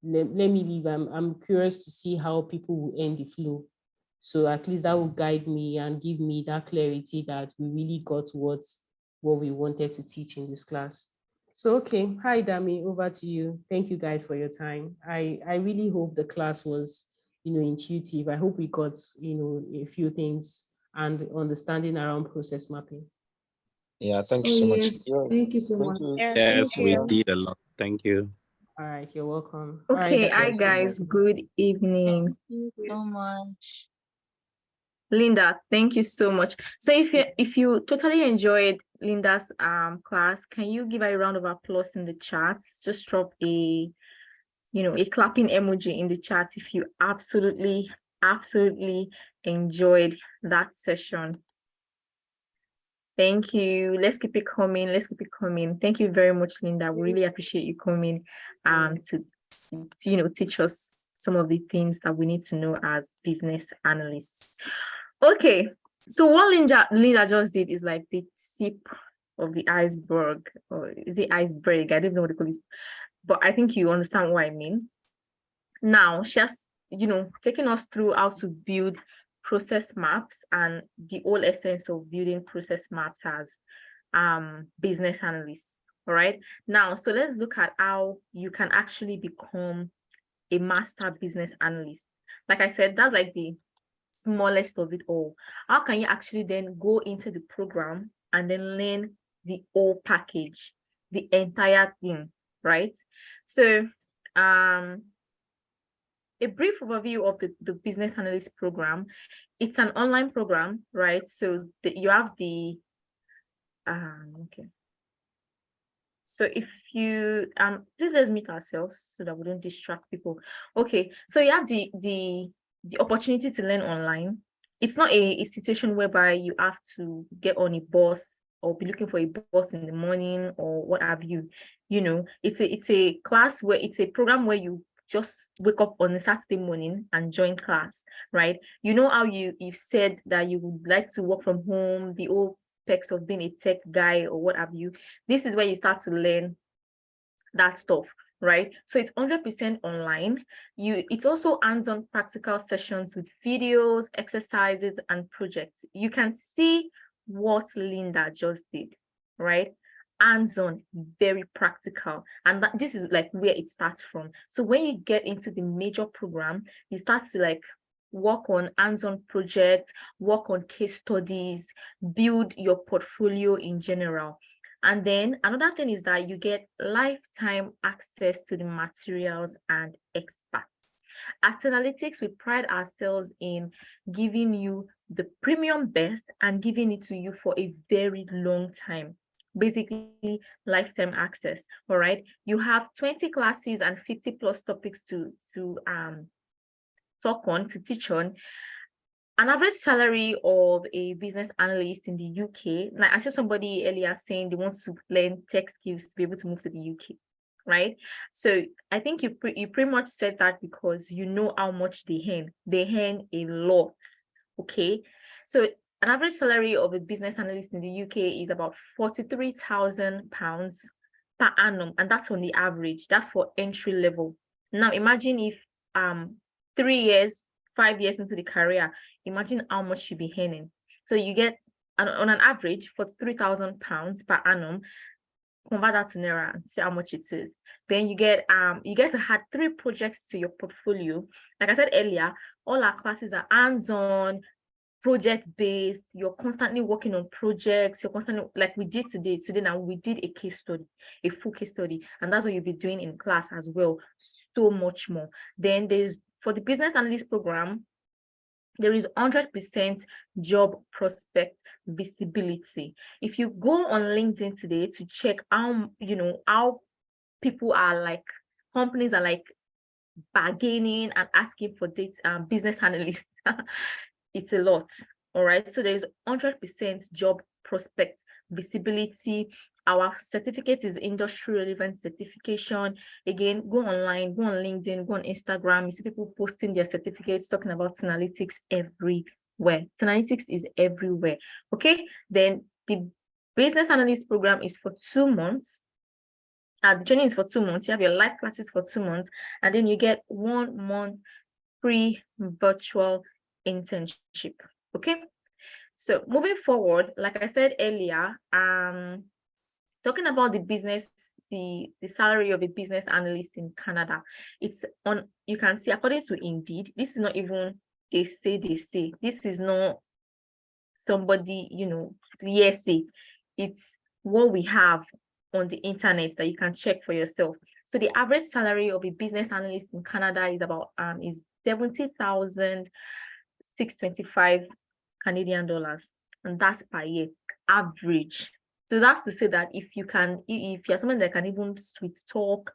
let me leave. I'm curious to see how people will end the flow. So at least that will guide me and give me that clarity that we really got what we wanted to teach in this class. So, okay. Hi, Dami, over to you. Thank you guys for your time. I really hope the class was, intuitive. I hope we got, a few things and understanding around process mapping. Yeah, thank you so much. Yes, thank you so much. Yes, we did a lot. Thank you. All right, you're welcome. Okay, hi guys, good evening. Thank you so much. Linda, thank you so much. So if you totally enjoyed Linda's class, can you give a round of applause in the chat? Just drop a, a clapping emoji in the chat if you absolutely enjoyed that session. Thank you. Let's keep it coming. Let's keep it coming. Thank you very much, Linda. We really appreciate you coming to teach us some of the things that we need to know as business analysts. Okay, so what Linda just did is like the tip of the iceberg, or is it iceberg? I don't know what to call it, but I think you understand what I mean. Now she has, taken us through how to build process maps and the whole essence of building process maps as business analysts. All right. Now, so let's look at how you can actually become a master business analyst. Like I said, that's like the smallest of it all. How can you actually then go into the program and then learn the whole package, the entire thing, right? So a brief overview of the business analyst program. It's an online program, right? So you have the okay. So if you please let's meet ourselves so that we don't distract people. Okay, so you have the opportunity to learn online. It's not a situation whereby you have to get on a bus or be looking for a bus in the morning or what have you. It's a class where it's a program where you just wake up on a Saturday morning and join class, right? You know how you've said that you would like to work from home, the old perks of being a tech guy or what have you. This is where you start to learn that stuff, right? So it's 100% online. It's also hands-on practical sessions with videos, exercises, and projects. You can see what Linda just did, right? Hands-on, very practical, and this is like where it starts from. So when you get into the major program, you start to like work on hands-on projects, work on case studies, build your portfolio in general. And then another thing is that you get lifetime access to the materials and experts. At Analytics, we pride ourselves in giving you the premium best and giving it to you for a very long time. Basically, lifetime access. All right. You have 20 classes and 50 plus topics to talk on, to teach on. An average salary of a business analyst in the UK, like I saw somebody earlier saying they want to learn tech skills to be able to move to the UK, right? So I think you pretty much said that because you know how much they earn. They earn a lot, okay? So an average salary of a business analyst in the UK is about £43,000 per annum, and that's on the average. That's for entry level. Now imagine if 3 years, 5 years into the career, imagine how much you'll be earning. So you get on an average £43,000 per annum. Convert that to Naira and see how much it is. Then you get to add 3 projects to your portfolio. Like I said earlier, all our classes are hands-on, project-based. You're constantly working on projects. You're constantly, like we did today. Now we did a case study, a full case study, and that's what you'll be doing in class as well. So much more. Then for the business analyst program, there is 100% job prospect visibility. If you go on LinkedIn today to check how people are like, companies are like bargaining and asking for business analysts, it's a lot. All right. So there's 100% job prospect visibility. Our certificate is industry relevant certification. Again, go online, go on LinkedIn, go on Instagram. You see people posting their certificates, talking about analytics everywhere. Analytics is everywhere. Okay. Then the business analyst program is for 2 months. The training is for 2 months. You have your live classes for 2 months, and then you get 1 month free virtual internship. Okay. So moving forward, like I said earlier, talking about the salary of a business analyst in Canada, it's on, you can see according to Indeed, this is not even they say, this is not somebody, hearsay. It's what we have on the internet that you can check for yourself. So the average salary of a business analyst in Canada is about is 70,625 Canadian dollars, and that's per year average. So that's to say that if you're someone that can even sweet talk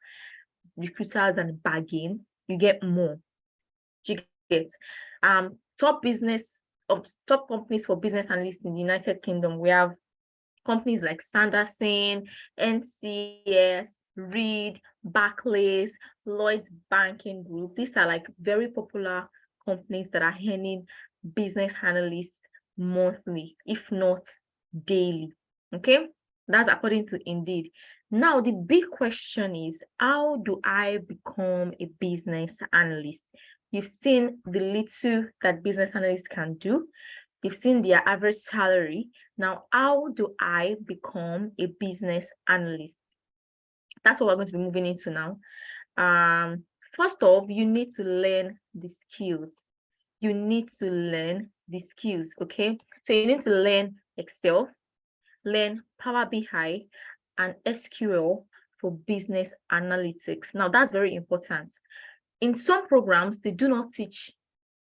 recruiters and bargain, you get more. You get top companies for business analysts in the United Kingdom. We have companies like Sanderson, NCS, Reed, Barclays, Lloyd's Banking Group. These are like very popular companies that are earning business analysts monthly, if not daily. Okay, that's according to Indeed. Now, the big question is, how do I become a business analyst? You've seen the little that business analysts can do. You've seen their average salary. Now, how do I become a business analyst? That's what we're going to be moving into now. First off, you need to learn the skills. You need to learn the skills, okay? So you need to learn Excel, learn Power BI, and SQL for business analytics. Now, that's very important. In some programs, they do not teach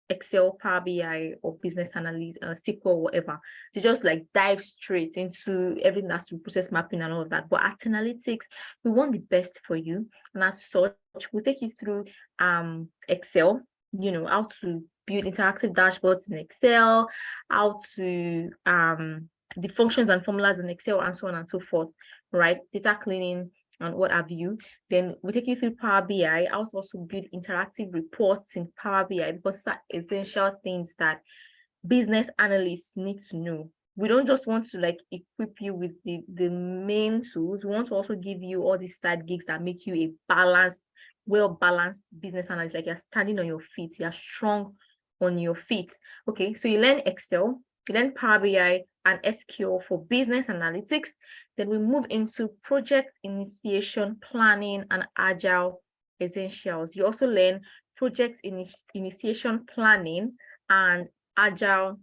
Excel, Power BI, or business analysis, SQL, whatever. They just like dive straight into everything that's to process mapping and all of that. But at analytics, we want the best for you. And as such, we'll take you through Excel, how to build interactive dashboards in Excel, how to the functions and formulas in Excel, and so on and so forth, right? Data cleaning and what have you. Then we take you through Power BI, how to also build interactive reports in Power BI, because these are essential things that business analysts need to know. We don't just want to like equip you with the main tools. We want to also give you all these side gigs that make you a balanced, well-balanced business analyst, like you're standing on your feet, you're strong on your feet. Okay, so you learn Excel, you learn Power BI and SQL for business analytics. Then we move into project initiation, planning, and agile essentials. You also learn project initiation, planning, and agile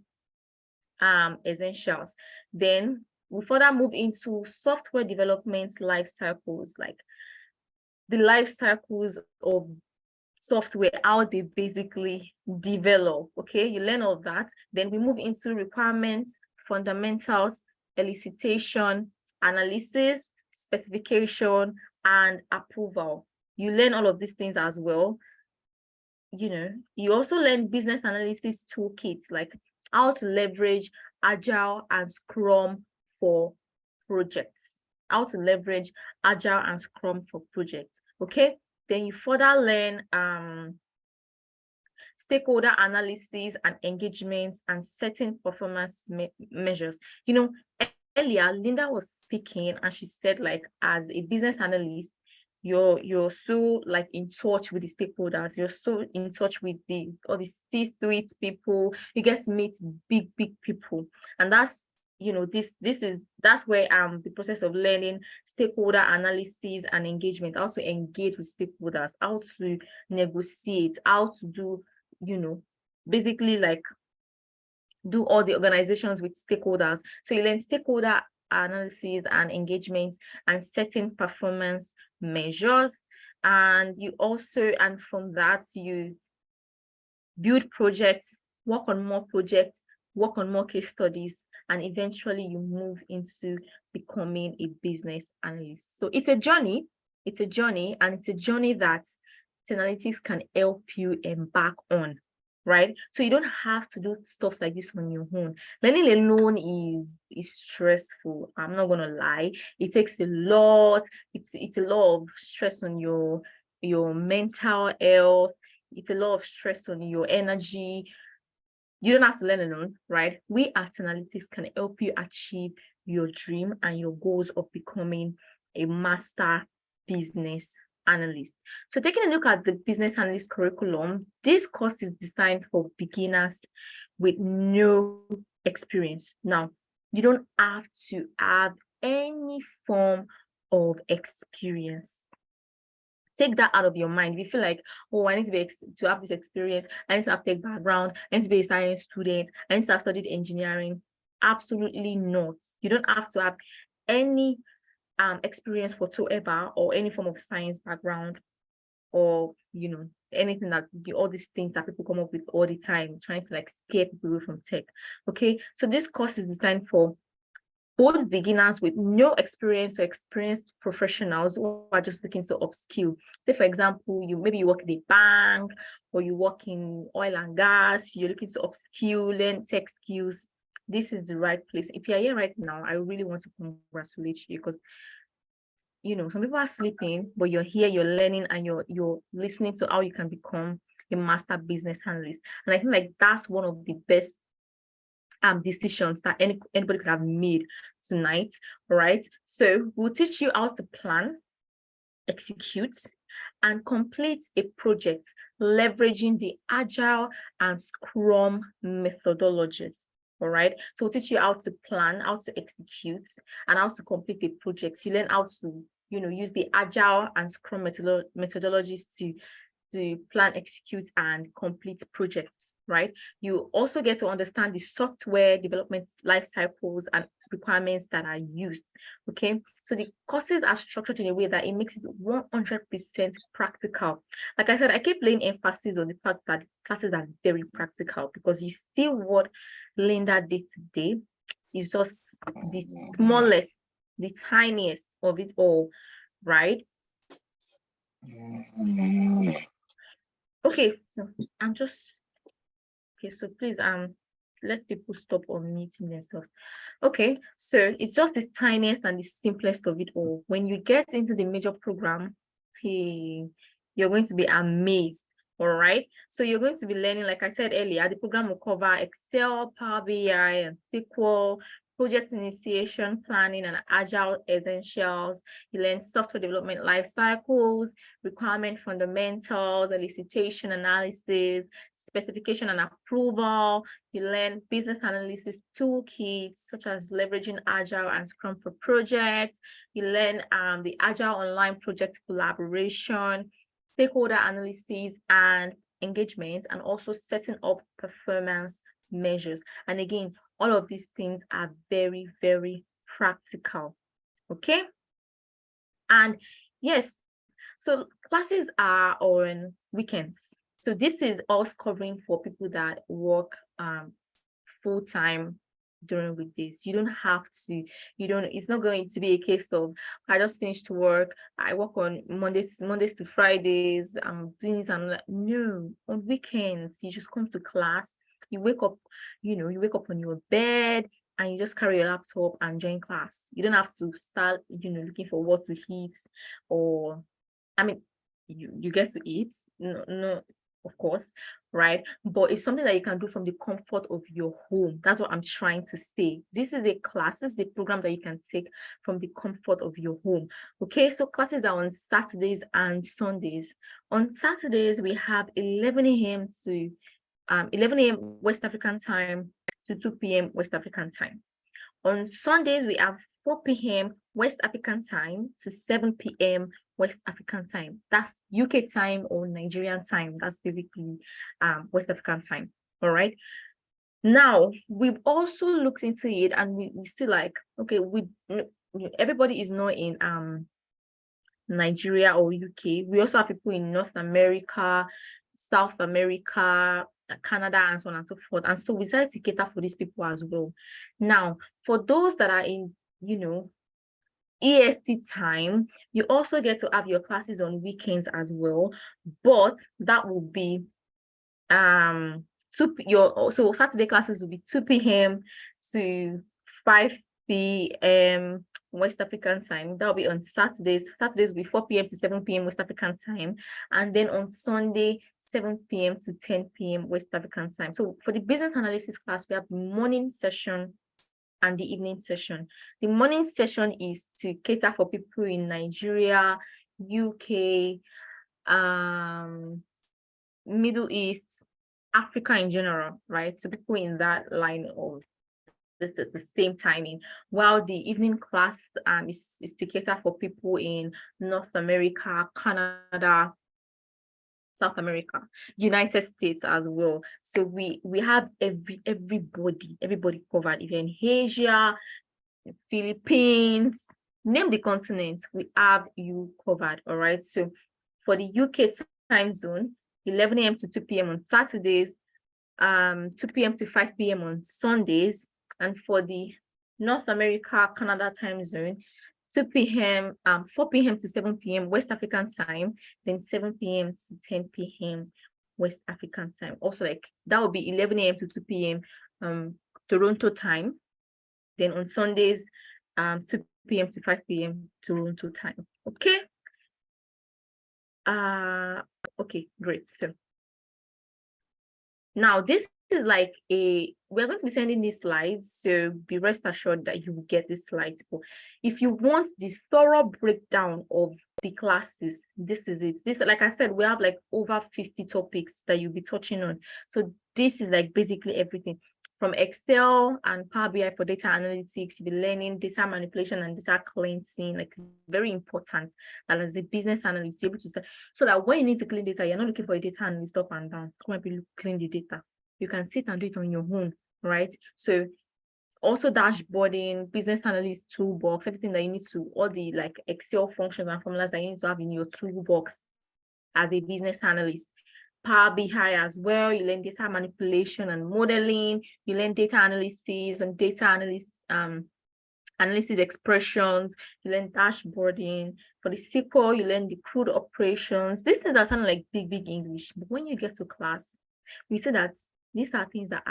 essentials. Then we further move into software development life cycles, like the life cycles of software, how they basically develop. Okay, you learn all of that. Then we move into requirements, fundamentals, elicitation, analysis, specification, and approval. You learn all of these things as well. You also learn business analysis toolkits, like how to leverage Agile and Scrum for projects. How to leverage Agile and Scrum for projects. Okay. Then you further learn stakeholder analysis and engagement and setting performance measures. Earlier, Linda was speaking and she said, like, as a business analyst, you're so like in touch with the stakeholders, you're so in touch with all the C-suite people, you get to meet big people. And that's that's where the process of learning stakeholder analysis and engagement, how to engage with stakeholders, how to negotiate, how to do, basically like do all the organizations with stakeholders. So you learn stakeholder analysis and engagement and setting performance measures. And from that, you build projects, work on more projects, work on more case studies, and eventually you move into becoming a business analyst. So it's a journey, and it's a journey that analytics can help you embark on, right? So you don't have to do stuff like this on your own. Learning alone is stressful. I'm not gonna lie. It takes a lot. It's a lot of stress on your mental health. It's a lot of stress on your energy. You don't have to learn alone, right? We at Analytics can help you achieve your dream and your goals of becoming a master business analyst. So taking a look at the business analyst curriculum, this course is designed for beginners with no experience. Now, you don't have to have any form of experience. Take that out of your mind. If you feel like, oh, I need to have this experience, I need to have tech background, I need to be a science student, I need to have studied engineering. Absolutely not. You don't have to have any experience whatsoever or any form of science background or anything that all these things that people come up with all the time, trying to like scare people away from tech. Okay, so this course is designed for both beginners with no experience or experienced professionals who are just looking to upskill. Say, for example, maybe you work in a bank or you work in oil and gas, you're looking to upskill, learn tech skills. This is the right place. If you're here right now, I really want to congratulate you, because some people are sleeping, but you're here, you're learning, and you're listening to how you can become a master business analyst. And I think like that's one of the best decisions that anybody could have made tonight. All right. So we'll teach you how to plan, execute, and complete a project leveraging the Agile and Scrum methodologies. All right. So we'll teach you how to plan, how to execute, and how to complete a project. You learn how to, use the Agile and Scrum methodologies to plan, execute, and complete projects, right? You also get to understand the software development life cycles and requirements that are used, okay? So the courses are structured in a way that it makes it 100% practical. Like I said, I keep laying emphasis on the fact that classes are very practical, because you see what Linda did today is just the smallest, the tiniest of it all, right? Okay, so so please let people stop unmuting themselves. Okay, so it's just the tiniest and the simplest of it all. When you get into the major program, you're going to be amazed. All right, so you're going to be learning, like I said earlier, the program will cover Excel, Power BI, and SQL, project initiation, planning, and Agile essentials. You learn software development life cycles, requirement fundamentals, elicitation analysis, specification and approval. You learn business analysis toolkits, such as leveraging Agile and Scrum for projects. You learn the Agile online project collaboration, stakeholder analysis and engagement, and also setting up performance measures. And again, all of these things are very, very practical. Okay. And yes, so classes are on weekends. So this is us covering for people that work full-time during weekdays. You don't have to, it's not going to be a case of, I just finished work, I work on Mondays to Fridays, I'm doing this, I'm like, no, on weekends, you just come to class, you wake up, you wake up on your bed and you just carry your laptop and join class. You don't have to start, looking for what to eat, or, I mean, you get to eat, no, of course, right? But it's something that you can do from the comfort of your home. That's what I'm trying to say. This is the program that you can take from the comfort of your home. Okay, so classes are on Saturdays and Sundays. On Saturdays, we have 11 a.m. to 11 a.m. West African time to 2 p.m. West African time. On Sundays, we have 4 p.m. West African time to 7 p.m. West African time. That's UK time or Nigerian time. That's basically West African time. All right. Now, we've also looked into it, and we still like, okay, everybody is not in Nigeria or UK. We also have people in North America, South America, Canada, and so on and so forth. And so we decided to cater for these people as well. Now, for those that are in, EST time, you also get to have your classes on weekends as well, but that will be so Saturday classes will be 2 p.m. to 5 p.m. West African time. That'll be on Saturdays. Saturdays will be 4 p.m. to 7 p.m. West African time, and then on Sunday 7 p.m. to 10 p.m. West African time. So for the business analysis class, we have the morning session and the evening session. The morning session is to cater for people in Nigeria, UK, Middle East, Africa in general, right? So people in that line of the same timing, while the evening class is to cater for people in North America, Canada, South America, United States as well. So we have everybody covered. If you're in Asia, Philippines, name the continent, we have you covered. All right. So for the UK time zone, 11 a.m. to 2 p.m. on Saturdays, 2 p.m. to 5 p.m. on Sundays, and for the North America, Canada time zone, 2 p.m., 4 p.m. to 7 p.m. West African time, then 7 p.m. to 10 p.m. West African time. Also, like that would be 11 a.m. to 2 p.m. Toronto time. Then on Sundays, 2 p.m. to 5 p.m. Toronto time. Okay. Okay, great. So now this is like we're going to be sending these slides, so be rest assured that you will get these slides. But if you want the thorough breakdown of the classes, this is it. This, like I said, we have like over 50 topics that you'll be touching on. So this is like basically everything from Excel and Power BI for data analytics. You'll be learning data manipulation and data cleansing. Like, it's very important that as a business analyst, you're able to start, so that when you need to clean data, you're not looking for a data analyst up and down. Come and be clean the data. You can sit and do it on your own, right? So also dashboarding, business analyst toolbox, everything that you need to, all the like Excel functions and formulas that you need to have in your toolbox as a business analyst. Power BI as well. You learn data manipulation and modeling. You learn data analysis and data analysis expressions. You learn dashboarding. For the SQL, you learn the crude operations. These things are sounding like big English, but when you get to class, we say that these are things that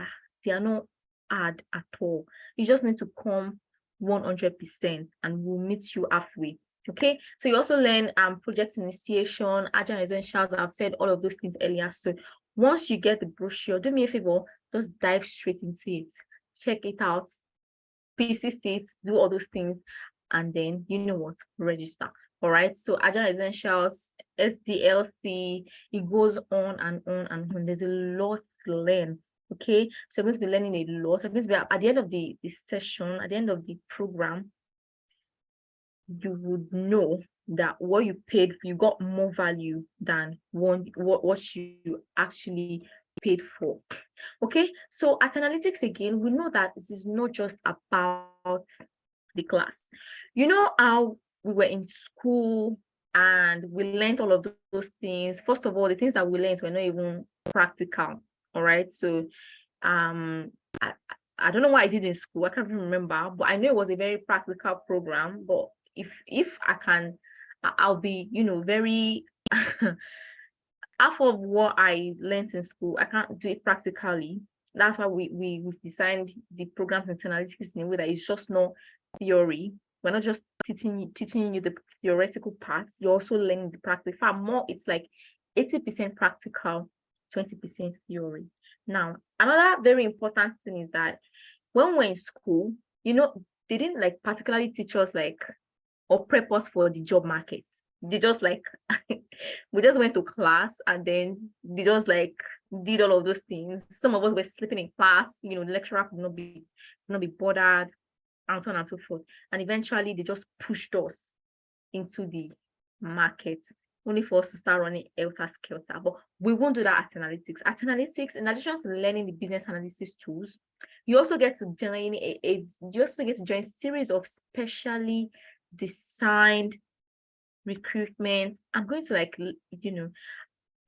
they are not hard at all. You just need to come 100% and we'll meet you halfway. Okay, so you also learn project initiation, agile essentials. I've said all of those things earlier. So once you get the brochure, do me a favor, just dive straight into it, check it out, PCC it, do all those things, and then you know what, register. All right, so agile essentials, SDLC, it goes on and on and on. There's a lot to learn. Okay, so you're going to be learning a lot. So going to be at the end of the session, at the end of the program, you would know that what you paid for, you got more value than what you actually paid for. Okay, so at analytics again, we know that this is not just about the class. You know how we were in school and we learned all of those things. First of all, the things that we learned were not even practical. All right, so I don't know what I did in school. I can't even remember, but I know it was a very practical program. But if I can, I'll be, very half of what I learned in school, I can't do it practically. That's why we've designed the programs in analytics in a way that it's just not theory. We're not just teaching you the theoretical parts, you're also learning the practical. Far more, it's like 80% practical, 20% theory. Now, another very important thing is that when we're in school, they didn't like particularly teach us like or prep us for the job market. They just like we just went to class and then they just like did all of those things. Some of us were sleeping in class, the lecturer could not be bothered, and so on and so forth. And eventually they just pushed us into the market, only for us to start running helter-skelter. But we won't do that at analytics. At analytics, in addition to learning the business analysis tools, you also get to join a series of specially designed recruitment. I'm going to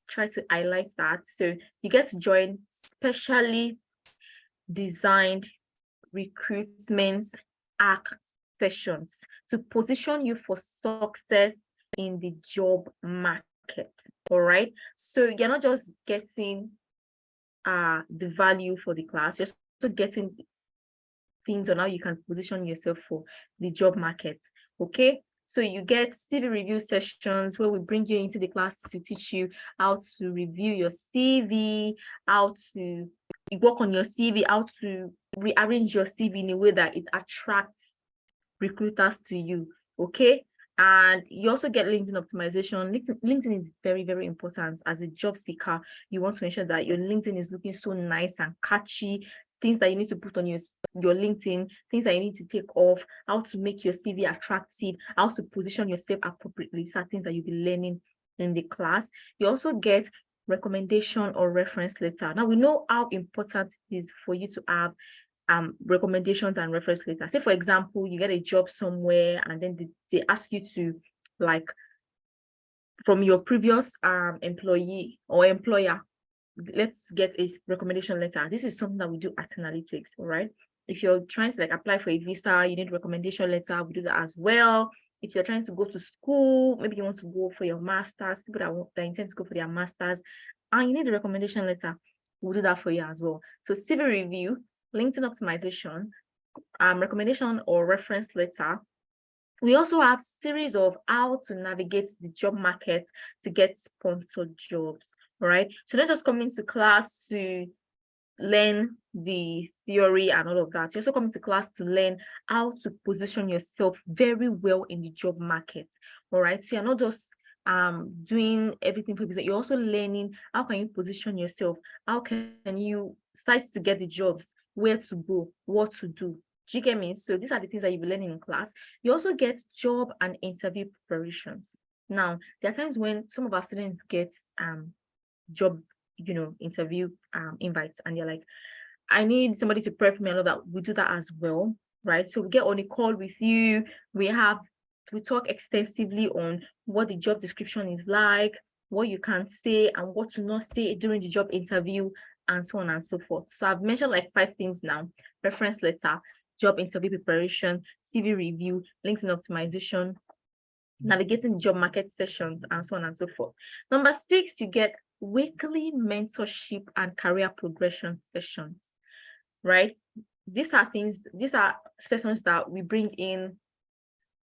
try to highlight that. So you get to join specially designed recruitment arc sessions to position you for success in the job market. All right, so you're not just getting the value for the class, you're also getting things on how you can position yourself for the job market. Okay, so you get CV review sessions where we bring you into the class to teach you how to review your CV, how to work on your CV, how to rearrange your CV in a way that it attracts recruiters to you. Okay, and you also get LinkedIn optimization. LinkedIn is very, very important. As a job seeker, you want to ensure that your LinkedIn is looking so nice and catchy. Things that you need to put on your LinkedIn, things that you need to take off, how to make your CV attractive, how to position yourself appropriately. These are things that you'll be learning in the class. You also get recommendation or reference letter. Now we know how important it is for you to have recommendations and reference letters. Say for example, you get a job somewhere and then they ask you to, like, from your previous employee or employer, let's get a recommendation letter. This is something that we do at analytics. All right, If you're trying to like apply for a visa, you need a recommendation letter, we do that as well. If you're trying to go to school, maybe you want to go for your master's, people that intend to go for their master's, and you need a recommendation letter, we'll do that for you as well. So CV review, LinkedIn optimization, recommendation or reference letter. We also have series of how to navigate the job market to get sponsored jobs, right? So don't just come into class to learn the theory and all of that. You also come into class to learn how to position yourself very well in the job market, all right? So you're not just doing everything for business, you're also learning how can you position yourself, how can you start to get the jobs, where to go, what to do. Do you get me? So these are the things that you'll be learning in class. You also get job and interview preparations. Now, there are times when some of our students get job, interview invites, and you're like, I need somebody to prep me. I know that we do that as well, right? So we get on a call with you. We talk extensively on what the job description is like, what you can say and what to not say during the job interview, and so on and so forth. So I've mentioned like 5 things now: reference letter, job interview preparation, CV review, LinkedIn optimization, navigating job market sessions, and so on and so forth. Number 6, you get weekly mentorship and career progression sessions, right? These are sessions that we bring in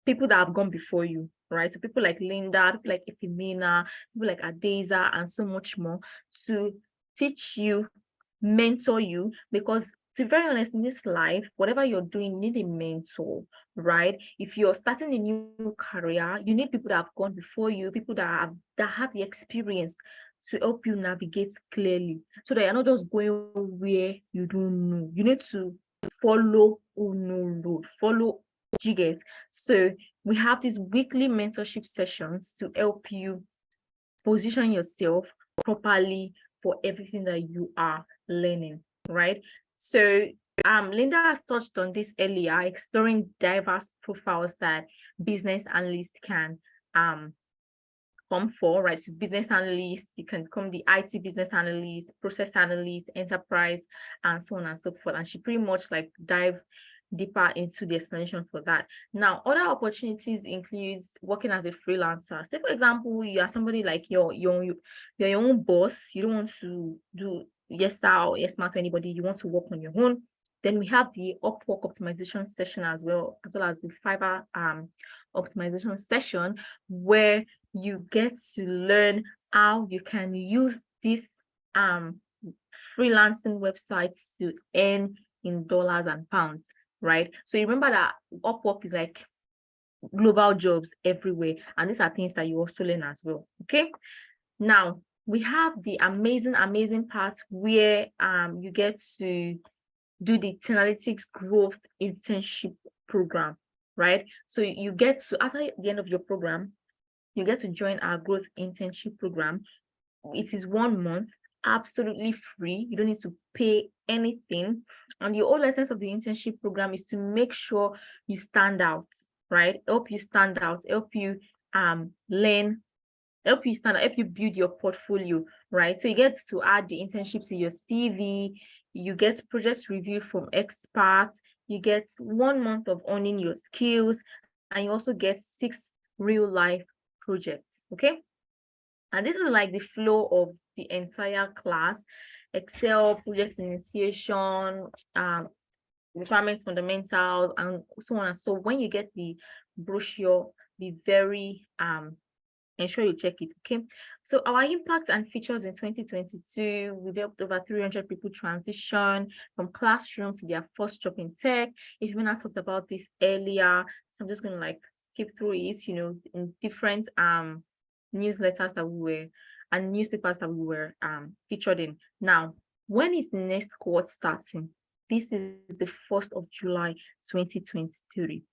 people that have gone before you, right? So people like Linda, people like Ifemina, people like Adeza, and so much more, to teach you, mentor you, because to be very honest, in this life, whatever you're doing, you need a mentor, right? If you're starting a new career, you need people that have gone before you, people that have the experience to help you navigate clearly, so that you're not just going where you don't know. You need to follow road, follow jigget. So we have these weekly mentorship sessions to help you position yourself properly for everything that you are learning, right? So Linda has touched on this earlier, exploring diverse profiles that business analysts can come for, right? So business analyst, you can become the IT business analyst, process analyst, enterprise, and so on and so forth. And she pretty much like dive deeper into the explanation for that. Now, other opportunities includes working as a freelancer. Say, for example, you are somebody like you're your own boss. You don't want to do yes sir or yes ma'am to anybody. You want to work on your own. Then we have the Upwork optimization session as well as the Fiverr optimization session, where you get to learn how you can use these freelancing websites to earn in dollars and pounds, right? So you remember that Upwork is like global jobs everywhere, and these are things that you also learn as well. Okay, now we have the amazing part where you get to do the Analytics Growth Internship Program, right? So you get to, after the end of your program, you get to join our Growth Internship Program. It is 1 month, absolutely free. You don't need to pay anything. And the whole essence of the internship program is to make sure you stand out, right? Help you stand out, help you learn, help you stand out, help you build your portfolio, right? So you get to add the internship to your CV, you get project review from experts, you get 1 month of owning your skills, and you also get 6 real life projects, okay? And this is like the flow of the entire class: Excel, project initiation, requirements fundamentals, and so on. And so when you get the brochure, be very ensure you check it. Okay, so our impact and features in 2022, we've helped over 300 people transition from classroom to their first job in tech. If you want to talk about this earlier, so I'm just going to like skip through it, in different newsletters that we were and newspapers that we were featured in. Now, when is the next cohort starting? This is the 1st of July 2023.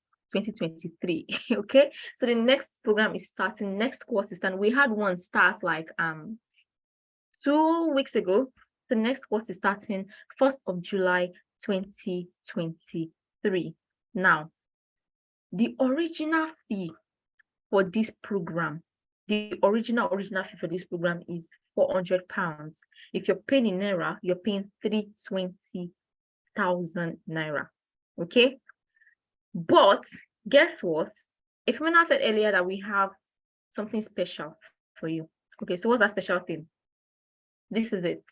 Okay, so the next program is starting next quarter, and we had one start like 2 weeks ago. The next quarter is starting 1st of July 2023. Now, the original fee for this program, the original fee for this program is £400. If you're paying in Naira, you're paying 320 20,000 naira. Okay. But guess what? If Femina said earlier that we have something special for you. Okay, so what's that special thing? This is it.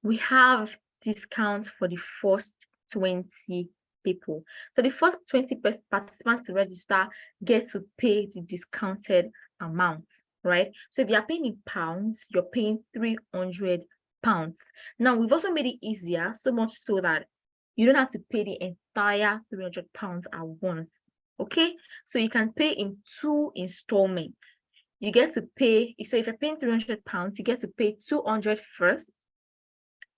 We have discounts for the first 20 people. So the first 20 participants to register get to pay the discounted amount, right? So if you're paying in pounds, you're paying 300 pounds. Now we've also made it easier, so much so that you don't have to pay the entire 300 pounds at once. Okay, so you can pay in 2 installments. You get to pay, so if you're paying 300 pounds, you get to pay 200 first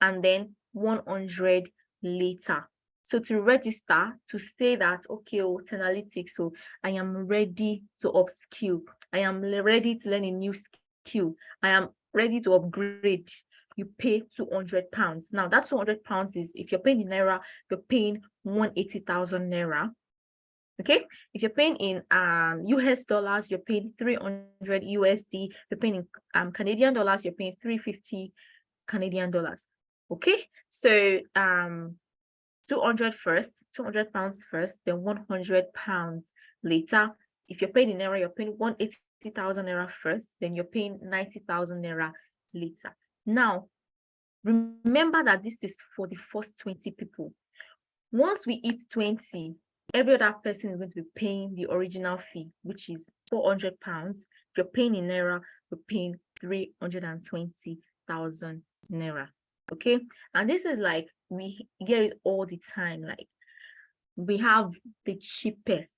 and then 100 later. So to register, to say that, okay, Analytics, so I am ready to upskill. I am ready to learn a new skill. I am ready to upgrade. You pay 200 pounds. Now that 200 pounds is, if you're paying in Naira, you're paying 180,000 Naira. Okay, if you're paying in US dollars, you're paying 300 USD. You're paying in Canadian dollars, you're paying 350 Canadian dollars. Okay, so 200 first, 200 pounds first, then 100 pounds later. If you're paying in Naira, you're paying 180,000 Naira first, then you're paying 90,000 Naira later. Now, remember that this is for the first 20 people. Once we hit 20, every other person is going to be paying the original fee, which is 400 pounds. If you're paying in Naira, you're paying 320,000 Naira. Okay, and this is like, we get it all the time. Like, we have the cheapest,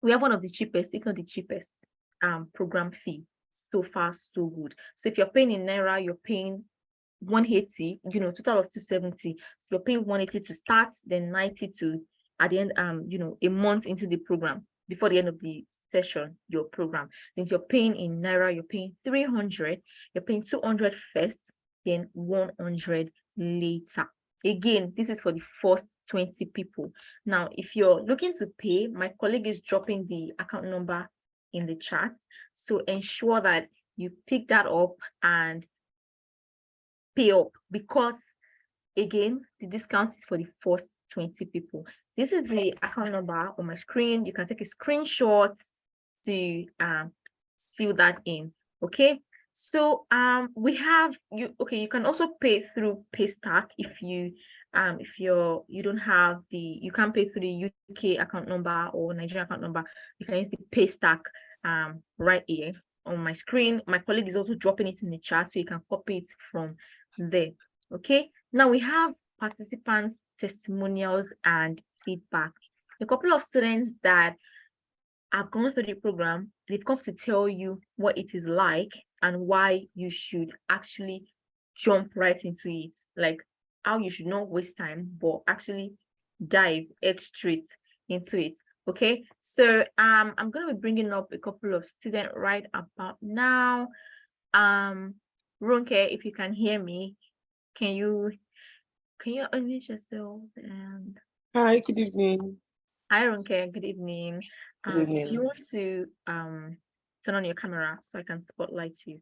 we have one of the cheapest, if not the cheapest, program fee. So far, so good. So if you're paying in Naira, you're paying 180, total of 270. So you're paying 180 to start, then 90 to at the end, a month into the program, before the end of the session, your program. Then if you're paying in Naira, you're paying 300, you're paying 200 first, then 100 later. Again, this is for the first 20 people. Now, if you're looking to pay, my colleague is dropping the account number in the chat. So ensure that you pick that up and pay up, because again, the discount is for the first 20 people. This is the account number on my screen. You can take a screenshot to seal that in. Okay, so we have you. Okay, you can also pay through Paystack if you don't have you can't pay through the UK account number or Nigerian account number. You can use the Paystack right here on my screen. My colleague is also dropping it in the chat, so you can copy it from there. Okay, now we have participants' testimonials and feedback. A couple of students that have gone through the program, they've come to tell you what it is like and why you should actually jump right into it, like how you should not waste time, but actually dive head straight into it. Okay, so I'm going to be bringing up a couple of students right about now. Ronke, if you can hear me, can you unmute yourself? And hi, good evening. Hi, Ronke, good evening. Good evening. If you want to turn on your camera so I can spotlight you.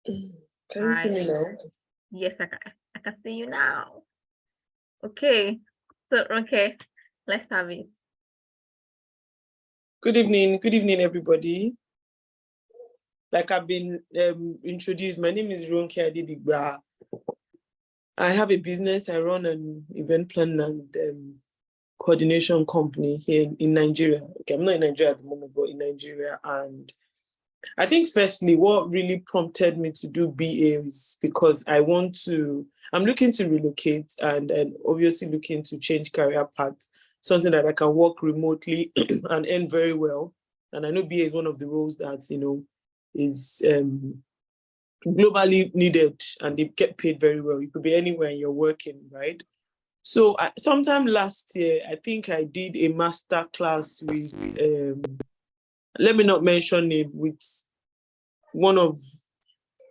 Can you see me now? Yes, I can see you now. Okay, so Ronke, let's have it. Good evening, everybody. Like I've been introduced, my name is Ronke Adedigba. I have a business. I run an event plan and coordination company here in Nigeria. Okay, I'm not in Nigeria at the moment, but in Nigeria. And I think firstly, what really prompted me to do BA is because I'm looking to relocate and obviously looking to change career path, something that I can work remotely and earn very well. And I know BA is one of the roles that, is globally needed and they get paid very well. You could be anywhere you're working, right? So sometime last year, I think I did a masterclass with, let me not mention name, with one of,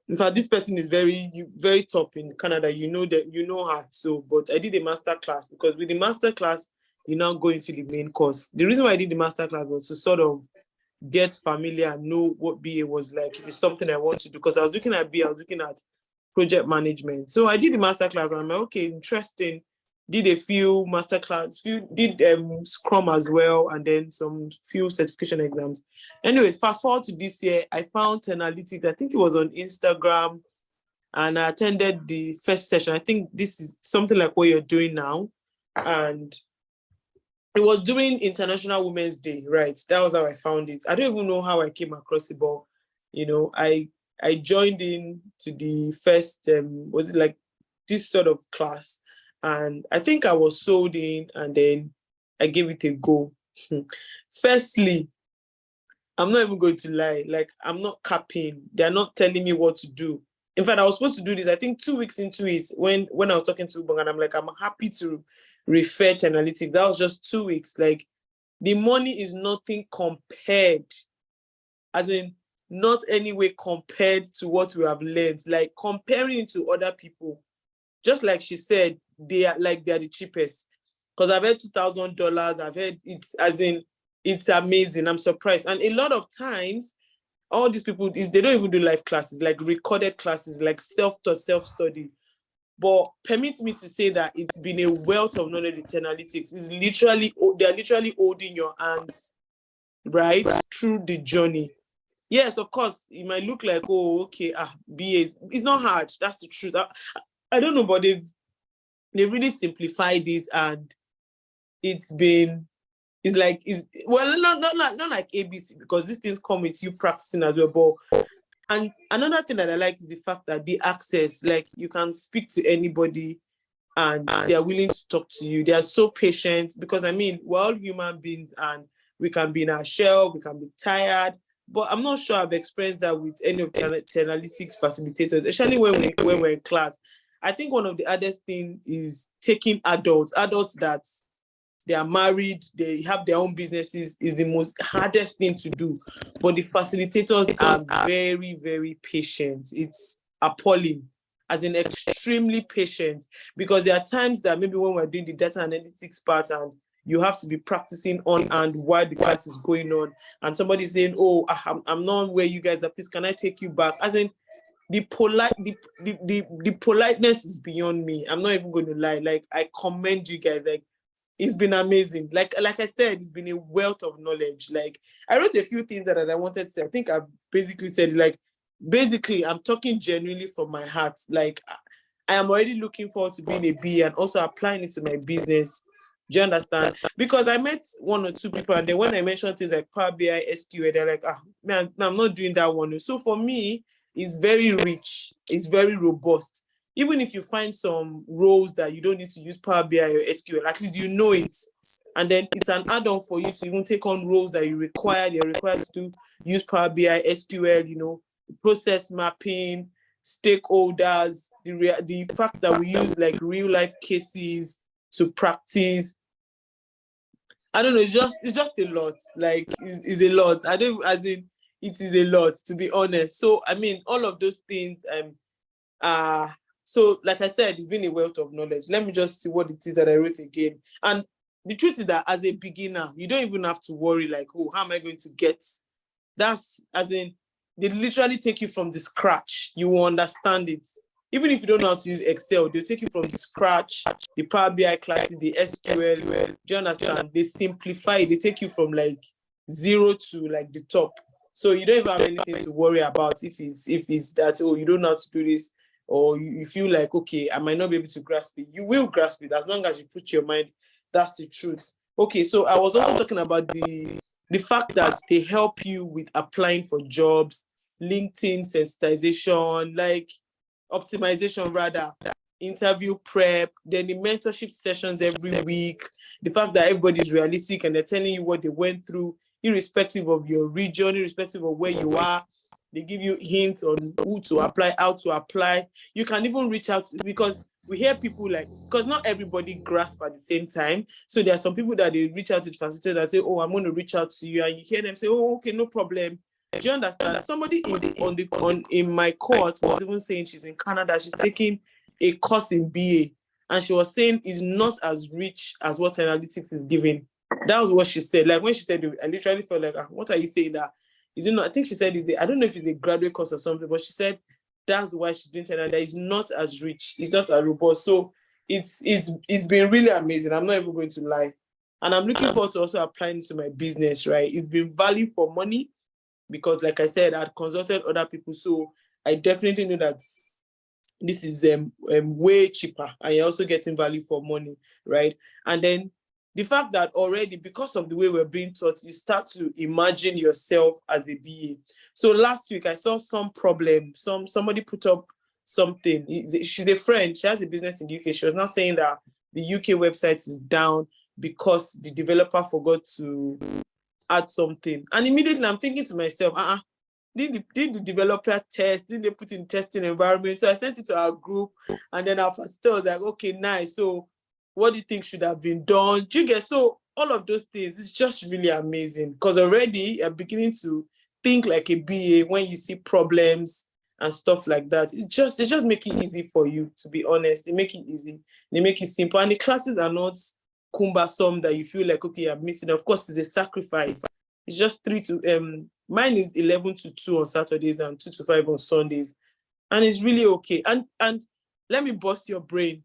in fact, this person is very top in Canada. You know her. So, but I did a masterclass because with the masterclass, you now go into the main course. The reason why I did the masterclass was to sort of get familiar and know what BA was like. If it's something I want to do, because I was looking at BA, I was looking at project management. So I did the masterclass and I'm like, okay, interesting. Did a few masterclass, did Scrum as well, and then some few certification exams. Anyway, fast forward to this year, I found Analytics. I think it was on Instagram, and I attended the first session. I think this is something like what you're doing now. And it was during International Women's Day, right? That was how I found it. I don't even know how I came across it, but I joined in to the first, was it like this sort of class? And I think I was sold in, and then I gave it a go. Firstly, I'm not even going to lie. Like, I'm not capping. They're not telling me what to do. In fact, I was supposed to do this, I think 2 weeks into it, when I was talking to Ubang, and I'm like, I'm happy to refer to Analytics. That was just 2 weeks. Like, the money is nothing compared, as in not any way compared to what we have learned. Like, comparing to other people, just like she said, they're the cheapest. Because I've heard $2,000. I've heard it's amazing. I'm surprised. And a lot of times, all these people, they don't even do live classes, like recorded classes, like self-taught, self-study. But permit me to say that it's been a wealth of knowledge with Analytics. They're literally holding your hands, right, through the journey. Yes, of course, it might look like, oh, okay, BA, it's not hard. That's the truth. I don't know, but they really simplified it, and it's like not like ABC, because these things come with you practicing as well. And another thing that I like is the fact that the access, like, you can speak to anybody and they are willing to talk to you. They are so patient, because we're all human beings and we can be in our shell, we can be tired. But I'm not sure I've experienced that with any of the Analytics facilitators, especially when we're in class. I think one of the hardest things is taking adults that they are married, they have their own businesses, is the most hardest thing to do. But the facilitators are very, very patient. It's appalling, as in extremely patient, because there are times that maybe when we're doing the data analytics part and you have to be practicing on and while the class is going on, and somebody's saying, oh, I'm not where you guys are, please, can I take you back? As in, the politeness is beyond me. I'm not even going to lie. Like, I commend you guys. Like, it's been amazing. Like I said, it's been a wealth of knowledge. Like, I wrote a few things that I wanted to say. I think I've basically said, like, basically, I'm talking genuinely from my heart. Like, I am already looking forward to being a BA and also applying it to my business. Do you understand? Because I met one or two people, and then when I mentioned things like Power BI, SQL, they're like, man, I'm not doing that one. So for me, it's very rich. It's very robust. Even if you find some roles that you don't need to use Power BI or SQL, at least you know it. And then it's an add-on for you to even take on roles that you're required to use Power BI, SQL, process mapping, stakeholders, the fact that we use like real life cases to practice. I don't know, it's just a lot. Like, it's a lot. It is a lot, to be honest. So all of those things, so like I said, it's been a wealth of knowledge. Let me just see what it is that I wrote again. And the truth is that as a beginner, you don't even have to worry like, oh, how am I going to get? That's, as in, they literally take you from the scratch. You will understand it. Even if you don't know how to use Excel, they'll take you from the scratch, the Power BI classes, the SQL. Do you understand? They simplify it. They take you from like 0 to like the top. So you don't even have anything to worry about if it's that, oh, you don't know how to do this, or you feel like, okay, I might not be able to grasp it. You will grasp it as long as you put your mind. That's the truth. Okay, so I was also talking about the fact that they help you with applying for jobs, LinkedIn sensitization, like optimization rather, interview prep, then the mentorship sessions every week, the fact that everybody's realistic and they're telling you what they went through, irrespective of your region, irrespective of where you are. They give you hints on who to apply, how to apply. You can even reach out to, because we hear people like, because not everybody grasp at the same time. So there are some people that they reach out to the facilitator and say, oh, I'm going to reach out to you. And you hear them say, oh, okay, no problem. Do you understand? Somebody in my cohort was even saying she's in Canada. She's taking a course in BA. And she was saying it's not as rich as what Analytics is giving. That was what she said. Like, when she said it, I literally felt like, what are you saying that? Is it not? I think she said, I don't know if it's a graduate course or something, but she said that's why she's doing 10, and that is not as rich, it's not as robust. So it's been really amazing. I'm not even going to lie. And I'm looking forward to also applying to my business, right? It's been value for money because, like I said, I'd consulted other people. So I definitely know that this is way cheaper and you're also getting value for money, right? And then the fact that already, because of the way we're being taught, you start to imagine yourself as a BA. So last week I saw some problem, somebody put up something. She's a friend, she has a business in the UK. She was not saying that the UK website is down because the developer forgot to add something. And immediately I'm thinking to myself, did the developer test? Did they put in testing environment? So I sent it to our group, and then our facilitator was like, okay, nice. So what do you think should have been done? Do you get? So all of those things, it's just really amazing because already you're beginning to think like a BA when you see problems and stuff like that. It just make it easy for you, to be honest. They make it easy. They make it simple. And the classes are not cumbersome that you feel like, okay, you're missing. Of course, it's a sacrifice. It's just 3 to mine is 11 to 2 on Saturdays and 2 to 5 on Sundays. And it's really okay. And let me bust your brain.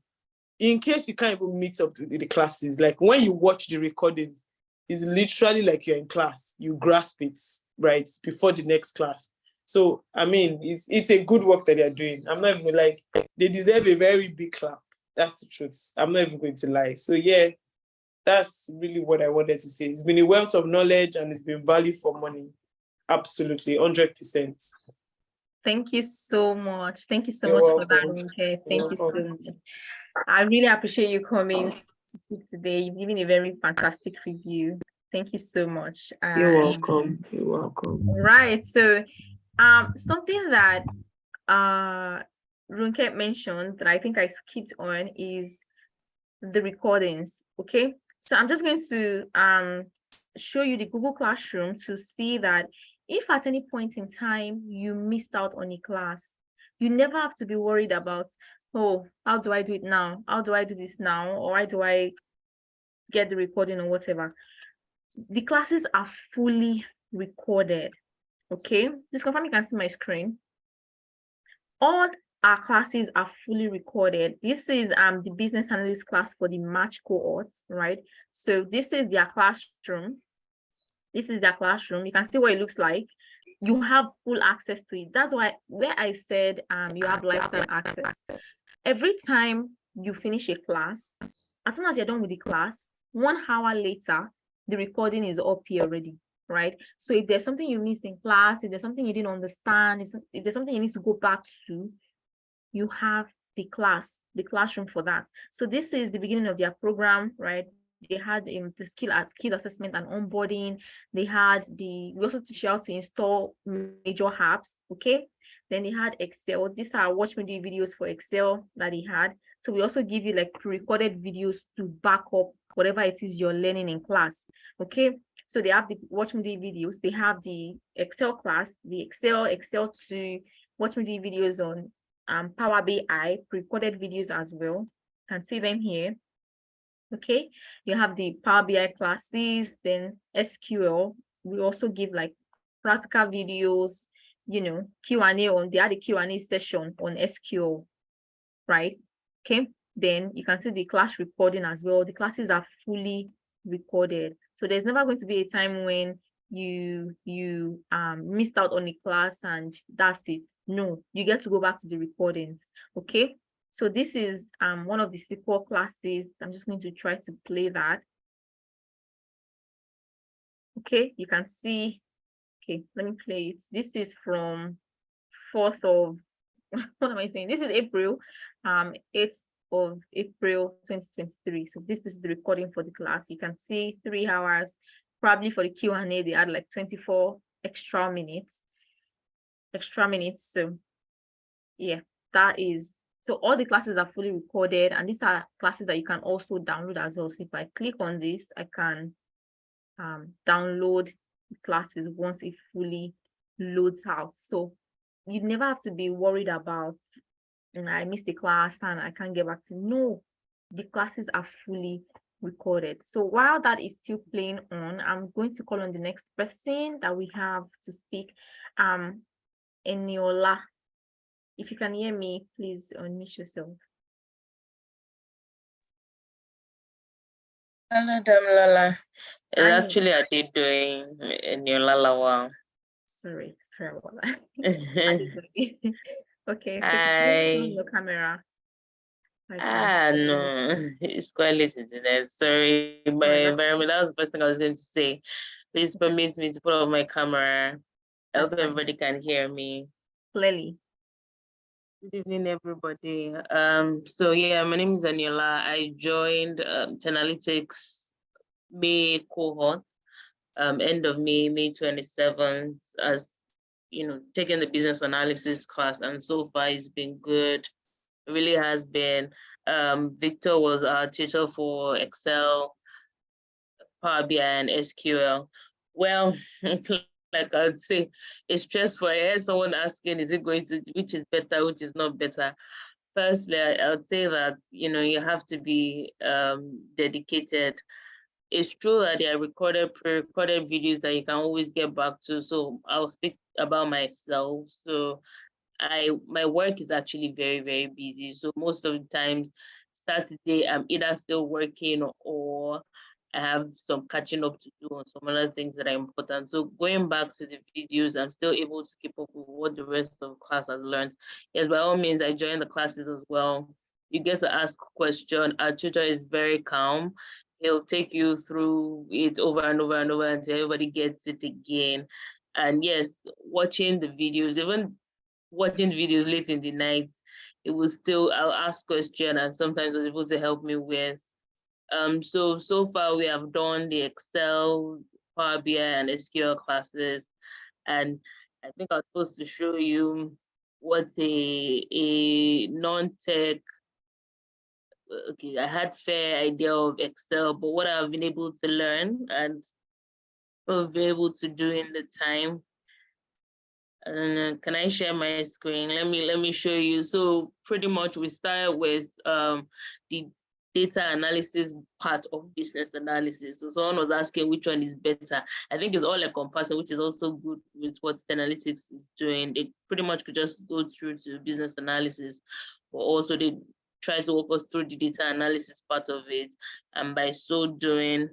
In case you can't even meet up to the classes, like when you watch the recordings, it's literally like you're in class. You grasp it, right, before the next class. So, I mean, it's a good work that they're doing. I'm not even like, they deserve a very big clap. That's the truth. I'm not even going to lie. So, yeah, that's really what I wanted to say. It's been a wealth of knowledge and it's been value for money. Absolutely, 100%. Thank you so much. Thank you so You're much for that, welcome. Ronke. Thank you so You're much. I really appreciate you coming to speak today. You've given a very fantastic review. Thank you so much. You're welcome. You're welcome. Right. So something that Ronke mentioned that I think I skipped on is the recordings. Okay. So I'm just going to show you the Google Classroom to see that if at any point in time you missed out on a class, you never have to be worried about, oh, how do I do it now? How do I do this now? Or why do I get the recording or whatever? The classes are fully recorded. Okay, just confirm you can see my screen. All our classes are fully recorded. This is the business analyst class for the March cohorts, right? So this is their classroom. This is their classroom. You can see what it looks like. You have full access to it. That's why where I said you have lifetime access. Every time you finish a class, as soon as you're done with the class, 1 hour later, the recording is up here already, right? So if there's something you missed in class, if there's something you didn't understand, if there's something you need to go back to, you have the classroom for that. So this is the beginning of their program, right? They had the skills assessment and onboarding. They had we also teach you how to install major apps, okay? Then they had Excel. These are watch me do videos for Excel that they had. So we also give you like pre-recorded videos to back up whatever it is you're learning in class, okay? So they have the watch me do videos. They have the Excel class, the Excel to watch me do videos on Power BI, pre-recorded videos as well. You can see them here. Okay, you have the Power BI classes, then SQL. We also give like practical videos, you know, Q&A on, they had a Q&A session on SQL, right? Okay, then you can see the class recording as well. The classes are fully recorded. So there's never going to be a time when you missed out on a class and that's it. No, you get to go back to the recordings, okay? So this is one of the SQL classes. I'm just going to try to play that. Okay, you can see. Okay, let me play it. This is from 4th of, what am I saying? This is April, 8th of April 2023. So this is the recording for the class. You can see 3 hours. Probably for the Q&A, they had like 24 extra minutes. So yeah, that is. So all the classes are fully recorded, and these are classes that you can also download as well. So if I click on this, I can download the classes once it fully loads out. So you never have to be worried about, I missed the class and I can't get back to. No, the classes are fully recorded. So while that is still playing on, I'm going to call on the next person that we have to speak. Eniola. If you can hear me, please unmute yourself. Hello, Damilala. It's Hi. actually Adedoyin in your Lalawa. Sorry about that. Okay, so could you turn on your camera? No, it's quite late internet. Sorry, my environment. That was the first thing I was going to say. Please permit me to put on my camera. I hope everybody can hear me clearly. Good evening, everybody. So yeah, my name is Aniola. I joined Tenalytics May cohort, end of May 27th, as taking the business analysis class, and so far it's been good. It really has been. Victor was our tutor for Excel, Power BI, and SQL. Well, like I'd say, it's stressful. I heard someone asking, is it going to, which is better, which is not better? Firstly, I would say that, you have to be dedicated. It's true that there are pre-recorded videos that you can always get back to. So I'll speak about myself. So my work is actually very, very busy. So most of the times, Saturday, I'm either still working or I have some catching up to do on some other things that are important. So going back to the videos, I'm still able to keep up with what the rest of the class has learned. Yes, by all means, I join the classes as well. You get to ask a question. Our tutor is very calm. He'll take you through it over and over and over until everybody gets it again. And yes, watching the videos, even watching videos late in the night, it was still, I'll ask questions and sometimes it was able to help me with. So far we have done the Excel, Power BI, and SQL classes, and I think I was supposed to show you what a non-tech. Okay, I had fair idea of Excel, but what I've been able to learn and be able to do in the time. Can I share my screen? Let me show you. So pretty much we start with the data analysis part of business analysis. So someone was asking which one is better. I think it's all encompassing, which is also good with what Analytics is doing. They pretty much could just go through to business analysis, but also they try to walk us through the data analysis part of it. And by so doing,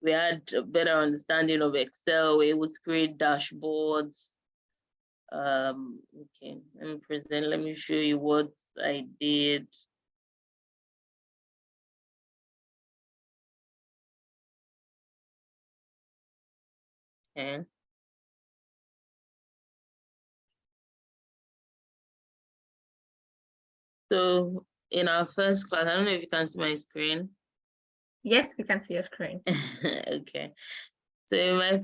we had a better understanding of Excel. We able to create dashboards. Okay, let me show you what I did. Okay. So in our first class, I don't know if you can see my screen. Yes, we can see your screen. Okay. So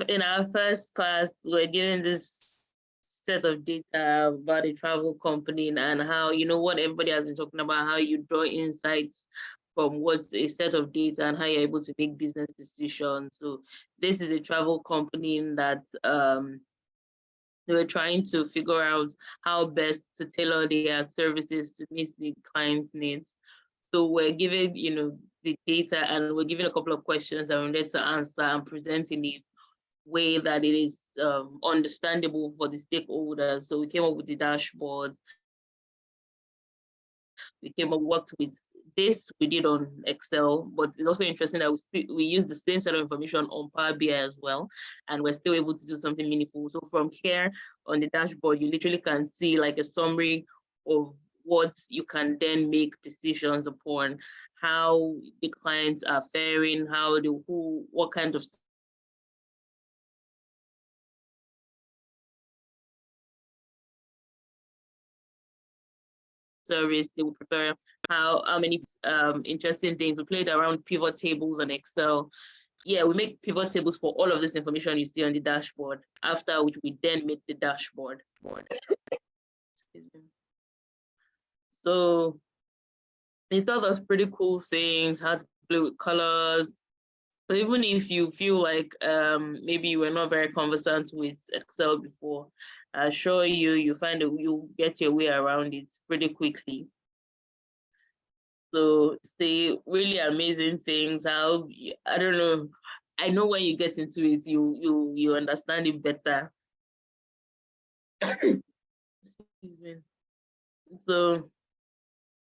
in our first class, we're given this set of data about a travel company and how, what everybody has been talking about, how you draw insights from what a set of data and how you're able to make business decisions. So this is a travel company that they were trying to figure out how best to tailor their services to meet the client's needs. So we're given, the data and we're given a couple of questions that we need to answer and present in a way that it is understandable for the stakeholders. So we came up with the dashboards. Worked with this, we did on Excel, but it's also interesting that we use the same set of information on Power BI as well, and we're still able to do something meaningful. So from here on the dashboard, you literally can see like a summary of what you can then make decisions upon, how the clients are faring, what kind of service they would prefer, how many interesting things. We played around pivot tables on Excel. Yeah, we make pivot tables for all of this information you see on the dashboard, after which we then make the dashboard. So they taught us pretty cool things, how to play with colors. So even if you feel like maybe you were not very conversant with Excel before, I assure you, you'll get your way around it pretty quickly. So say really amazing things. How, I don't know. I know when you get into it, you understand it better. Excuse me. So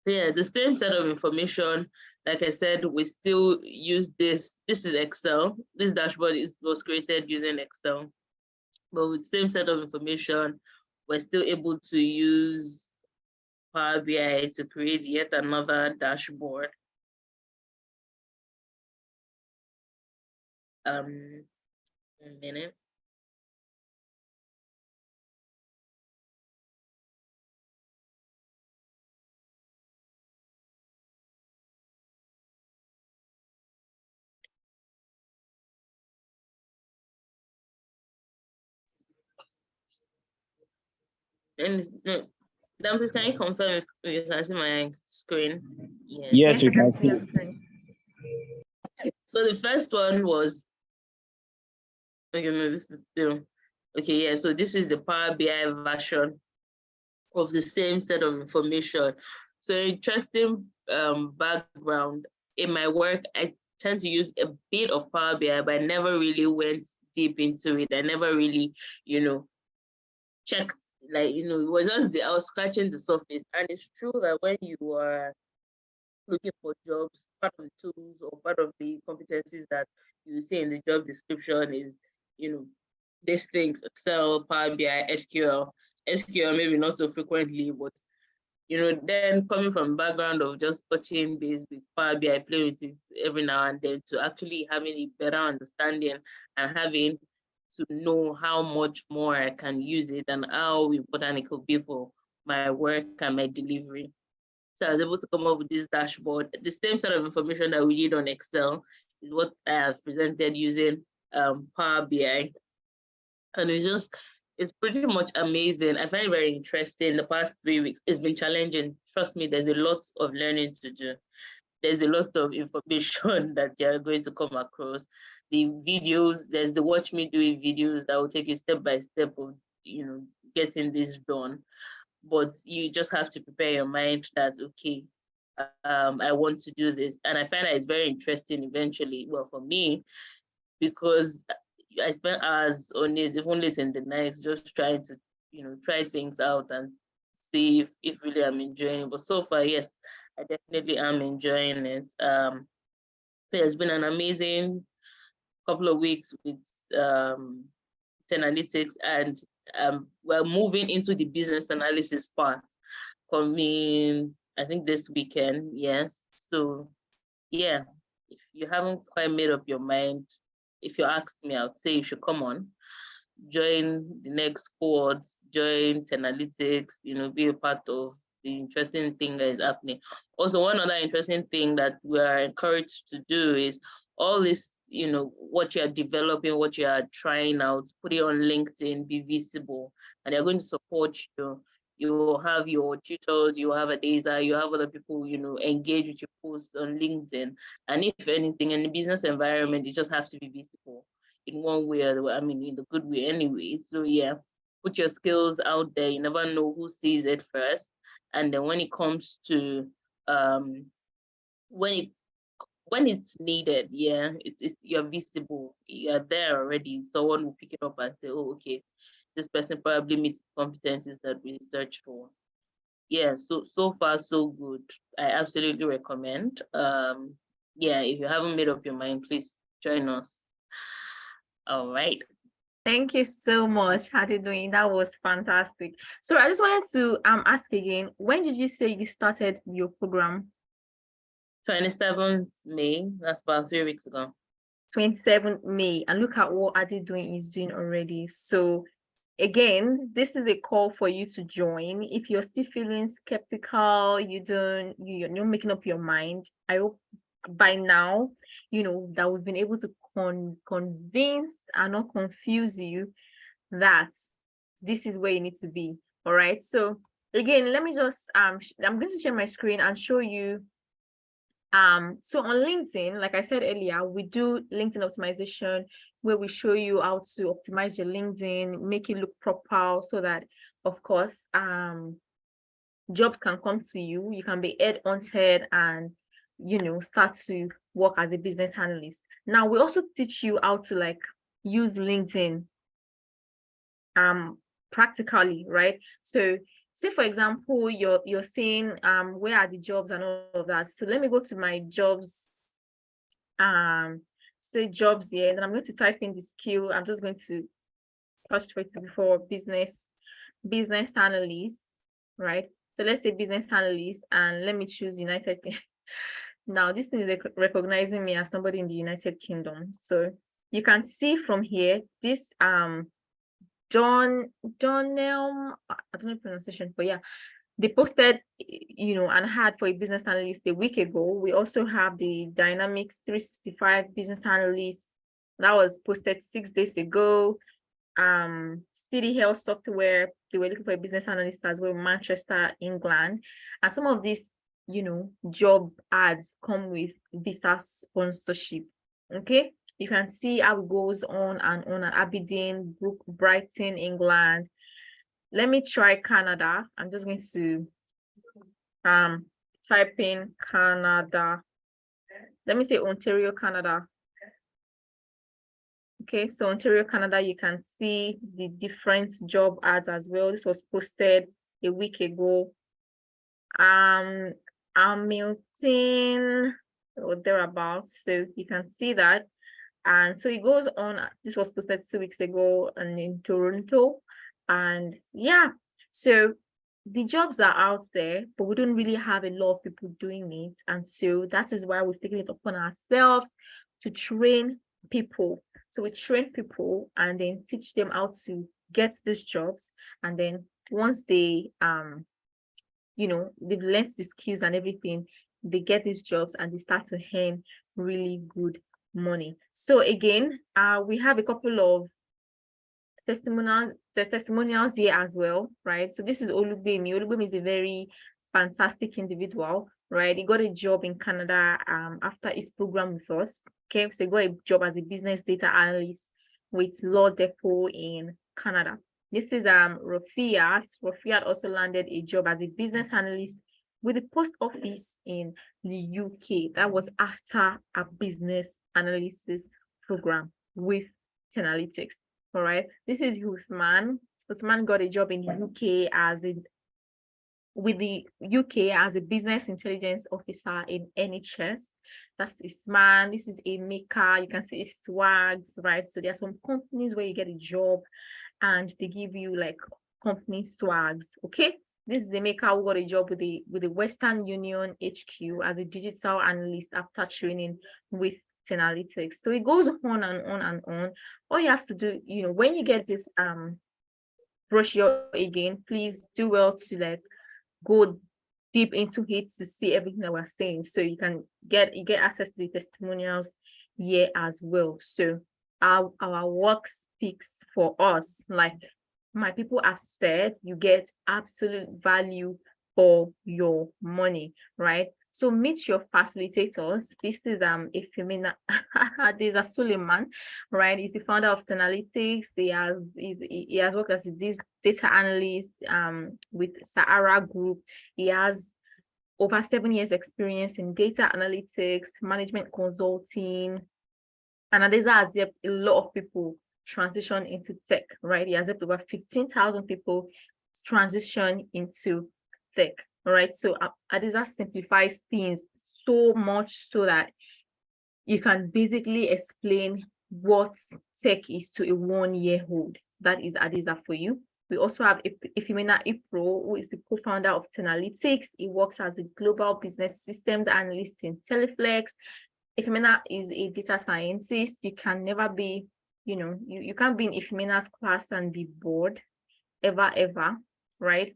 yeah, the same set of information. Like I said, we still use this. This is Excel. This dashboard was created using Excel. But with the same set of information, we're still able to use Power BI to create yet another dashboard. A minute. And no, Damsis, can you confirm if you can see my screen? Yes, we can see. Your screen. So the first one was, okay, no, this is still, okay, yeah, so this is the Power BI version of the same set of information. So interesting background. In my work, I tend to use a bit of Power BI, but I never really went deep into it. I never really, checked, like, it was just I was scratching the surface. And it's true that when you are looking for jobs, part of the tools or part of the competencies that you see in the job description is, these things: Excel, Power BI, SQL. SQL maybe not so frequently, but then coming from a background of just touching base with Power BI, play with it every now and then, to actually having a better understanding and having to know how much more I can use it and how important it could be for my work and my delivery. So I was able to come up with this dashboard. The same sort of information that we did on Excel is what I have presented using Power BI. And it's pretty much amazing. I find it very interesting. The past 3 weeks, it's been challenging. Trust me, there's a lot of learning to do. There's a lot of information that you're going to come across. The videos, there's the watch me do it videos that will take you step by step of, getting this done. But you just have to prepare your mind that, okay, I want to do this. And I find that it's very interesting eventually, well, for me, because I spent hours on it, even late in the night, just trying to, try things out and see if really I'm enjoying it. But so far, yes, I definitely am enjoying it. There's been an amazing couple of weeks with analytics, and we're moving into the business analysis part coming, I think, this weekend. Yes. So yeah, if you haven't quite made up your mind, if you ask me, I would say you should come on, join the next cohort, join analytics, be a part of the interesting thing that is happening. Also, one other interesting thing that we are encouraged to do is all this, what you are developing, what you are trying out, put it on LinkedIn, be visible, and they're going to support you. You will have your tutors, you will have a data, you have other people, engage with your posts on LinkedIn. And if anything, in the business environment, it just has to be visible in one way or the other, in the good way anyway. So yeah, put your skills out there. You never know who sees it first. And then when it comes to when it's needed, yeah, it's you're visible, you're there already. Someone will pick it up and say, oh, okay, this person probably meets competencies that we search for. Yeah, so far so good. I absolutely recommend. Yeah, if you haven't made up your mind, please join us. All right. Thank you so much, Doing. That was fantastic. So I just wanted to ask again, when did you say you started your program? 27th May. That's about 3 weeks ago. 27th May. And look at what Doing is doing already. So again, this is a call for you to join. If you're still feeling skeptical, you're not making up your mind, I hope by now, that we've been able to convince and not confuse you that this is where you need to be. All right. So again, let me just I'm going to share my screen and show you. So on LinkedIn, like I said earlier, we do LinkedIn optimization, where we show you how to optimize your LinkedIn, make it look proper, so that, of course, jobs can come to you. You can be head-hunted and, start to work as a business analyst. Now, we also teach you how to use LinkedIn practically, right? So say for example, you're saying where are the jobs and all of that. So let me go to my jobs, say jobs here, and I'm going to type in the skill. I'm just going to search for it before business analyst, right? So let's say business analyst, and let me choose United Kingdom. Now this thing is recognizing me as somebody in the United Kingdom. So you can see from here, this Donnell, I don't know the pronunciation, but yeah, they posted, an ad for a business analyst a week ago. We also have the Dynamics 365 business analyst that was posted 6 days ago. City Health Software, they were looking for a business analyst as well, Manchester, England. And some of these, job ads come with visa sponsorship. Okay, you can see how it goes on and on. Aberdeen, Brighton, England. Let me try Canada. I'm just going to type in Canada. Let me say Ontario, Canada. Okay, so Ontario, Canada, you can see the different job ads as well. This was posted a week ago. Hamilton or thereabouts. So you can see that. And so it goes on. This was posted 2 weeks ago and in Toronto. And yeah, so the jobs are out there, but we don't really have a lot of people doing it. And so that is why we've taken it upon ourselves to train people. So we train people and then teach them how to get these jobs. And then once they, they've learned the skills and everything, they get these jobs and they start to earn really good money. So again, we have a couple of testimonials here as well, right? So this is Olugbemi. Olugbemi is a very fantastic individual, right? He got a job in Canada after his program with us. Okay, so he got a job as a business data analyst with Law Depot in Canada. This is Rafiat. Rafiat also landed a job as a business analyst with the post office in the UK. That was after a business analysis program with Tenalytics. All right. This is Uthman. Uthman got a job in the UK with the UK as a business intelligence officer in NHS. That's Uthman. This is Emeka. You can see it's swags, right? So there are some companies where you get a job and they give you like company swags. Okay. This is Emeka who got a job with the Western Union HQ as a digital analyst after training with Tenalytics. So it goes on and on and on. All you have to do, when you get this brochure again, please do well to go deep into it to see everything that we're saying. So you get access to the testimonials here as well. So our work speaks for us. Like my people have said, you get absolute value for your money, right? So meet your facilitators. This is Ifemina Adeza Suleiman, right? He's the founder of Tenalytics. He has worked as a data analyst with Sahara Group. He has over 7 years experience in data analytics, management consulting, and Adeza has helped a lot of people transition into tech, right? He has helped over 15,000 people transition into tech. All right, so Adeza simplifies things so much so that you can basically explain what tech is to a 1-year-old. That is Adeza for you. We also have Ifemina Ipro, who is the co-founder of Tenalytics. He works as a global business systems analyst in Teleflex. Ifemina is a data scientist. You can never be, you can't be in Ifemina's class and be bored, ever, right?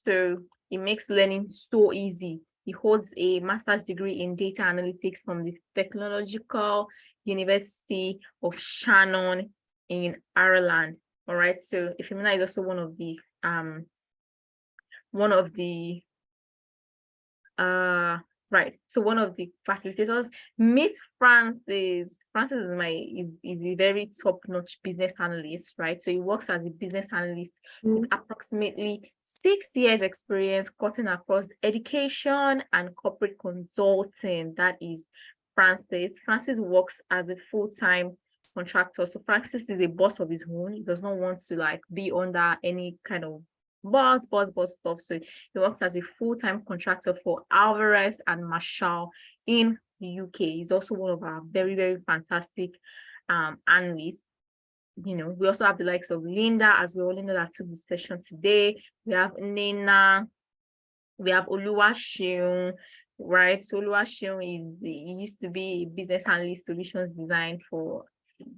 So it makes learning so easy. He holds a master's degree in data analytics from the Technological University of Shannon in Ireland. All right. So Ifemina is also one of the facilitators. Meet Francis. Francis is a very top-notch business analyst, right? So he works as a business analyst with approximately 6 years experience cutting across education and corporate consulting. That is Francis. Francis works as a full-time contractor. So Francis is a boss of his own. He does not want to be under any kind of stuff. So he works as a full-time contractor for Alvarez and Marshall in the UK. He's also one of our very, very fantastic analysts. You know, we also have the likes of Linda as well. Linda that took the session today. We have Nina. We have Oluwaseun, right? So Oluwaseun he used to be a business analyst solutions design for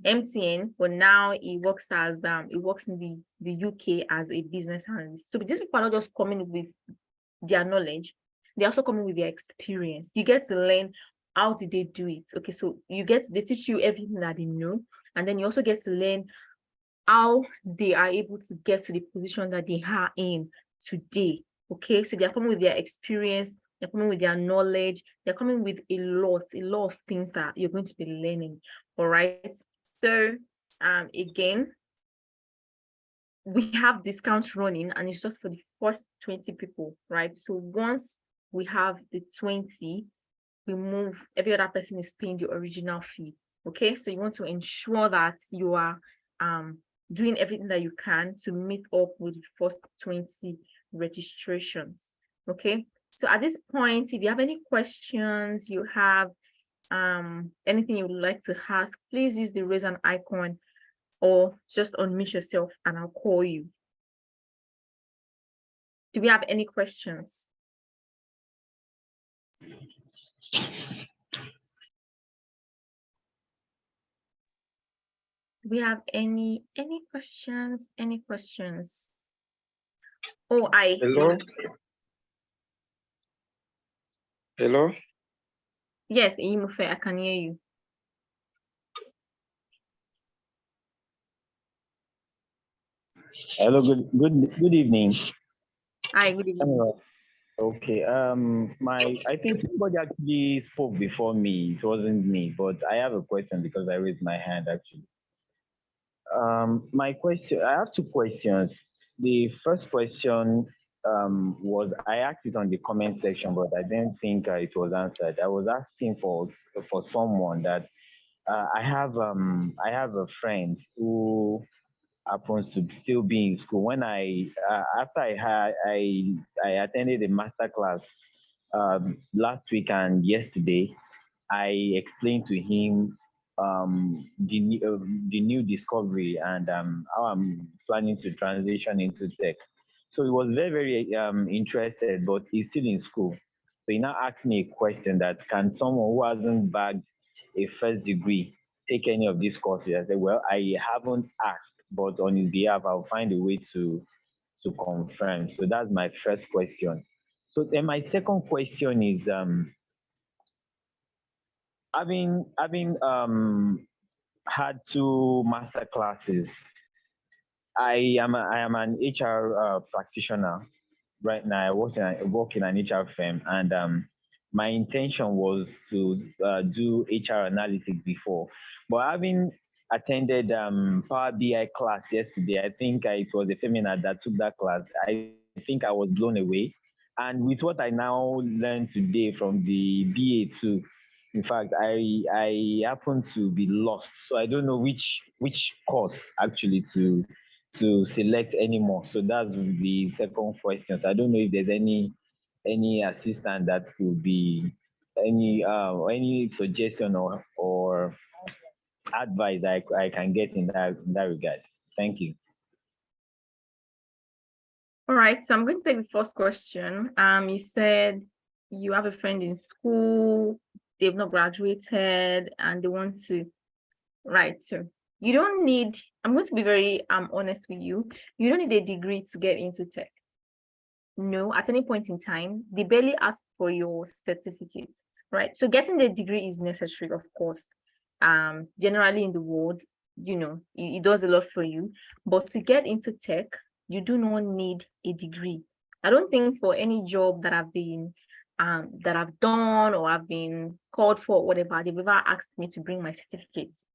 MTN, but now he works in the UK as a business analyst. So these people are not just coming with their knowledge, they're also coming with their experience. You get to learn how did they do it. Okay, so they teach you everything that they know, and then you also get to learn how they are able to get to the position that they are in today. Okay, so they're coming with their experience, they're coming with their knowledge, they're coming with a lot of things that you're going to be learning. All right. So again, we have discounts running, and it's just for the first 20 people, right? So once we have the 20, we move, every other person is paying the original fee. Okay, so you want to ensure that you are doing everything that you can to meet up with the first 20 registrations. Okay, so at this point, if you have any questions, you have anything you would like to ask, please use the raise hand icon or just unmute yourself and I'll call you. Do we have any questions? Do we have any questions? Any questions? Oh, Hello? Hello? Yes, Imufe, I can hear you. Hello, good evening. Hi, good evening. Okay, I think somebody actually spoke before me. It wasn't me, but I have a question because I raised my hand actually. My question, I have two questions. The first question was, I asked it on the comment section, but I didn't think it was answered. I was asking for someone that I have a friend who happens to still be in school. When after I attended a master class last week and yesterday, I explained to him the new discovery and how I'm planning to transition into tech. So he was very, very interested, but he's still in school. So he now asked me a question that, can someone who hasn't bagged a first degree take any of these courses? I said, well, I haven't asked, but on his behalf, I'll find a way to confirm. So that's my first question. So then my second question is, having had two master classes, I am an HR practitioner right now. I work in an HR firm, and my intention was to do HR analytics before, but having attended Power BI class yesterday, I think it was a seminar that took that class. I think I was blown away, and with what I now learned today from the BA2, in fact, I happen to be lost, so I don't know which course actually to select anymore. So that's the second question. So I don't know if there's any assistant that could be any suggestion or advice I can get in that regard. Thank you. All right, so I'm going to take the first question. You said you have a friend in school, they've not graduated and they want to, right? So you don't need, I'm going to be very honest with you. You don't need a degree to get into tech. No, at any point in time, they barely ask for your certificate, right? So getting the degree is necessary, of course. Generally in the world, you know, it does a lot for you. But to get into tech, you do not need a degree. I don't think for any job that I've done or I've been called for, whatever, they've ever asked me to bring my certificates.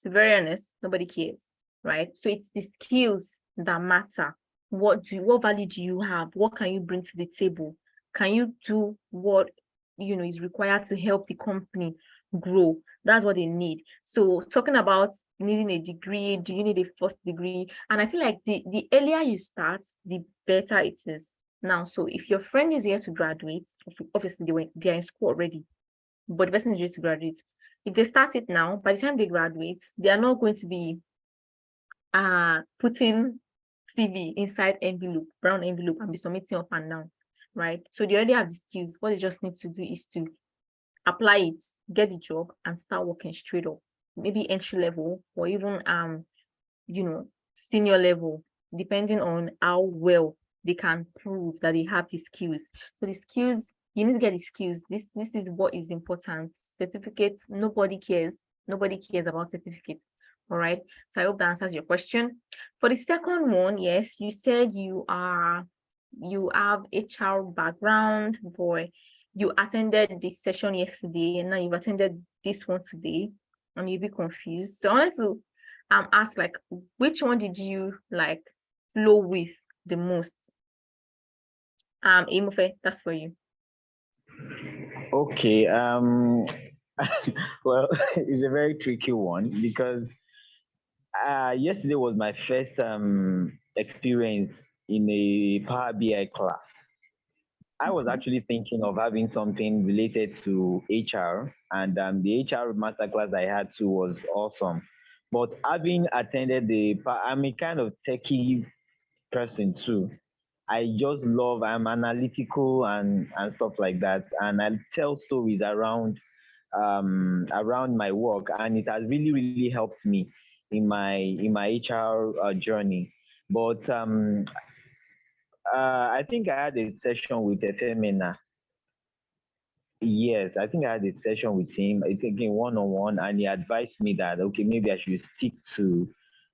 To be very honest, nobody cares, right? So it's the skills that matter. What value do you have? What can you bring to the table? Can you do what is required to help the company grow. That's what they need. So talking about needing a degree, do you need a first degree? And I feel like the earlier you start, the better it is. Now, so if your friend is here to graduate, obviously they are in school already, but the person is ready to graduate. If they start it now, by the time they graduate, they are not going to be putting CV inside envelope, brown envelope, and be submitting up and down, right? So they already have the skills. What they just need to do is to apply it, get the job, and start working straight up. Maybe entry level or even senior level, depending on how well they can prove that they have the skills. So the skills, you need to get the skills. This is what is important. Certificates, nobody cares. Nobody cares about certificates. All right. So I hope that answers your question. For the second one, yes, you said you have HR background, boy. You attended this session yesterday, and now you've attended this one today, and you'll be confused. So I wanted to ask, like, which one did you like flow with the most? Imofe, that's for you. Okay. Well, it's a very tricky one because yesterday was my first experience in a Power BI class. I was actually thinking of having something related to HR, and the HR masterclass I had too was awesome. But having attended I'm a kind of techie person too. I'm analytical and stuff like that, and I tell stories around my work, and it has really helped me in my HR journey. But I think I had a session with Efemina. Yes, I think I had a session with him, I think in one-on-one, and he advised me that okay, maybe I should stick to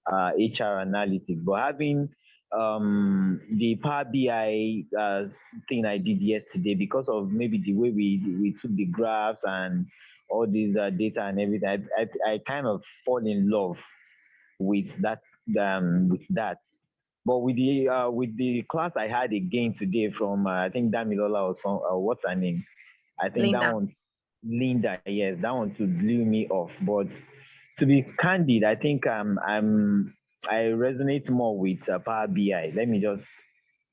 HR analytics. But having the Power BI thing I did yesterday, because of maybe the way we took the graphs and all these data and everything, I kind of fall in love with that. But with the class I had again today from I think Damilola or some what's her name? I think that Linda. one, Linda, yes, that one too blew me off. But to be candid, I think I resonate more with Power BI. Let me just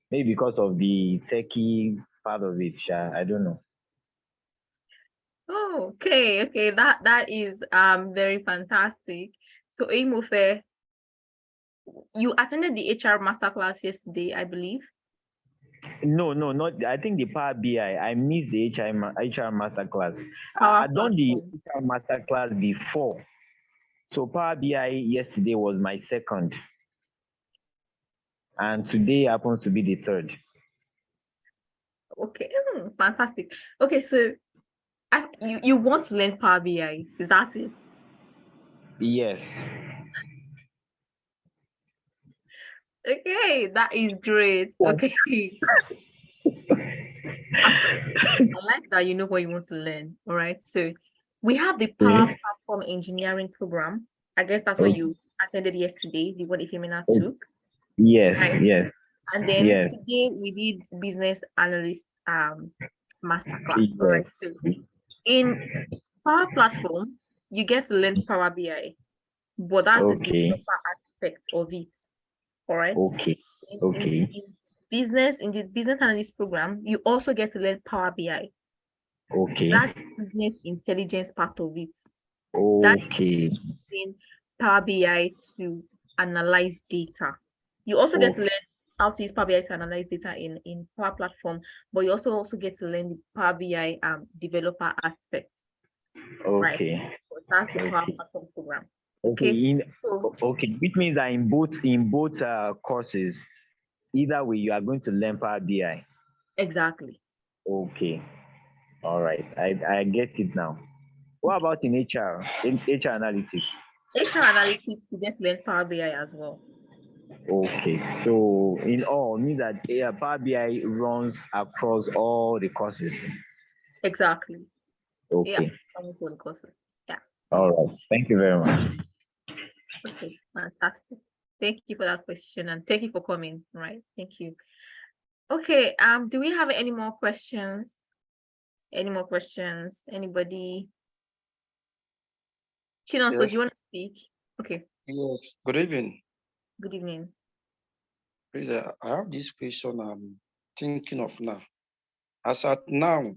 maybe because of the techie part of it. I don't know. Oh, okay. That is very fantastic. So Imofe, you attended the HR masterclass yesterday, I believe. No, not. I think the Power BI. I missed the HR masterclass. Power I've done the platform. HR masterclass before. So Power BI yesterday was my second, and today happens to be the third. Okay, fantastic. Okay, so you want to learn Power BI, is that it? Yes. Okay, that is great. Okay. I like that you know what you want to learn. All right. So we have the Power Platform Engineering Program. I guess that's what you attended yesterday, the one Ifemina took. Yes, right? yes. And then Yes. today we did business analyst masterclass. Yes. All right. So in Power Platform, you get to learn Power BI, but that's the developer aspect of it. All right. Okay. In the business analyst program, you also get to learn Power BI. Okay. That's business intelligence part of it. Okay. That's using Power BI to analyze data. You also get to learn how to use Power BI to analyze data in Power Platform, but you also get to learn the Power BI developer aspect. Right. So that's the Power Platform program. Okay. Which means that in both courses, either way, you are going to learn Power BI. Exactly. Okay. All right. I get it now. What about in HR? In HR analytics? HR analytics, you get to learn Power BI as well. Okay. So in all, means that Power BI runs across all the courses. Exactly. Okay. Yeah, almost all the courses. Yeah. All right. Thank you very much. Okay, fantastic. Thank you for that question and thank you for coming. Right. Thank you. Okay. Do we have any more questions? Any more questions? Anybody? Chino, so do Yes. you want to speak? Okay. Yes. Good evening. Good evening. Please, I have this question I'm thinking of now. As at now,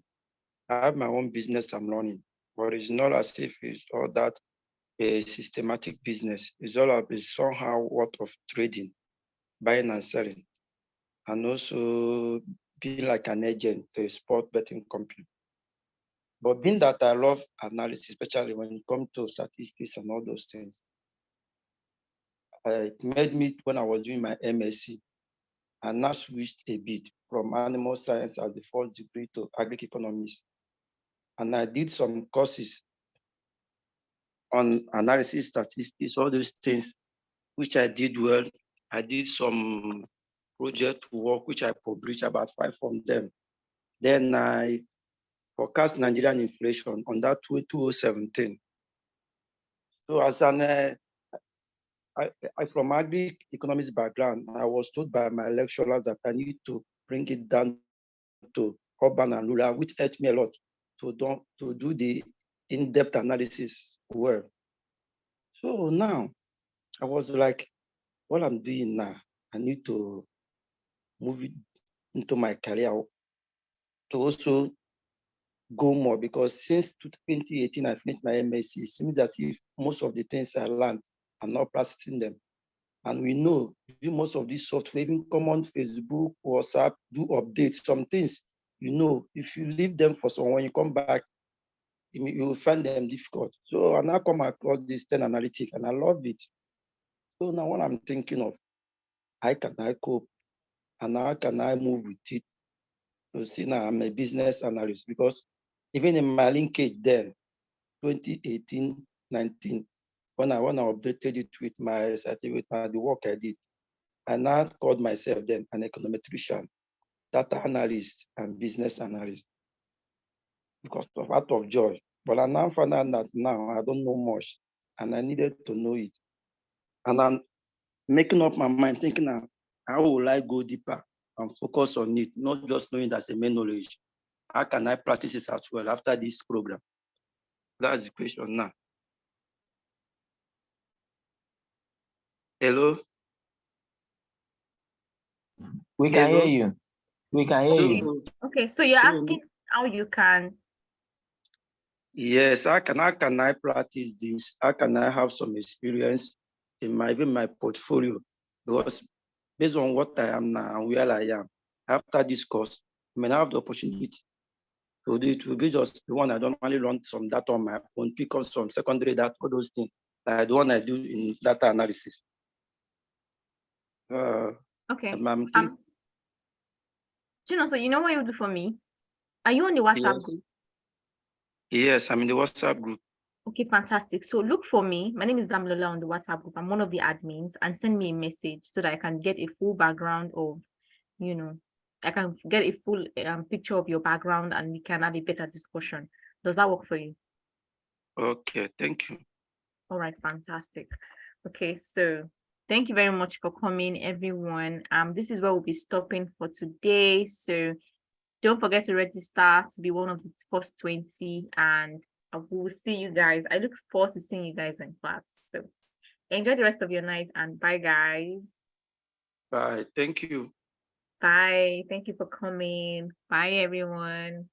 I have my own business I'm running, but it's not as if it's all that a systematic business. It's all about somehow what of trading, buying and selling, and also being like an agent to a sport betting company. But being that I love analysis, especially when it comes to statistics and all those things, it made me, when I was doing my MSc, I now switched a bit from animal science as the first degree to agric economics. And I did some courses on analysis, statistics, all those things, which I did well. I did some project work, which I published about 5 from them. Then I forecast Nigerian inflation on that 2017. So as an I from agri economics background, I was told by my lecturers that I need to bring it down to urban and rural, which helped me a lot to do the in-depth analysis well. So now I was like, what I'm doing now, I need to move it into my career to also go more, because since 2018 I finished my MSc, it seems as if most of the things I learned, I'm not practicing them. And we know most of these software, even come on Facebook, WhatsApp, do updates. Some things, if you leave them for someone, when you come back, you will find them difficult. So I now come across this 10 analytic and I love it. So now what I'm thinking of, how can I cope and how can I move with it? So see, now I'm a business analyst, because even in my linkage then, 2018, 19, when I updated it with the work I did, I now called myself then an econometrician, data analyst, and business analyst, because out of joy. But I now found out that now I don't know much, and I needed to know it. And I'm making up my mind, thinking now, how will I go deeper and focus on it, not just knowing that's a main knowledge. How can I practice it as well after this program? That's the question now. Hello? We can hear you. We can hear you. Okay, so you're asking how you can. Yes, how can I practice this? How can I have some experience in even my portfolio? Because based on what I am now and where I am, after this course, I may have the opportunity to do it. Will be just the one I don't only run some data on my own, pick up some secondary data, all those things, like the one I do in data analysis. Okay. I'm Chino, so you know what you do for me? Are you on the WhatsApp group? Yes, I'm in the WhatsApp group. Okay, fantastic. So look for me. My name is Damilola on the WhatsApp group. I'm one of the admins, and send me a message so that I can get a full background of, I can get a full picture of your background and we can have a better discussion. Does that work for you? Okay, thank you. All right, fantastic. Okay, so thank you very much for coming, everyone. This is where we'll be stopping for today. So don't forget to register to be one of the first 20, and we'll see you guys. I look forward to seeing you guys in class. So enjoy the rest of your night, and bye, guys. Bye. Thank you. Bye. Thank you for coming. Bye, everyone.